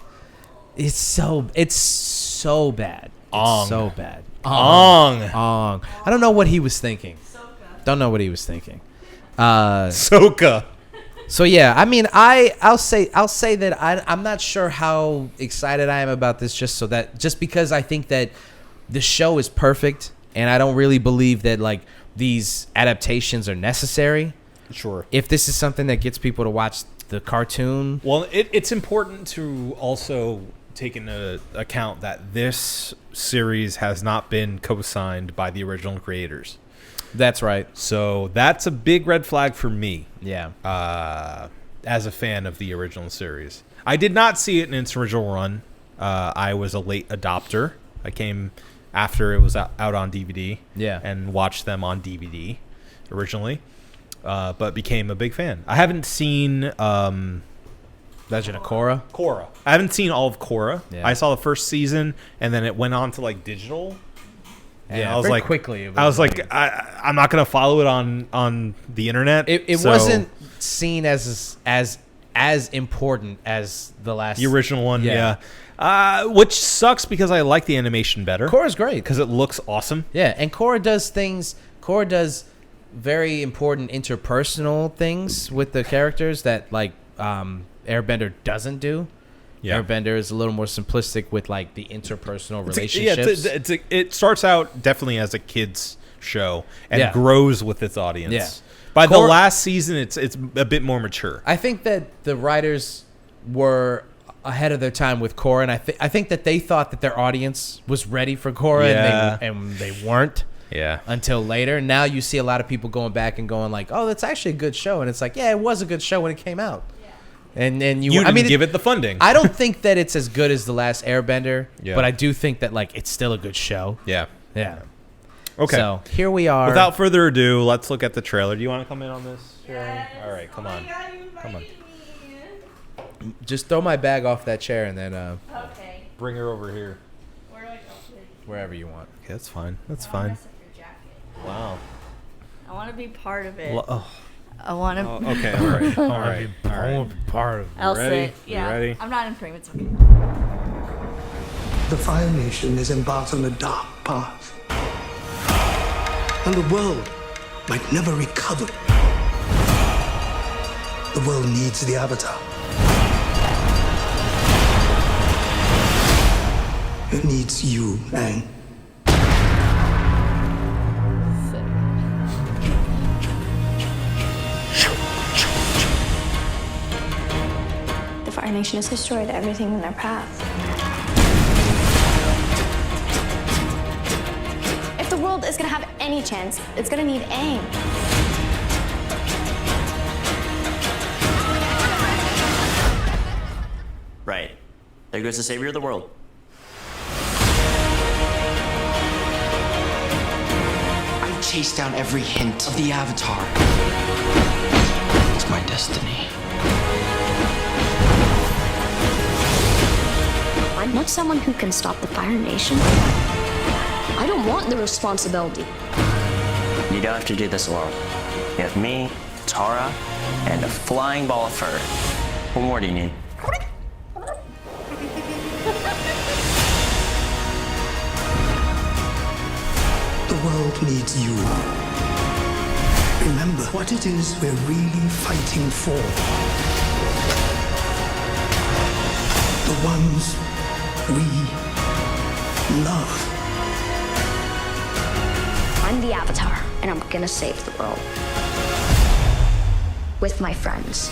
it's so bad. It's so bad. I don't know what he was thinking. Don't know what he was thinking. Soka. So yeah, I mean, I'll say that I'm not sure how excited I am about this, just because I think that the show is perfect, and I don't really believe that like these adaptations are necessary. Sure. If this is something that gets people to watch the cartoon, Well, it's important to also take into account that this series has not been co-signed by the original creators. that's right. So that's a big red flag for me. Yeah. As a fan of the original series. I did not see it in its original run. I was a late adopter. I came after it was out on DVD. Yeah. And watched them on DVD originally. But became a big fan. I haven't seen Legend of Korra. Korra. I haven't seen all of Korra. Yeah. I saw the first season, and then it went on to like digital. And Yeah, I was very like, quickly. I was like, I'm not gonna follow it on the internet. It so- wasn't seen as important as the last. the original one. Yeah. Yeah. Which sucks because I like the animation better. Korra's great. Because it looks awesome. Yeah, and Korra does very important interpersonal things with the characters that like Airbender doesn't do. Yeah. Airbender is a little more simplistic with like the interpersonal relationships. It starts out definitely as a kids show and Yeah. grows with its audience. Yeah. By the Korra- last season, it's a bit more mature. I think that the writers were ahead of their time with Korra, and I think that they thought that their audience was ready for Korra, Yeah. and they weren't Yeah. until later. Now you see a lot of people going back and going like, "Oh, that's actually a good show," and it's like, "Yeah, it was a good show when it came out." And You didn't give it the funding. I don't think that it's as good as The Last Airbender, Yeah. but I do think that like it's still a good show. Yeah. Yeah. Okay. So here we are. Without further ado, let's look at the trailer. Do you want to come in on this, Sharon? Yes. All right, come Oh on. my God, you Come on. invited me. Just throw my bag off that chair and then Okay. Bring her over here. Where do I go? Please? wherever you want. Okay, that's fine. That's Don't fine. mess up your jacket. Wow. I want to be part of it. Oh, I want to. okay. All right. All right. All right. Part of I'll ready? sit. Yeah. You ready? I'm not in frame. It's okay. The Fire Nation is embarked on a dark path. And the world might never recover. The world needs the Avatar. It needs you, Aang. The Fire Nation has destroyed everything in their path. If the world is gonna have any chance, it's gonna need Aang. Right. There goes the savior of the world. I chase down every hint of the Avatar. It's my destiny. I'm not someone who can stop the Fire Nation. I don't want the responsibility. You don't have to do this alone. You have me, Tara, and a flying ball of fur. What more do you need? The world needs you. Remember what it is we're really fighting for. The ones we love. I'm the Avatar, and I'm gonna save the world. With my friends.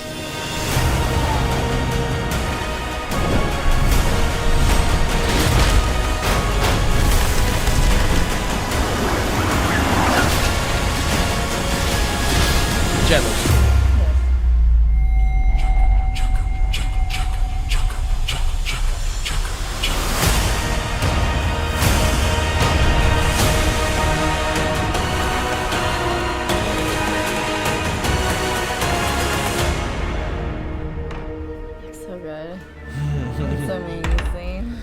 Gently. So good. It's amazing.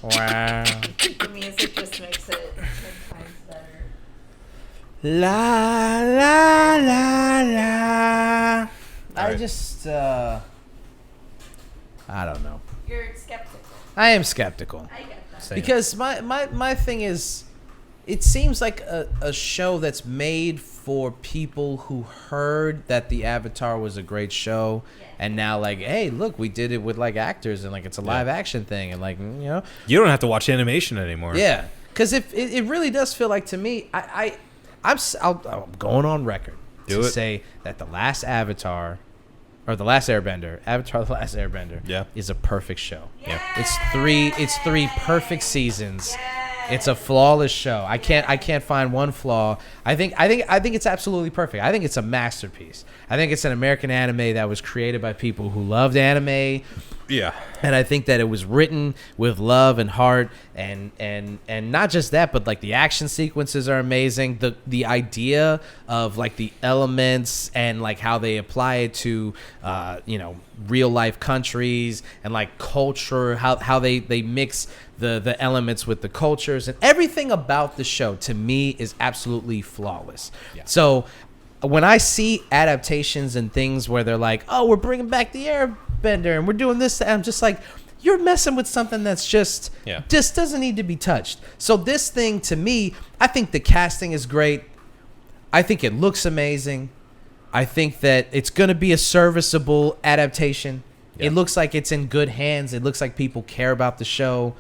Wow. The music just makes it 10 times better. La la la la. I just I don't know. You're skeptical. I am skeptical. I get that. Same. Because my thing is, it seems like a show that's made for people who heard that the Avatar was a great show, and now like, hey, look, we did it with like actors and like it's a live action thing, and like you know, You don't have to watch animation anymore. yeah. Because if it really does feel like to me, I'm going on record Do to it. say that the last Avatar, or the last Airbender, Avatar The Last Airbender, Yeah. is a perfect show. Yeah. It's three perfect seasons. It's a flawless show. I can't find one flaw. I think it's absolutely perfect. I think it's a masterpiece. I think it's an American anime that was created by people who loved anime. Yeah. And I think that it was written with love and heart, and not just that, but like the action sequences are amazing. The idea of like the elements and like how they apply it to real life countries and like culture, how they mix the elements with the cultures, and everything about the show to me is absolutely flawless. Yeah. So when I see adaptations and things where they're like, oh, we're bringing back the Airbender and we're doing this, I'm just like, you're messing with something that's just doesn't need to be touched. So this thing, to me, I think the casting is great. I think it looks amazing. I think that it's going to be a serviceable adaptation. Yeah. It looks like it's in good hands. It looks like people care about the show.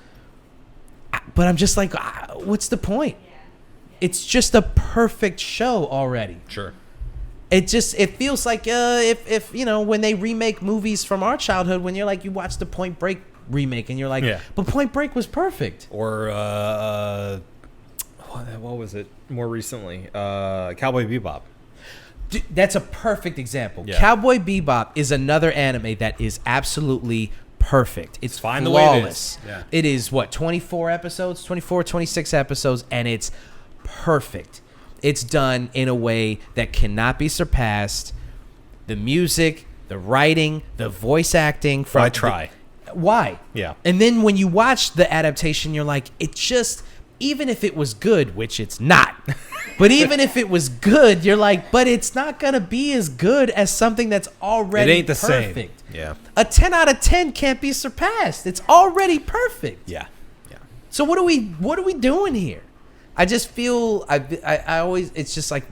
But I'm just like, what's the point? It's just a perfect show already. Sure. It feels like if when they remake movies from our childhood, when you're like, you watch the Point Break remake and you're like, but Point Break was perfect. Or what was it more recently? Cowboy Bebop. Dude, that's a perfect example. Yeah. Cowboy Bebop is another anime that is absolutely perfect. It's fine flawless. the way it is. Yeah. It is 24 episodes, 24, 26 episodes, and it's perfect. It's done in a way that cannot be surpassed. The music, the writing, the voice acting. I try. Why? Yeah. And then when you watch the adaptation, you're like, it just, even if it was good, which it's not, but even if it was good, you're like, but it's not going to be as good as something that's already It ain't the perfect. same. Yeah. A 10 out of 10 can't be surpassed. It's already perfect. Yeah. Yeah. So what are we doing here? I just feel I always, it's just like,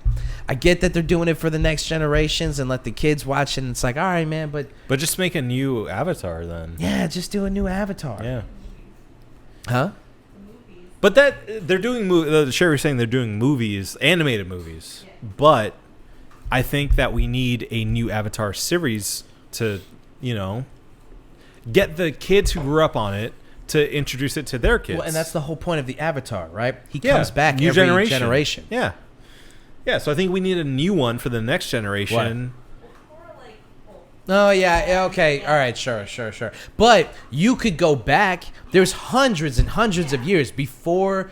I get that they're doing it for the next generations and let the kids watch it, and it's like, all right, man, but just make a new Avatar then. Yeah, just do a new Avatar. Yeah. Huh? But that they're doing Sherry was saying they're doing movies, animated movies. But I think that we need a new Avatar series to, get the kids who grew up on it to introduce it to their kids. Well, and that's the whole point of the Avatar, right? He comes back new every generation. Yeah. Yeah, so I think we need a new one for the next generation. Oh, yeah, okay, all right, sure. But you could go back. There's hundreds and hundreds of years before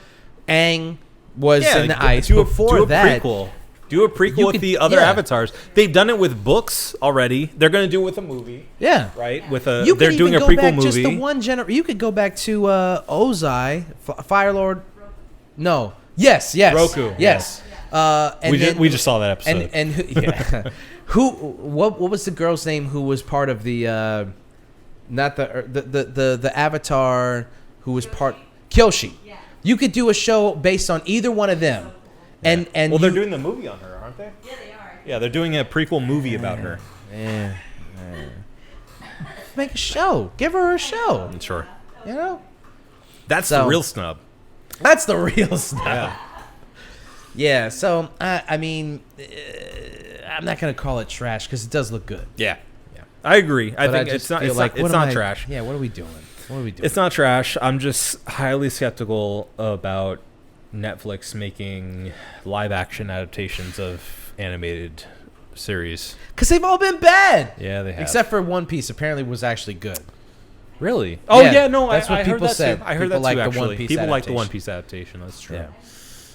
Aang was in the ice. Do Before a that, prequel. Do a prequel with the other avatars. They've done it with books already. They're going to do it with a movie. Yeah. Right? With they're doing a prequel movie. Just the one you could go back to Ozai, Firelord. No. Yes. Roku. Yes. And we just saw that episode. What was the girl's name who was part of the not the Avatar who was part Kyoshi? Yeah. You could do a show based on either one of them. And they're doing the movie on her, aren't they? Yeah, they are. Yeah, they're doing a prequel movie about her. Yeah. Make a show. Give her a show. Sure. You know? That's the real snub. That's the real snub. Yeah. Yeah, so, I mean, I'm not going to call it trash because it does look good. Yeah. I agree. I think it's not trash. Yeah, what are we doing? It's not trash. I'm just highly skeptical about Netflix making live action adaptations of animated series. Because they've all been bad. Yeah, they have. Except for One Piece apparently was actually good. Really? Oh, yeah, no, that's what I heard people that said. Too. I heard people that too, like actually. The One Piece people like the adaptation. One Piece adaptation. That's true. Yeah.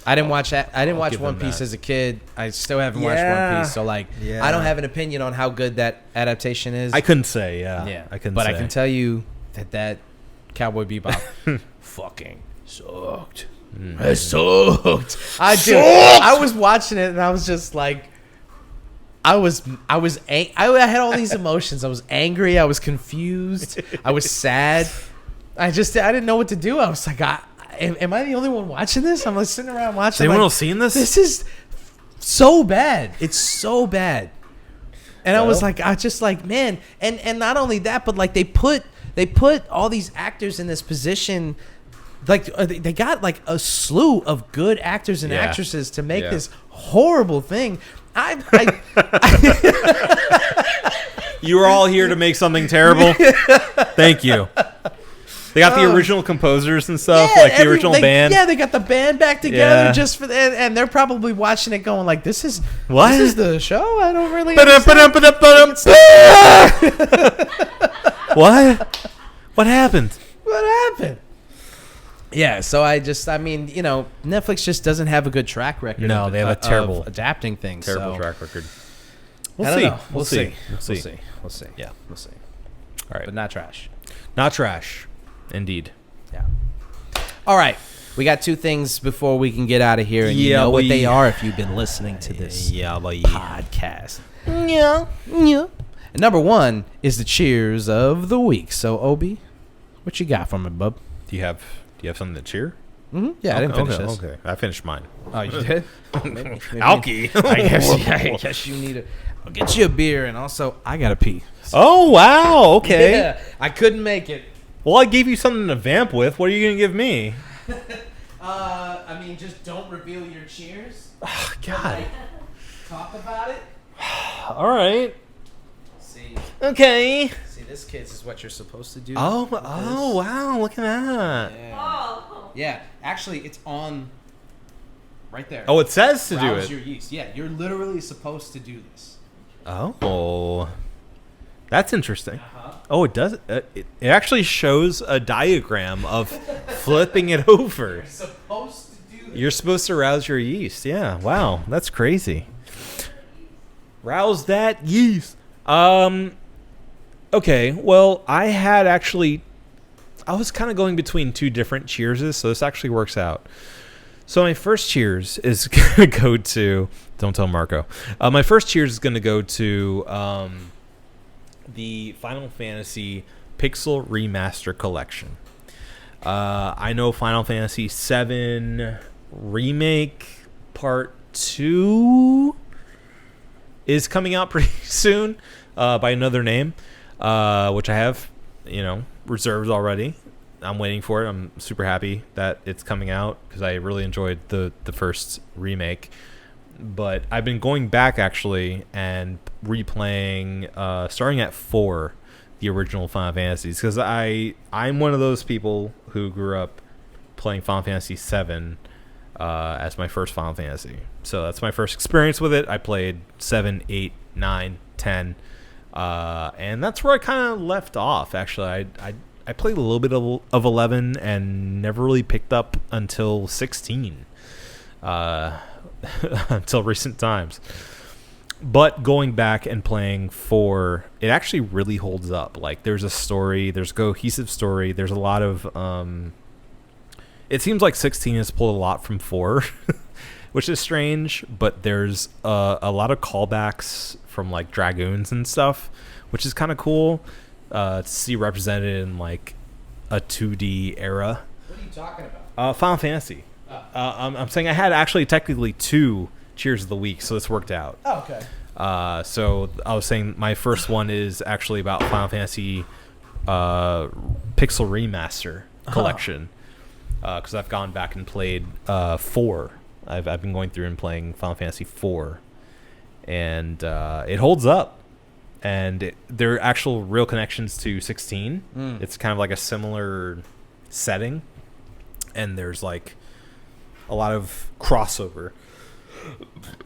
I didn't watch that. I didn't watch give One them Piece that. as a kid. I still haven't watched One Piece, so I don't have an opinion on how good that adaptation is. I couldn't say, Yeah. I couldn't but say. I can tell you that Cowboy Bebop fucking sucked. It sucked. I was watching it and I was just like, I had all these emotions. I was angry. I was confused. I was sad. I didn't know what to do. I was like, am I the only one watching this? I'm like sitting around watching. Has anyone else seen this? This is so bad. It's so bad. And I was like, man. And not only that, but like they put all these actors in this position. Like they got like a slew of good actors and actresses to make this horrible thing. You were all here to make something terrible. Thank you. They got the original composers and stuff, like the original band. Yeah, they got the band back together just for that, and they're probably watching it, going like, "This is what? This is the show? I don't really." What? What happened? What happened? Yeah, so Netflix just doesn't have a good track record. No, they have a terrible adapting things. Terrible track record. We'll see. We'll see. Yeah, we'll see. All right, but not trash. Not trash, indeed. Yeah. All right, we got two things before we can get out of here, and you know what they are if you've been listening to this podcast. Yeah. And number one is the cheers of the week. So, Obi, what you got from it, bub? Do you have something to cheer? Mm-hmm. Yeah, I didn't finish this. Okay, I finished mine. Oh, you did? Alky. I guess you need I'll get you a beer, and also I gotta pee. So. Oh wow! Okay. Yeah, I couldn't make it. Well, I gave you something to vamp with. What are you gonna give me? Just don't reveal your cheers. Oh, God. Talk about it. All right. See. Okay. See, this kids is what you're supposed to do. Oh wow! Look at that. Yeah. Actually, it's on right there. Oh, it says to do Rouse it. your yeast. Yeah, you're literally supposed to do this. Oh, that's interesting. Uh-huh. Oh, it does. It actually shows a diagram of flipping it over. You're supposed to do this. You're supposed to rouse your yeast. Yeah. Wow, that's crazy. Rouse that yeast. Okay. Well, I was kind of going between two different cheerses, so this actually works out. So my first cheers is going to go to... Don't tell Marco. My first cheers is going to go to the Final Fantasy Pixel Remaster Collection. I know Final Fantasy VII Remake Part 2 is coming out pretty soon by another name, which I have, reserved already. I'm waiting for it. I'm super happy that it's coming out because I really enjoyed the first remake. But I've been going back actually and replaying, starting at 4, the original Final Fantasies, because I'm one of those people who grew up playing Final Fantasy 7 as my first Final Fantasy. So that's my first experience with it. I played 7, 8, 9, 10, and that's where I kind of left off. Actually, I played a little bit of 11 and never really picked up until 16. until recent times. But going back and playing 4, it actually really holds up. Like, there's a story, there's a cohesive story, there's a lot of it seems like 16 has pulled a lot from 4, which is strange, but there's a lot of callbacks from like Dragoons and stuff, which is kind of cool to see represented in like a 2D era. What are you talking about? Final Fantasy. I'm saying I had actually technically 2 Cheers of the Week, so this worked out. Oh, okay. So I was saying my first one is actually about Final Fantasy Pixel Remaster Collection, because I've gone back and played 4. I've been going through and playing Final Fantasy 4, and it holds up. And there are actual real connections to 16. It's kind of like a similar setting, and there's like a lot of crossover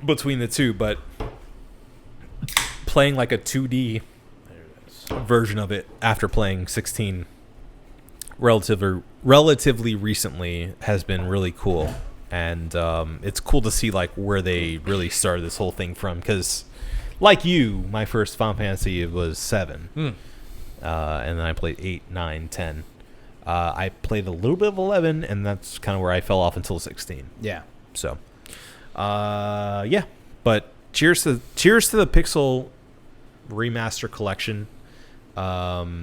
between the two, but playing like a 2D version of it after playing 16 relatively recently has been really cool. And it's cool to see like where they really started this whole thing from, because like you, my first Final Fantasy was 7. And then I played 8, 9, 10. I played a little bit of 11, and that's kind of where I fell off until 16. Yeah. So, yeah. But cheers to the Pixel Remaster Collection. I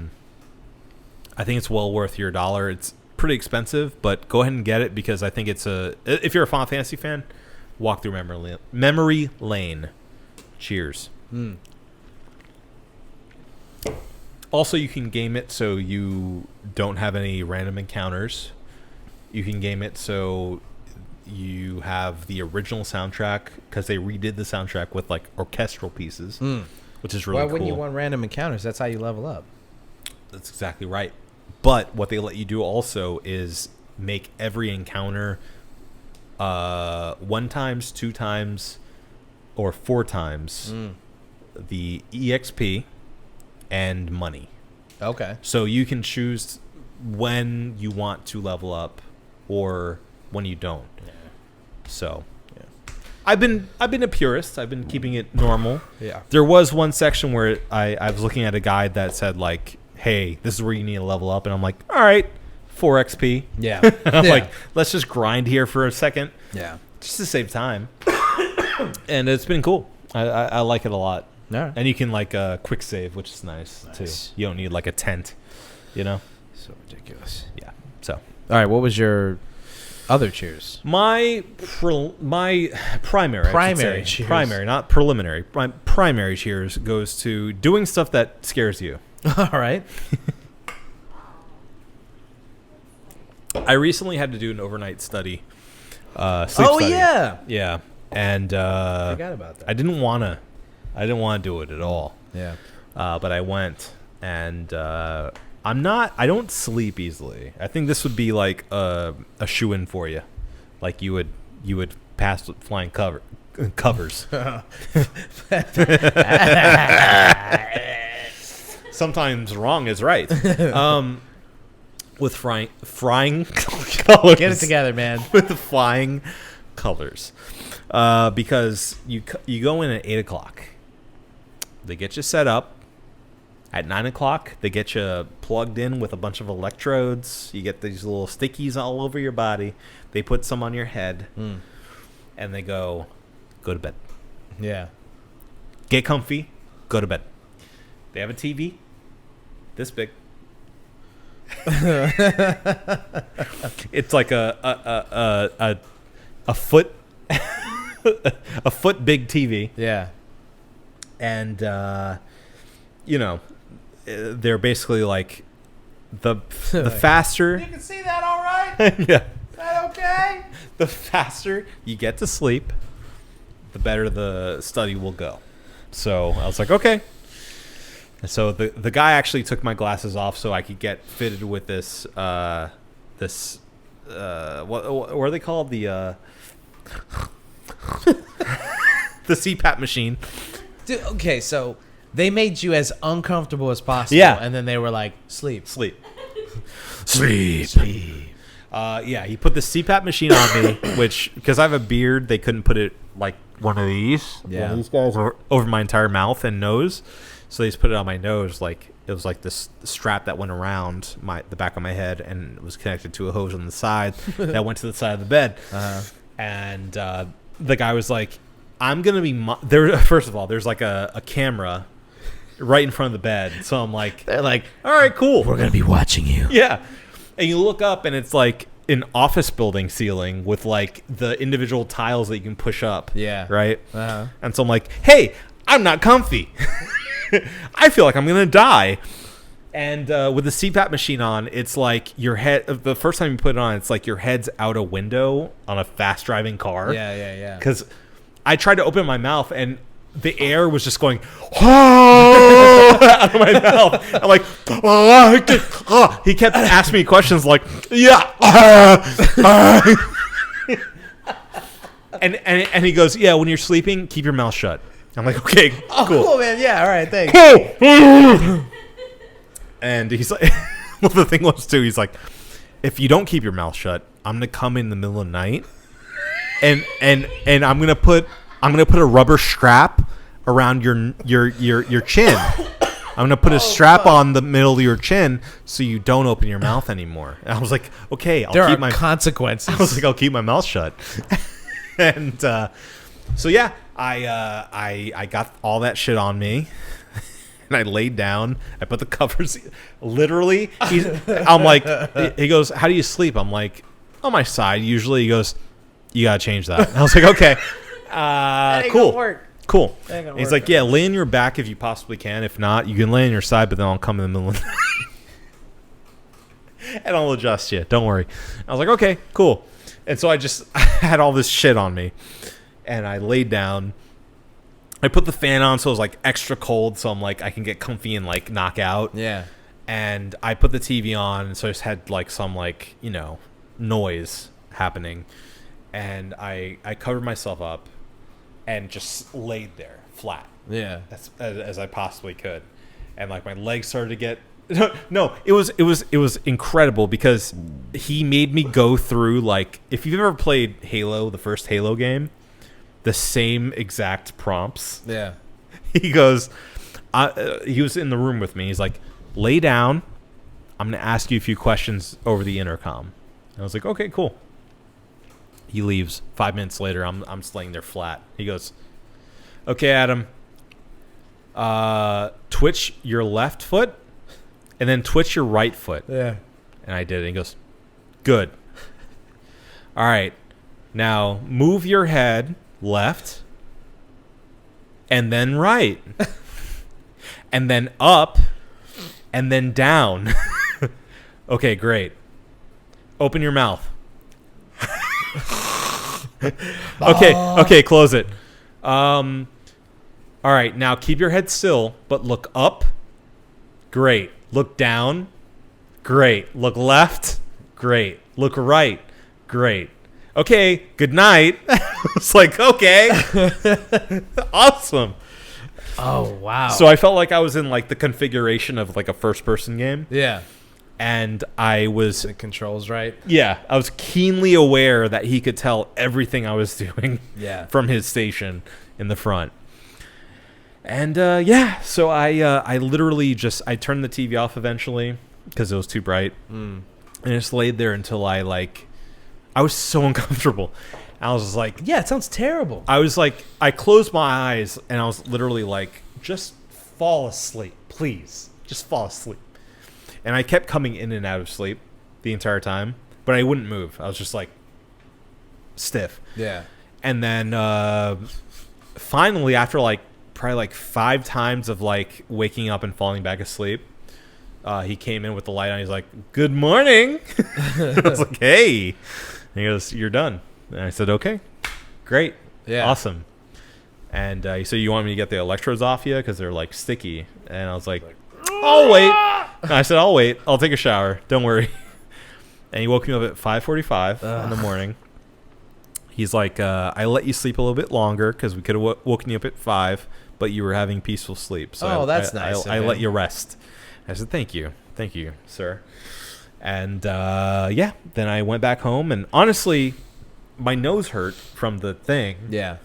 think it's well worth your $1. It's pretty expensive, but go ahead and get it, because I think it's if you're a Final Fantasy fan, walk through memory lane. Cheers. Also, you can game it so you don't have any random encounters. You can game it so you have the original soundtrack, because they redid the soundtrack with like orchestral pieces, which is really cool. Why wouldn't you want random encounters? That's how you level up. That's exactly right. But what they let you do also is make every encounter 1 times, 2 times, or 4 times the EXP and money. Okay. So you can choose when you want to level up or when you don't. Yeah. So yeah. I've been a purist. I've been keeping it normal. Yeah. There was one section where I was looking at a guide that said like, hey, this is where you need to level up, and I'm like, all right, 4 XP. Yeah. I'm like, let's just grind here for a second. Yeah. Just to save time. And it's been cool. I like it a lot. All right. And you can like quick save, which is nice too. You don't need like a tent, you know? So ridiculous. Yeah. So. All right. What was your other cheers? My primary cheers. Primary, not preliminary. My primary cheers goes to doing stuff that scares you. All right. I recently had to do an overnight study. Sleep study. Yeah. Yeah. And I forgot about that. I didn't want to do it at all. Yeah. But I went, and I don't sleep easily. I think this would be like a shoo-in for you. Like you would pass with flying covers. Sometimes wrong is right. With frying colors. Get it together, man. With the flying colors. Because you go in at 8 o'clock. They get you set up. At 9 o'clock, they get you plugged in with a bunch of electrodes. You get these little stickies all over your body. They put some on your head. And they go to bed. Yeah. Get comfy. Go to bed. They have a TV. This big. It's like a foot a foot big TV. Yeah. And they're basically like the faster. You can see that all right? Yeah. Is that okay? The faster you get to sleep, the better the study will go. So I was like, okay. And so the guy actually took my glasses off so I could get fitted with this what are they called? The the CPAP machine. Dude, okay, so they made you as uncomfortable as possible. Yeah. And then they were like, sleep. Sleep. Yeah, he put the CPAP machine on me, which, because I have a beard, they couldn't put it like one of these. Yeah. One of these guys over my entire mouth and nose. So they just put it on my nose. Like, it was like this strap that went around the back of my head, and it was connected to a hose on the side that went to the side of the bed. And the guy was like, I'm going to be there. First of all, there's like a camera right in front of the bed. So I'm like, They're like, all right, cool. we're going to be watching you. Yeah. And you look up, and it's like an office building ceiling with like the individual tiles that you can push up. Yeah. Right? And so I'm like, hey, I'm not comfy. I feel like I'm going to die. And with the CPAP machine on, it's like your head, the first time you put it on, it's like your head's out a window on a fast driving car. Yeah. Because I tried to open my mouth, and the air was just going out of my mouth. I'm like, he kept asking me questions like, and he goes, yeah, when you're sleeping, keep your mouth shut. I'm like, okay, cool, man. Yeah, all right, thanks. And he's like, well, the thing was too, he's like, if you don't keep your mouth shut, I'm gonna come in the middle of the night, and I'm gonna put a rubber strap around your chin. I'm gonna put a strap on the middle of your chin so you don't open your mouth anymore. And I was like, okay, There are consequences. I was like, I'll keep my mouth shut. And so yeah, I got all that shit on me. And I laid down. I put the covers. Literally, I'm like, he goes, how do you sleep? I'm like, on my side usually. He goes, you gotta change that. And I was like, okay, cool. He's like, yeah, lay on your back if you possibly can. If not, you can lay on your side, but then I'll come in the middle of the night and I'll adjust you. Don't worry. I was like, okay, cool. And so I had all this shit on me, and I laid down. I put the fan on so it was like extra cold, so I'm like, I can get comfy and like knock out. Yeah. And I put the TV on, so I just had like some like, noise happening. And I covered myself up and just laid there flat. Yeah. As I possibly could. And like my legs started to get no, it was incredible because he made me go through, like, if you've ever played Halo, the first Halo game, the same exact prompts. Yeah. He goes, he was in the room with me. He's like, lay down. I'm going to ask you a few questions over the intercom. And I was like, okay, cool. He leaves. 5 minutes later, I'm just laying there flat. He goes, okay, Adam, twitch your left foot and then twitch your right foot. Yeah. And I did it. And he goes, good. All right. Now move your head left and then right and then up and then down. Okay, great. Open your mouth. Okay, close it. All right, now keep your head still, but look up. Great. Look down. Great. Look left. Great. Look right. Great. Okay, good night. It's like, okay. Awesome. Oh, wow. So I felt like I was in like the configuration of like a first person game. Yeah. And I was... The controls right. Yeah. I was keenly aware that he could tell everything I was doing from his station in the front. And yeah, so I literally I turned the TV off eventually because it was too bright. And I just laid there until I was so uncomfortable. I was just like... Yeah, it sounds terrible. I was like... I closed my eyes and I was literally like, just fall asleep, please. Just fall asleep. And I kept coming in and out of sleep the entire time, but I wouldn't move. I was just like stiff. Yeah. And then finally, after like probably like 5 times of like waking up and falling back asleep, he came in with the light on. He's like, good morning. I was like, hey. And he goes, you're done. And I said, okay, great. Yeah. Awesome. And he said, you want me to get the electrodes off you? Because they're like sticky. And I was like, I'll wait. And I said, I'll wait. I'll take a shower. Don't worry. And he woke me up at 5:45 in the morning. He's like, I let you sleep a little bit longer because we could have woken you up at 5, but you were having peaceful sleep. So that's nice. I let you rest. I said, thank you, sir. And then I went back home, and honestly, my nose hurt from the thing. Yeah.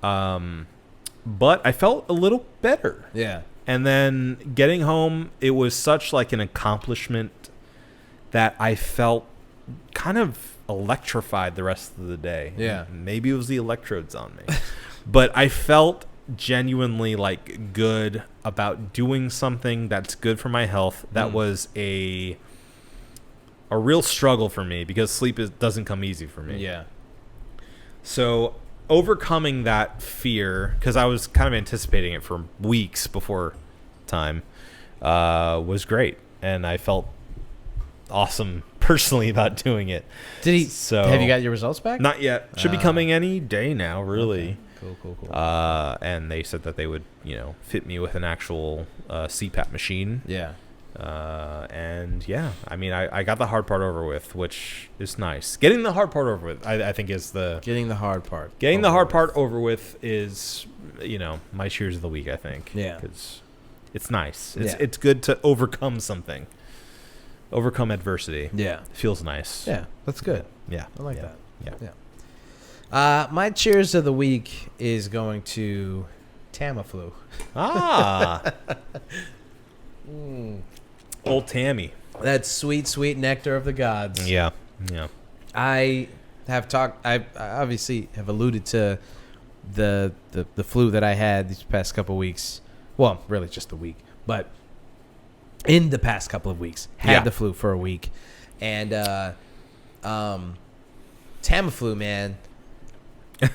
But I felt a little better. Yeah. And then getting home, it was such like an accomplishment that I felt kind of electrified the rest of the day. Yeah. Maybe it was the electrodes on me. But I felt genuinely like good about doing something that's good for my health. That was a real struggle for me because sleep doesn't come easy for me. Yeah. So overcoming that fear, because I was kind of anticipating it for weeks before time, was great. And I felt awesome personally about doing it. So have you got your results back? Not yet. Should be coming any day now, really. Okay. Cool. And they said that they would, fit me with an actual CPAP machine. Yeah. And yeah, I mean, I got the hard part over with, which is nice. Getting the hard part over with, I think, is getting the hard part. Getting the hard part over with is, my cheers of the week, I think. Yeah. Because it's nice. It's good to overcome something. Overcome adversity. Yeah. It feels nice. Yeah, that's good. Yeah. I like that. Yeah. My cheers of the week is going to Tamiflu. Old Tammy. That sweet, sweet nectar of the gods. Yeah. I obviously have alluded to the flu that I had these past couple of weeks. Well, really just a week, but in the past couple of weeks, had the flu for a week, and Tamiflu, man.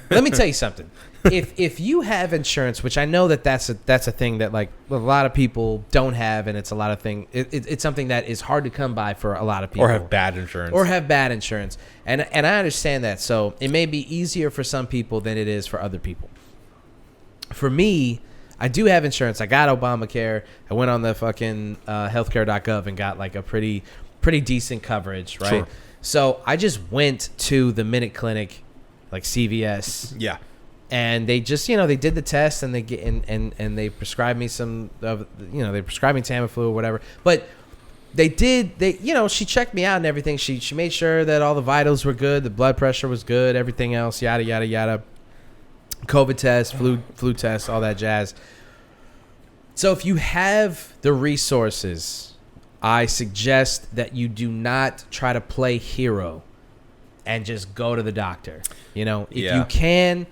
Let me tell you something. If you have insurance, which I know that's a thing that like a lot of people don't have, and it's a lot of thing. It's something that is hard to come by for a lot of people, or have bad insurance, and I understand that. So it may be easier for some people than it is for other people. For me, I do have insurance. I got Obamacare. I went on the fucking healthcare.gov and got like a pretty decent coverage, right? Sure. So I just went to the Minute Clinic, like CVS. Yeah. And they just, they did the test and they get and they prescribed me some of, they prescribed me Tamiflu or whatever. But they she checked me out and everything. She made sure that all the vitals were good, the blood pressure was good, everything else, yada yada yada. COVID test, flu test, all that jazz. So if you have the resources, I suggest that you do not try to play hero and just go to the doctor. If you can,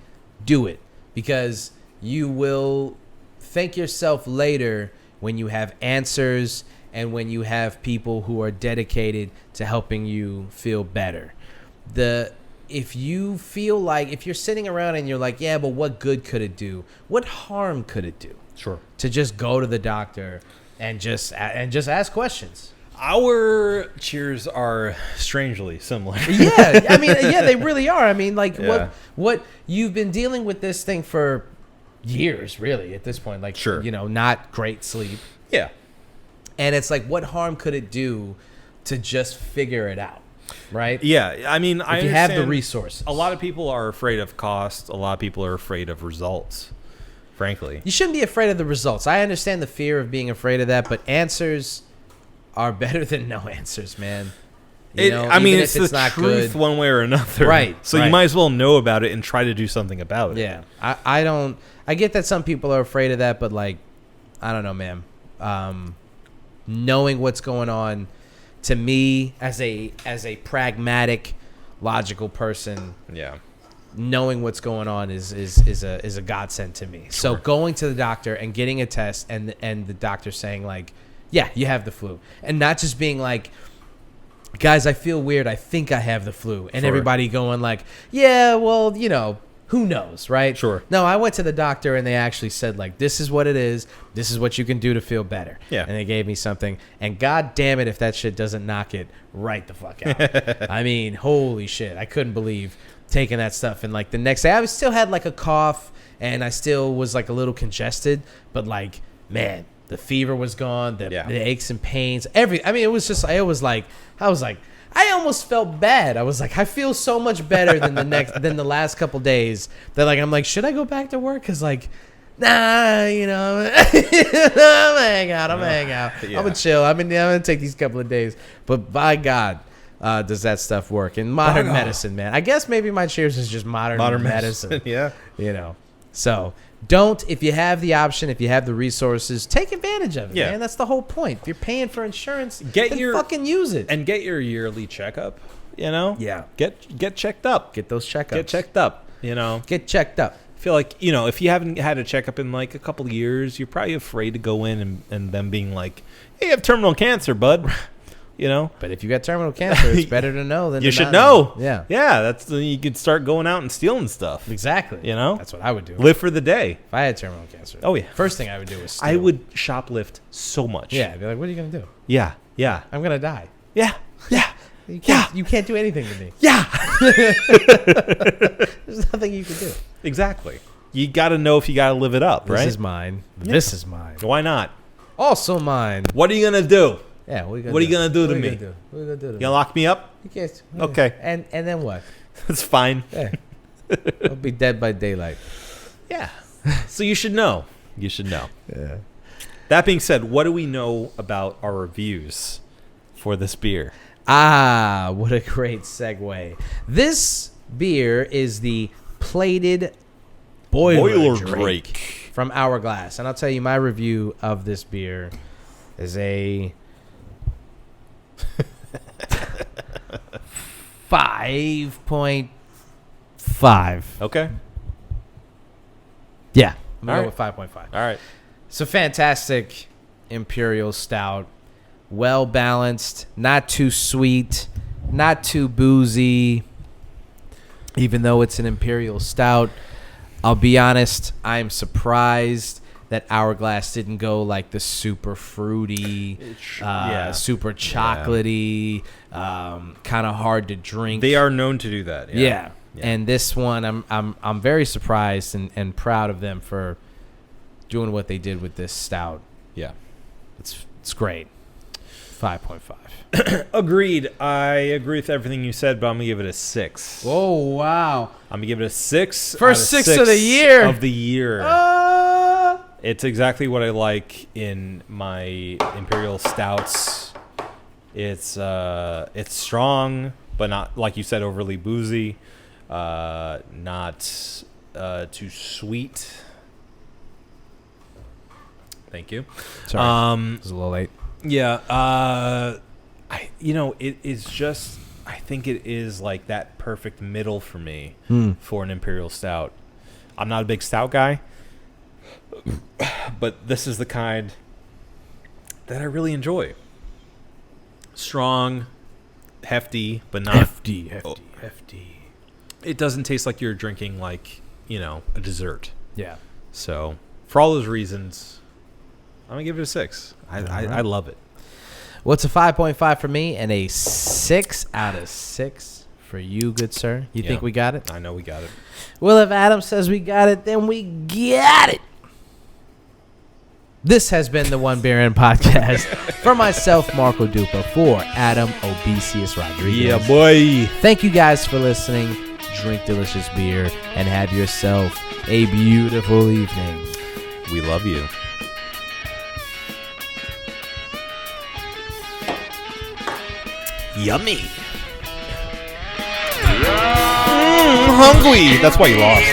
do it, because you will thank yourself later when you have answers and when you have people who are dedicated to helping you feel better. If you feel like, if you're sitting around and you're like, yeah, but what good could it do? What harm could it do? Sure. To just go to the doctor and just ask questions. Our cheers are strangely similar. Yeah, I mean, they really are. I mean, like what you've been dealing with this thing for years, really, at this point. Like, sure. Not great sleep. Yeah. And it's like, what harm could it do to just figure it out? Right? Yeah, I mean, if you have the resources. A lot of people are afraid of cost. A lot of people are afraid of results, frankly. You shouldn't be afraid of the results. I understand the fear of being afraid of that, but answers are better than no answers, man. It's the truth good, one way or another. Right. So you might as well know about it and try to do something about it. Yeah. I get that some people are afraid of that, but like, I don't know, man. Knowing what's going on, to me, as a pragmatic, logical person, knowing what's going on is a godsend to me. Sure. So going to the doctor and getting a test and the doctor saying like, yeah, you have the flu, and not just being like, guys, I feel weird, I think I have the flu, and everybody going like, yeah, well, who knows, right? Sure. No, I went to the doctor and they actually said like, this is what it is. This is what you can do to feel better. Yeah. And they gave me something. And god damn it if that shit doesn't knock it right the fuck out. I mean, holy shit. I couldn't believe taking that stuff. And like the next day, I still had like a cough and I still was like a little congested. But like, man, the fever was gone. The aches and pains. It was like, I almost felt bad. I was like, I feel so much better than the last couple days that like, I'm like, should I go back to work? Cause like, nah, you know, I'm gonna hang out. Yeah. I'm gonna chill. I'm gonna take these couple of days. But by God, does that stuff work in modern medicine, man? I guess maybe my cheers is just modern medicine. Yeah. You know, so don't, if you have the option, if you have the resources, take advantage of it, man. That's the whole point. If you're paying for insurance, fucking use it. And get your yearly checkup, you know? Yeah. Get checked up. Get those checkups. Get checked up, you know? Get checked up. I feel like, you know, if you haven't had a checkup in like a couple of years, you're probably afraid to go in and them being like, hey, you have terminal cancer, bud. You know? But if you got terminal cancer, it's better to know than you to should not know. Yeah. Yeah, that's you could start going out and stealing stuff. Exactly. You know? That's what I would do. Live for the day. If I had terminal cancer. Oh, yeah. First thing I would do is steal. I would shoplift so much. Yeah. I'd be like, what are you going to do? Yeah. Yeah. I'm going to die. Yeah. Yeah. You can't do anything to me. Yeah. There's nothing you can do. Exactly. You got to know if you got to live it up, right? This is mine. Yeah. This is mine. Why not? Also mine. What are you going to do? Yeah, what are you going to do to me? What are you going to do to me? You going to lock me up? You can't. Okay. And then what? That's fine. Yeah. I'll be dead by daylight. Yeah. So you should know. You should know. Yeah. That being said, what do we know about our reviews for this beer? Ah, what a great segue. This beer is the plated Boiler Drake from Hourglass. And I'll tell you, my review of this beer is a 5.5. Okay. Yeah. I'm going All to go with 5.5. All right. It's a fantastic Imperial Stout. Well balanced. Not too sweet. Not too boozy. Even though it's an Imperial Stout. I'll be honest, I'm surprised that Hourglass didn't go like the super fruity, super chocolatey, kind of hard to drink. They are known to do that. Yeah. And this one, I'm very surprised and proud of them for doing what they did with this stout. Yeah, it's great. 5.5. Agreed. I agree with everything you said, but I'm gonna give it a 6. Oh wow! I'm gonna give it a 6. First 6 of the year. Of the year. It's exactly what I like in my Imperial Stouts. It's strong, but not, like you said, overly boozy. Not too sweet. Thank you. Sorry, it was a little late. Yeah. It is just, I think it is like that perfect middle for me for an Imperial Stout. I'm not a big stout guy, but this is the kind that I really enjoy. Strong, hefty, but not hefty. It doesn't taste like you're drinking like, a dessert. Yeah. So for all those reasons, I'm gonna give it a 6. I love it. Well, it's a 5.5 for me and a 6 out of 6 for you, good sir. You think we got it? I know we got it. Well, if Adam says we got it, then we got it. This has been the One Beer In Podcast. For myself, Marco Dupa, for Adam Obesius Rodriguez. Yeah, boy. Thank you guys for listening. Drink delicious beer and have yourself a beautiful evening. We love you. Yummy. Hungry. That's why you lost.